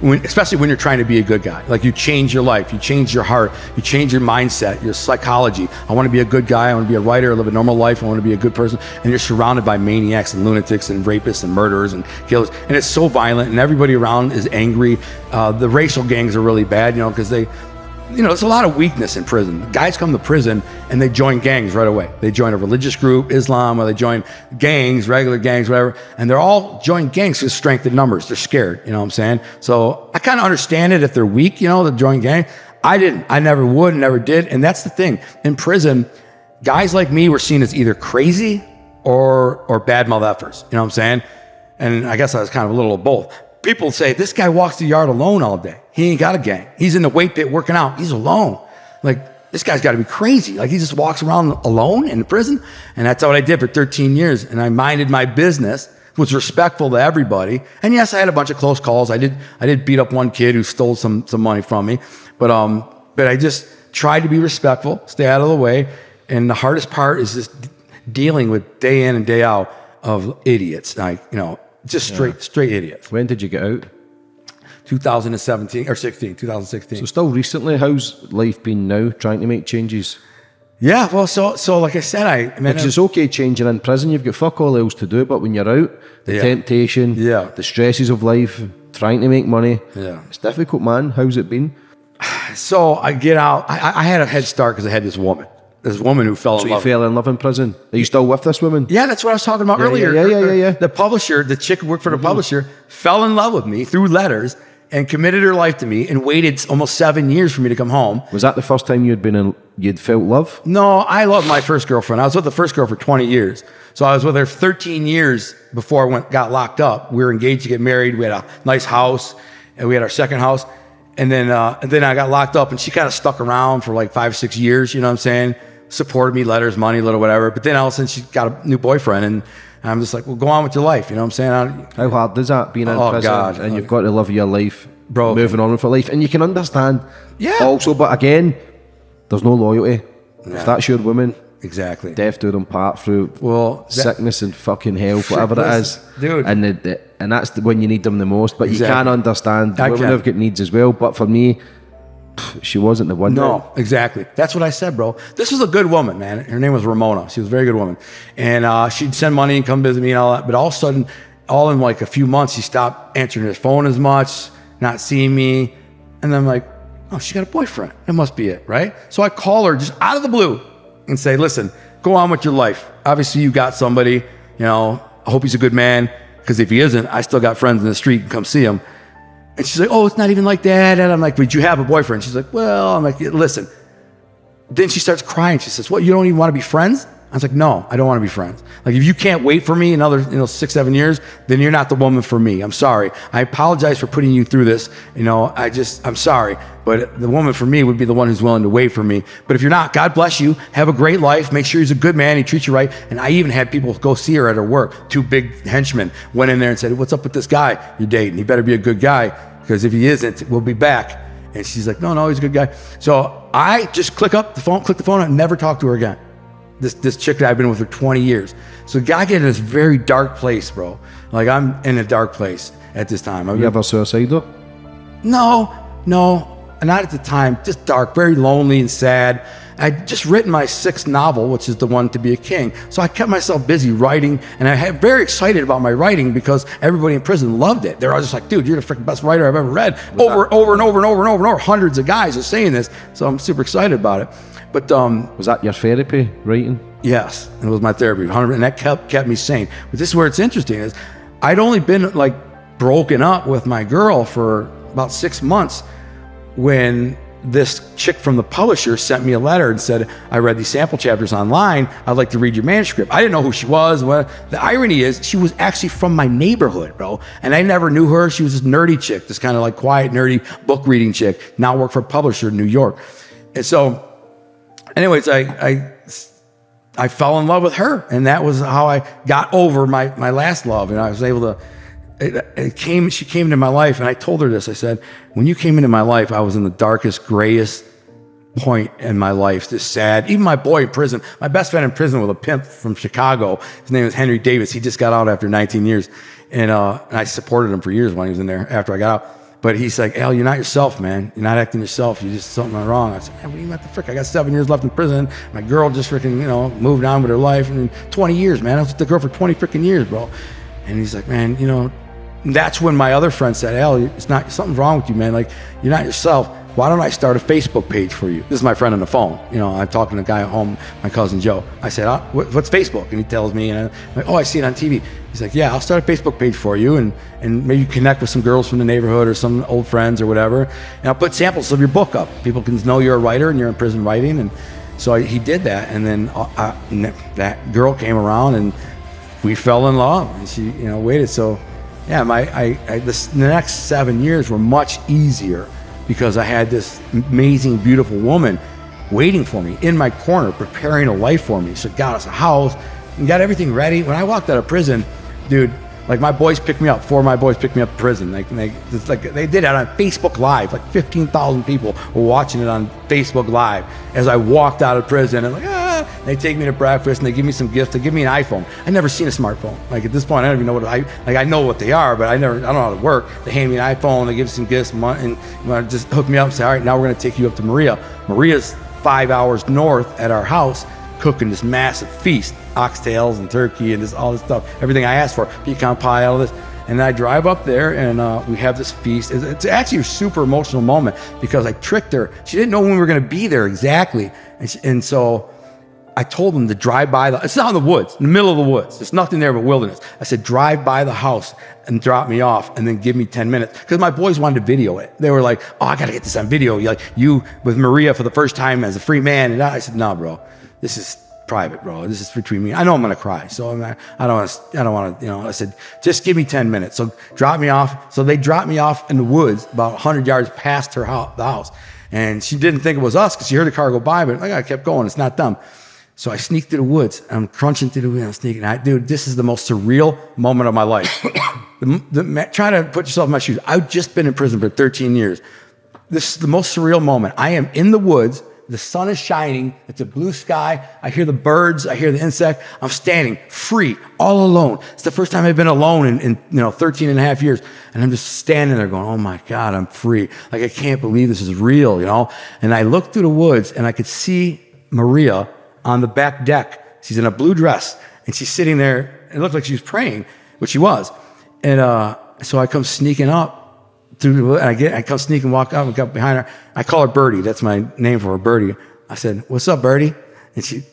especially when you're trying to be a good guy. Like you change your life, you change your heart, you change your mindset, your psychology. I want to be a good guy, I want to be a writer, live a normal life, I want to be a good person. And you're surrounded by maniacs and lunatics and rapists and murderers and killers. And it's so violent and everybody around is angry. The racial gangs are really bad, because they, there's a lot of weakness in prison. Guys come to prison and they join gangs right away. They join a religious group, Islam, or they join gangs, regular gangs, whatever. And they're all join gangs because strength in numbers. They're scared, you know what I'm saying? So I kind of understand it if they're weak, to join gang. I didn't. I never would, never did. And that's the thing. In prison, guys like me were seen as either crazy or bad mouth effers, you know what I'm saying? And I guess I was kind of a little of both. People say, this guy walks the yard alone all day. He ain't got a gang. He's in the weight pit working out. He's alone. Like, this guy's got to be crazy. Like, he just walks around alone in the prison. And that's what I did for 13 years. And I minded my business, was respectful to everybody. And yes, I had a bunch of close calls. I did beat up one kid who stole some money from me. But I just tried to be respectful, stay out of the way. And the hardest part is just dealing with day in and day out of idiots. Like, just straight idiots. When did you get out? 2016. So still recently, how's life been now, trying to make changes? Yeah, well, so like I said, because it's okay changing in prison, you've got fuck all else to do, but when you're out, the temptation, the stresses of life, trying to make money, it's difficult, man. How's it been? So I get out, I had a head start because I had this woman who fell in love. So you fell in love in prison? Are you still with this woman? Yeah, that's what I was talking about earlier. Yeah. The publisher, the chick who worked for the publisher, fell in love with me through letters and committed her life to me and waited almost 7 years for me to come home. Was that the first time you'd felt love? No, I loved my first girlfriend. I was with the first girl for 20 years. So I was with her 13 years before I got locked up. We were engaged to get married. We had a nice house, and we had our second house. And then I got locked up, and she kind of stuck around for like 5 or 6 years, you know what I'm saying? Supported me, letters, money, little whatever. But then all of a sudden she got a new boyfriend, and I'm just like, well, go on with your life, you know what I'm saying? How hard is that, being in prison? God. And you've got to live your life, bro, moving on with your life. And you can understand also, but again, there's no loyalty. Yeah. If that's your woman, exactly, death do them part through sickness and fucking health, whatever it is, dude. And that's when you need them the most. But you can understand women have got needs as well. But for me, she wasn't the one. No, exactly. That's what I said, bro. This was a good woman, man. Her name was Ramona. She was a very good woman. And she'd send money and come visit me and all that. But all of a sudden, all in like a few months, she stopped answering her phone as much, not seeing me. And then I'm like, oh, she got a boyfriend. That must be it, right? So I call her just out of the blue and say, listen, go on with your life. Obviously, you got somebody. I hope he's a good man, because if he isn't, I still got friends in the street and come see him. And she's like, oh, it's not even like that. And I'm like, but you have a boyfriend? She's like, well, I'm like, listen. Then she starts crying. She says, what, you don't even want to be friends? I was like, no, I don't want to be friends. Like, if you can't wait for me another 6-7 years, then you're not the woman for me. I'm sorry. I apologize for putting you through this. I'm sorry. But the woman for me would be the one who's willing to wait for me. But if you're not, God bless you. Have a great life. Make sure he's a good man. He treats you right. And I even had people go see her at her work. 2 big henchmen went in there and said, what's up with this guy you're dating? He better be a good guy, because if he isn't, we'll be back. And she's like, no, he's a good guy. So I just click the phone, and never talk to her again. This chick that I've been with for 20 years. So I get in this very dark place, bro. Like, I'm in a dark place at this time. You ever suicidal? No, not at the time. Just dark, very lonely and sad. I'd just written my 6th novel, which is The One to Be a King. So I kept myself busy writing, and I had very excited about my writing because everybody in prison loved it. They're all just like, dude, you're the freaking best writer I've ever read. Over and over. Hundreds of guys are saying this. So I'm super excited about it. But was that your therapy, writing? Yes, it was my therapy, and that kept me sane. But this is where it's interesting, is I'd only been like broken up with my girl for about 6 months when this chick from the publisher sent me a letter and said, I read these sample chapters online. I'd like to read your manuscript. I didn't know who she was. The irony is, she was actually from my neighborhood, bro. And I never knew her. She was this nerdy chick, this kind of like quiet, nerdy book reading chick, now work for a publisher in New York. And so anyways, I fell in love with her, and that was how I got over my last love. And I was able to, she came into my life, and I told her this. I said, when you came into my life, I was in the darkest, grayest point in my life, just sad. Even my boy in prison, my best friend in prison was a pimp from Chicago. His name was Henry Davis. He just got out after 19 years. And I supported him for years when he was in there after I got out. But he's like, Al, you're not yourself, man. You're not acting yourself. You just something wrong. I said, man, what do you mean the frick? I got 7 years left in prison. My girl just freaking, moved on with her life. And 20 years, man. I was with the girl for 20 freaking years, bro. And he's like, man, that's when my other friend said, Al, something's wrong with you, man. Like, you're not yourself. Why don't I start a Facebook page for you? This is my friend on the phone. I'm talking to a guy at home, my cousin Joe. I said, what's Facebook? And he tells me, and I'm like, oh, I see it on TV. He's like, yeah, I'll start a Facebook page for you, and maybe connect with some girls from the neighborhood or some old friends or whatever. And I'll put samples of your book up. People can know you're a writer and you're in prison writing. And so he did that. And then that girl came around, and we fell in love. And she, waited. So, yeah, the next 7 years were much easier, because I had this amazing, beautiful woman waiting for me in my corner, preparing a life for me. So got us a house and got everything ready. When I walked out of prison, dude, like, my boys picked me up. 4 of my boys picked me up in prison. They did it on Facebook Live. Like 15,000 people were watching it on Facebook Live as I walked out of prison. And they take me to breakfast, and they give me some gifts. They give me an iPhone. I've never seen a smartphone. Like, at this point, I don't even know what I know what they are, but I don't know how to work. They hand me an iPhone. They give me some gifts, and just hook me up and say, all right, now we're going to take you up to Maria. Maria's 5 hours north at our house, cooking this massive feast, oxtails and turkey and all this stuff, everything I asked for, pecan pie, all this. And I drive up there, and we have this feast. It's actually a super emotional moment, because I tricked her. She didn't know when we were going to be there exactly. And so I told them to drive by it's not in the woods, in the middle of the woods. There's nothing there but wilderness. I said, drive by the house and drop me off, and then give me 10 minutes. Because my boys wanted to video it. They were like, oh, I got to get this on video. Like, you with Maria for the first time as a free man. And I said, no, bro, this is private, bro. This is between me. I know I'm going to cry. So I don't want to, I said, just give me 10 minutes. So drop me off. So they dropped me off in the woods about 100 yards past the house. And she didn't think it was us, because she heard the car go by, but I kept going. It's not them. So I sneaked through the woods. I'm crunching through the woods. I'm sneaking. Dude, this is the most surreal moment of my life. Try to put yourself in my shoes. I've just been in prison for 13 years. This is the most surreal moment. I am in the woods. The sun is shining. It's a blue sky. I hear the birds. I hear the insect. I'm standing free, all alone. It's the first time I've been alone in 13 and a half years. And I'm just standing there going, oh my God, I'm free. Like, I can't believe this is real, And I looked through the woods, and I could see Maria on the back deck. She's in a blue dress, and she's sitting there. It looked like she was praying, which she was. And so I come sneaking up through the wood, and I come sneaking, walk up, and come behind her. I call her Birdie. That's my name for her, Birdie. I said, what's up, Birdie? And she,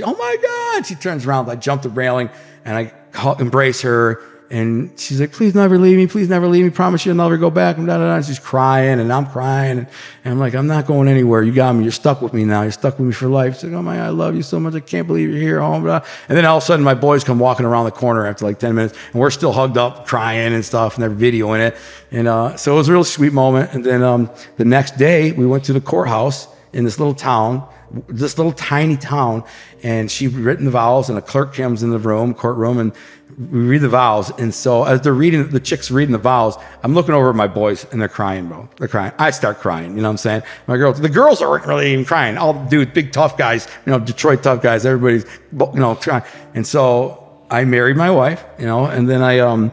oh my God, she turns around. I jumped the railing, and embrace her. And she's like, please never leave me. Please never leave me. Promise you'll never go back. And, and she's crying, and I'm crying. And I'm like, I'm not going anywhere. You got me. You're stuck with me now. You're stuck with me for life. She's like, oh my God, I love you so much. I can't believe you're here. Oh, blah. And then all of a sudden, my boys come walking around the corner after like 10 minutes, and we're still hugged up, crying and stuff, and they're videoing it. And so it was a real sweet moment. And then the next day, we went to the courthouse in this little town, this little tiny town, and she'd written the vows, and a clerk comes in the courtroom, and we read the vows. And so as they're reading, the chick's reading the vows, I'm looking over at my boys, and they're crying, bro. They're crying. I start crying, you know what I'm saying? The girls aren't really even crying. All the dudes, big tough guys, Detroit tough guys, everybody's, crying. And so I married my wife, and then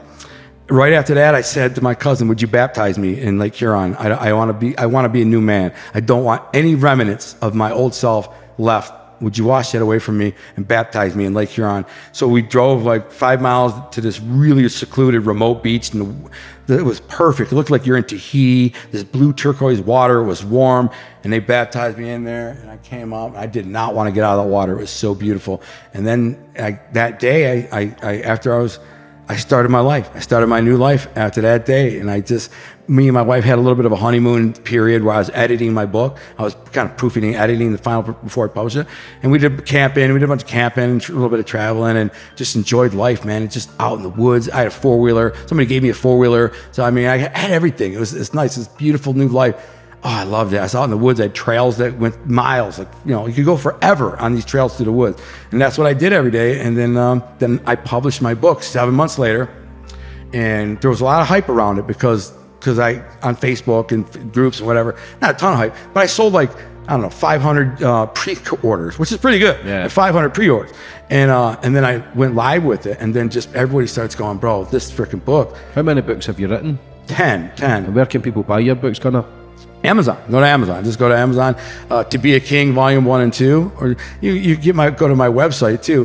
right after that, I said to my cousin, would you baptize me in Lake Huron? I want to be a new man. I don't want any remnants of my old self left. Would you wash that away from me and baptize me in Lake Huron? So we drove like 5 miles to this really secluded, remote beach, and it was perfect. It looked like you're in Tahiti. This blue turquoise water was warm, and they baptized me in there, and I came out. I did not want to get out of the water. It was so beautiful. And then that day, I started my life. I started my new life after that day. And me and my wife had a little bit of a honeymoon period where I was editing my book. I was kind of proofing, editing the final before I published it. And we did camping. We did a bunch of camping, and a little bit of traveling, and just enjoyed life, man. It's just out in the woods. I had a 4-wheeler. Somebody gave me a 4-wheeler. So, I had everything. It's nice. It's beautiful new life. Oh, I loved it. I was out in the woods. I had trails that went miles. You could go forever on these trails through the woods. And that's what I did every day. And then I published my book 7 months later. And there was a lot of hype around it because I, on Facebook and groups and whatever, not a ton of hype, but I sold 500 pre-orders, which is pretty good. Yeah. 500 pre-orders. And then I went live with it. And then just everybody starts going, bro, this freaking book. How many books have you written? 10. And where can people buy your books, Connor? Amazon. Go to Amazon. Just go to Amazon. To Be a King, Volume 1 and 2. Or you go to my website too.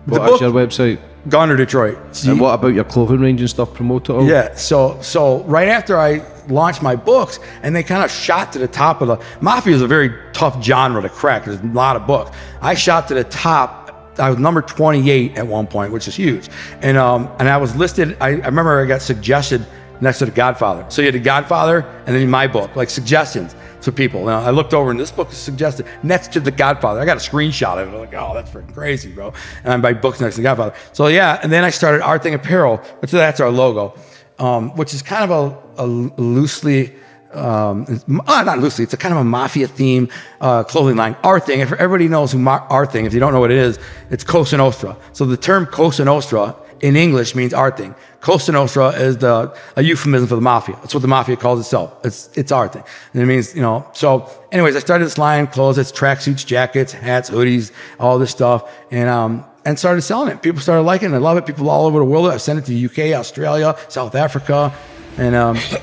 What's your website? Gunner Detroit. And what about your clothing range and stuff? Promote it all? Yeah. So right after I launched my books, and they kind of shot to the top of the Mafia is a very tough genre to crack. There's a lot of books. I shot to the top. I was number 28 at one point, which is huge. And I was listed. I remember I got suggested next to The Godfather. So you had The Godfather, and then my book, like suggestions to people. Now, I looked over, and this book is suggested next to The Godfather. I got a screenshot of it. I'm like, oh, that's freaking crazy, bro. And I buy books next to The Godfather. So yeah, and then I started Art Thing Apparel, which that's our logo, which is kind of a loosely, not loosely, it's a kind of a mafia theme clothing line. Art Thing, if everybody knows who Art Thing, if you don't know what it is, it's Cosa Nostra. So the term Cosa Nostra in English means art thing. Cosa Nostra is a euphemism for the mafia. That's what the mafia calls itself. It's art thing. And it means, so anyways, I started this line, clothes, it's tracksuits, jackets, hats, hoodies, all this stuff. And started selling it. People started liking it. I love it. People all over the world. I've sent it to the UK, Australia, South Africa. And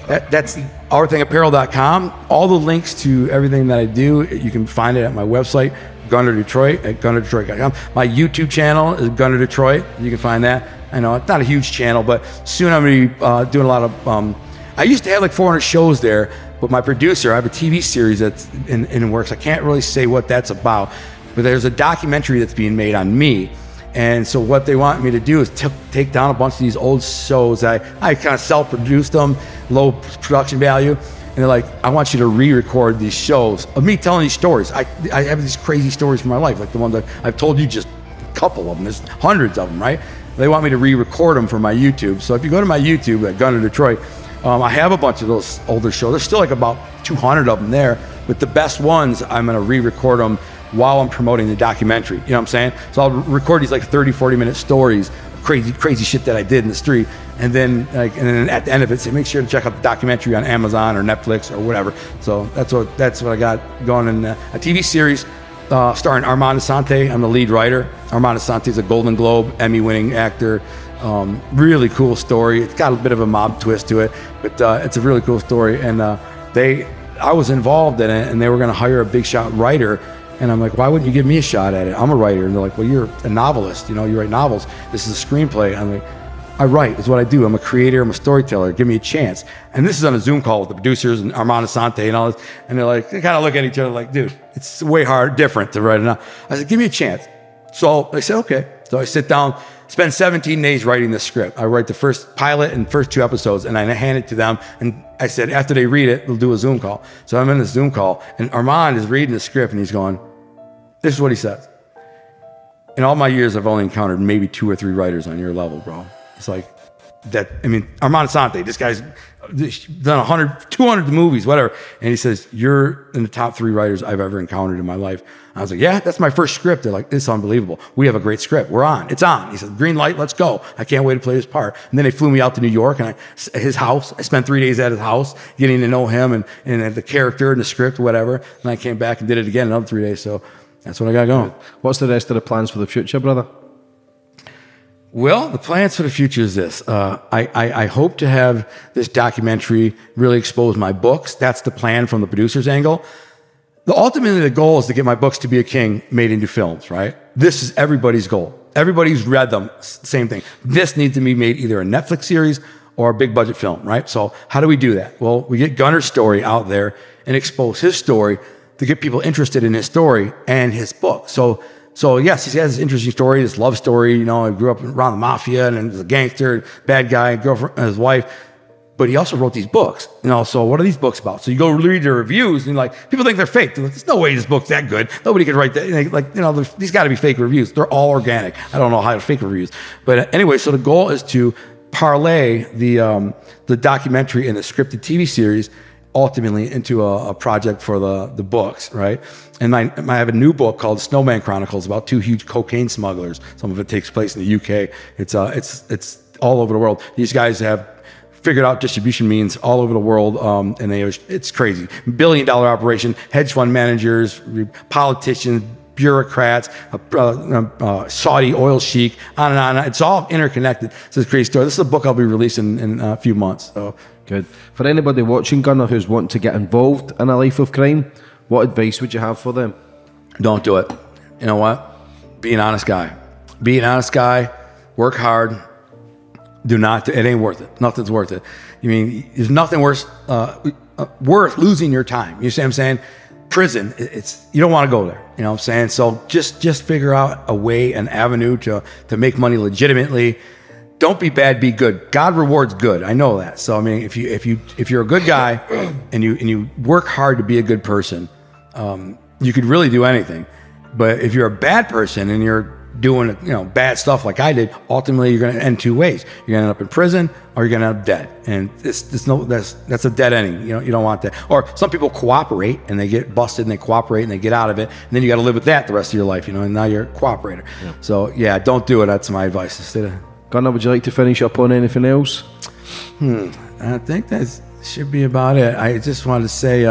that's artthinapparel.com. All the links to everything that I do, you can find it at my website, Gunner Detroit, at gunnerdetroit.com. My YouTube channel is Gunner Detroit. You can find that. I know it's not a huge channel, but soon I'm going to be doing a lot of. I used to have like 400 shows there, but my producer, I have a TV series that's in works. I can't really say what that's about, but there's a documentary that's being made on me. And so what they want me to do is take down a bunch of these old shows. I kind of self-produced them, low production value. And they're like, I want you to re-record these shows of me telling these stories. I have these crazy stories from my life, like the ones that I've told you, just a couple of them. There's hundreds of them, right? They want me to re-record them for my YouTube. So if you go to my YouTube at Gunner Detroit, I have a bunch of those older shows. There's still like about 200 of them there, but the best ones, I'm going to re-record them while I'm promoting the documentary. You know what I'm saying? So I'll record these like 30, 40-minute stories, crazy shit that I did in the street. And then at the end of it, say, make sure to check out the documentary on Amazon or Netflix or whatever. So that's what I got going in a TV series starring Armand Assante. I'm the lead writer. Armand Assante is a Golden Globe Emmy-winning actor. Really cool story. It's got a bit of a mob twist to it, but it's a really cool story. And I was involved in it, and they were going to hire a big shot writer. And I'm like, why wouldn't you give me a shot at it? I'm a writer. And they're like, well, you're a novelist. You write novels. This is a screenplay. I'm like, I write. It's what I do. I'm a creator. I'm a storyteller. Give me a chance. And this is on a Zoom call with the producers and Armand Assante and all this. And they kind of look at each other like, dude, it's way different to write it now. I said, give me a chance. So I said, okay. So I sit down, spend 17 days writing the script. I write the first pilot and first 2 episodes, and I hand it to them. And I said, after they read it, we'll do a Zoom call. So I'm in this Zoom call, and Armand is reading the script, and he's going, this is what he says. In all my years, I've only encountered maybe 2 or 3 writers on your level, bro. It's like that. I mean, Armand Asante, this guy's done 100, 200 movies, whatever. And he says, you're in the top 3 writers I've ever encountered in my life. I was like, yeah, that's my first script. They're like, it's unbelievable. We have a great script. We're on. It's on. He said, green light, let's go. I can't wait to play this part. And then they flew me out to New York and his house. I spent 3 days at his house getting to know him and the character and the script, whatever. And I came back and did it again another 3 days. So that's what I got going. What's the rest of the plans for the future, brother? Well, the plans for the future is this. I hope to have this documentary really expose my books. That's the plan from the producer's angle. Ultimately, the goal is to get my books to be a king made into films, right? This is everybody's goal. Everybody's read them, same thing. This needs to be made either a Netflix series or a big budget film, right? So how do we do that? Well, we get Gunner's story out there and expose his story to get people interested in his story and his book. So yes, he has this interesting story, this love story. You know, he grew up around the mafia and was a gangster, bad guy, girlfriend, and his wife. But he also wrote these books. You know, so what are these books about? So you go read the reviews, and you're like, people think they're fake. They're like, there's no way this book's that good. Nobody could write that. These got to be fake reviews. They're all organic. I don't know how to fake reviews. But anyway, so the goal is to parlay the documentary and the scripted TV series ultimately into a project for the books, right? And I have a new book called Snowman Chronicles about 2 huge cocaine smugglers. Some of it takes place in the UK. It's all over the world. These guys have figured out distribution means all over the world, and it's crazy. $1 billion operation, hedge fund managers, politicians, bureaucrats, Saudi oil sheik, on and on. It's all interconnected. It's a crazy story. This is a book I'll be releasing in a few months. So. Good. For anybody watching, Gunnar, who's wanting to get involved in a life of crime, what advice would you have for them? Don't do it. You know what? Be an honest guy. Be an honest guy. Work hard. Do not. It ain't worth it. Nothing's worth it. I mean, there's nothing worse worth losing your time. You see what I'm saying? Prison. You don't want to go there. You know what I'm saying? So just figure out a way, an avenue to make money legitimately. Don't be bad, be good. God rewards good. I know that. So I mean, if you're a good guy and you work hard to be a good person, you could really do anything. But if you're a bad person and you're doing bad stuff like I did, ultimately you're going to end 2 ways. You're going to end up in prison or you're going to end up dead. And that's a dead ending. You don't want that. Or some people cooperate and they get busted and they cooperate and they get out of it. And then you got to live with that the rest of your life, and now you're a cooperator. Yeah. So yeah, don't do it. That's my advice. Instead of Gunnar, would you like to finish up on anything else? I think that should be about it. I just wanted to say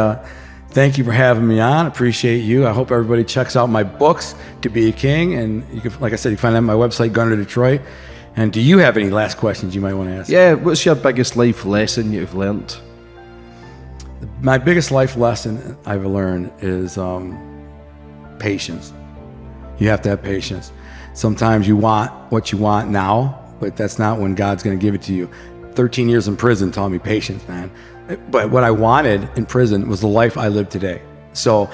thank you for having me on. Appreciate you. I hope everybody checks out my books, To Be a King. And you can, like I said, you can find that on my website, Gunner Detroit. And do you have any last questions you might want to ask? Yeah, what's your biggest life lesson you've learned? My biggest life lesson I've learned is patience. You have to have patience. Sometimes you want what you want now, but that's not when God's going to give it to you. 13 years in prison taught me patience, man. But what I wanted in prison was the life I live today. So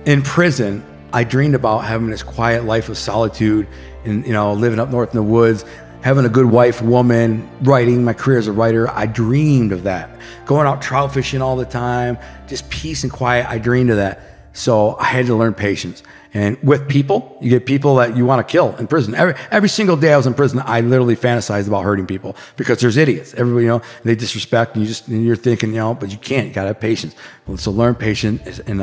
in prison, I dreamed about having this quiet life of solitude and, living up north in the woods, having a good wife, woman, writing, my career as a writer. I dreamed of that. Going out trout fishing all the time, just peace and quiet. I dreamed of that. So I had to learn patience. And with people, you get people that you want to kill in prison. Every single day I was in prison, I literally fantasized about hurting people because there's idiots. Everybody, they disrespect and you're thinking, but you can't. You got to have patience. So learn patience and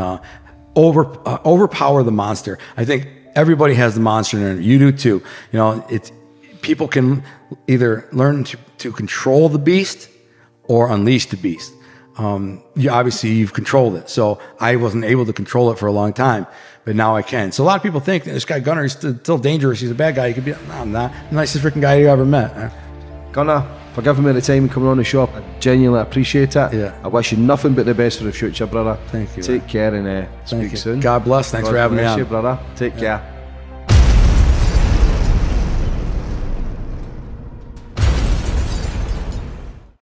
overpower the monster. I think everybody has the monster in there. You do too. People can either learn to control the beast or unleash the beast. You've controlled it. So I wasn't able to control it for a long time, but now I can. So a lot of people think that this guy Gunner is still dangerous. He's a bad guy. He could be. No, I'm not. The nicest freaking guy you ever met. Gunner, for giving me the time and coming on the show, I genuinely appreciate it. Yeah. I wish you nothing but the best for the future, brother. Thank you. Take care and speak soon. God bless. Thanks for having me on. You, brother. Take care.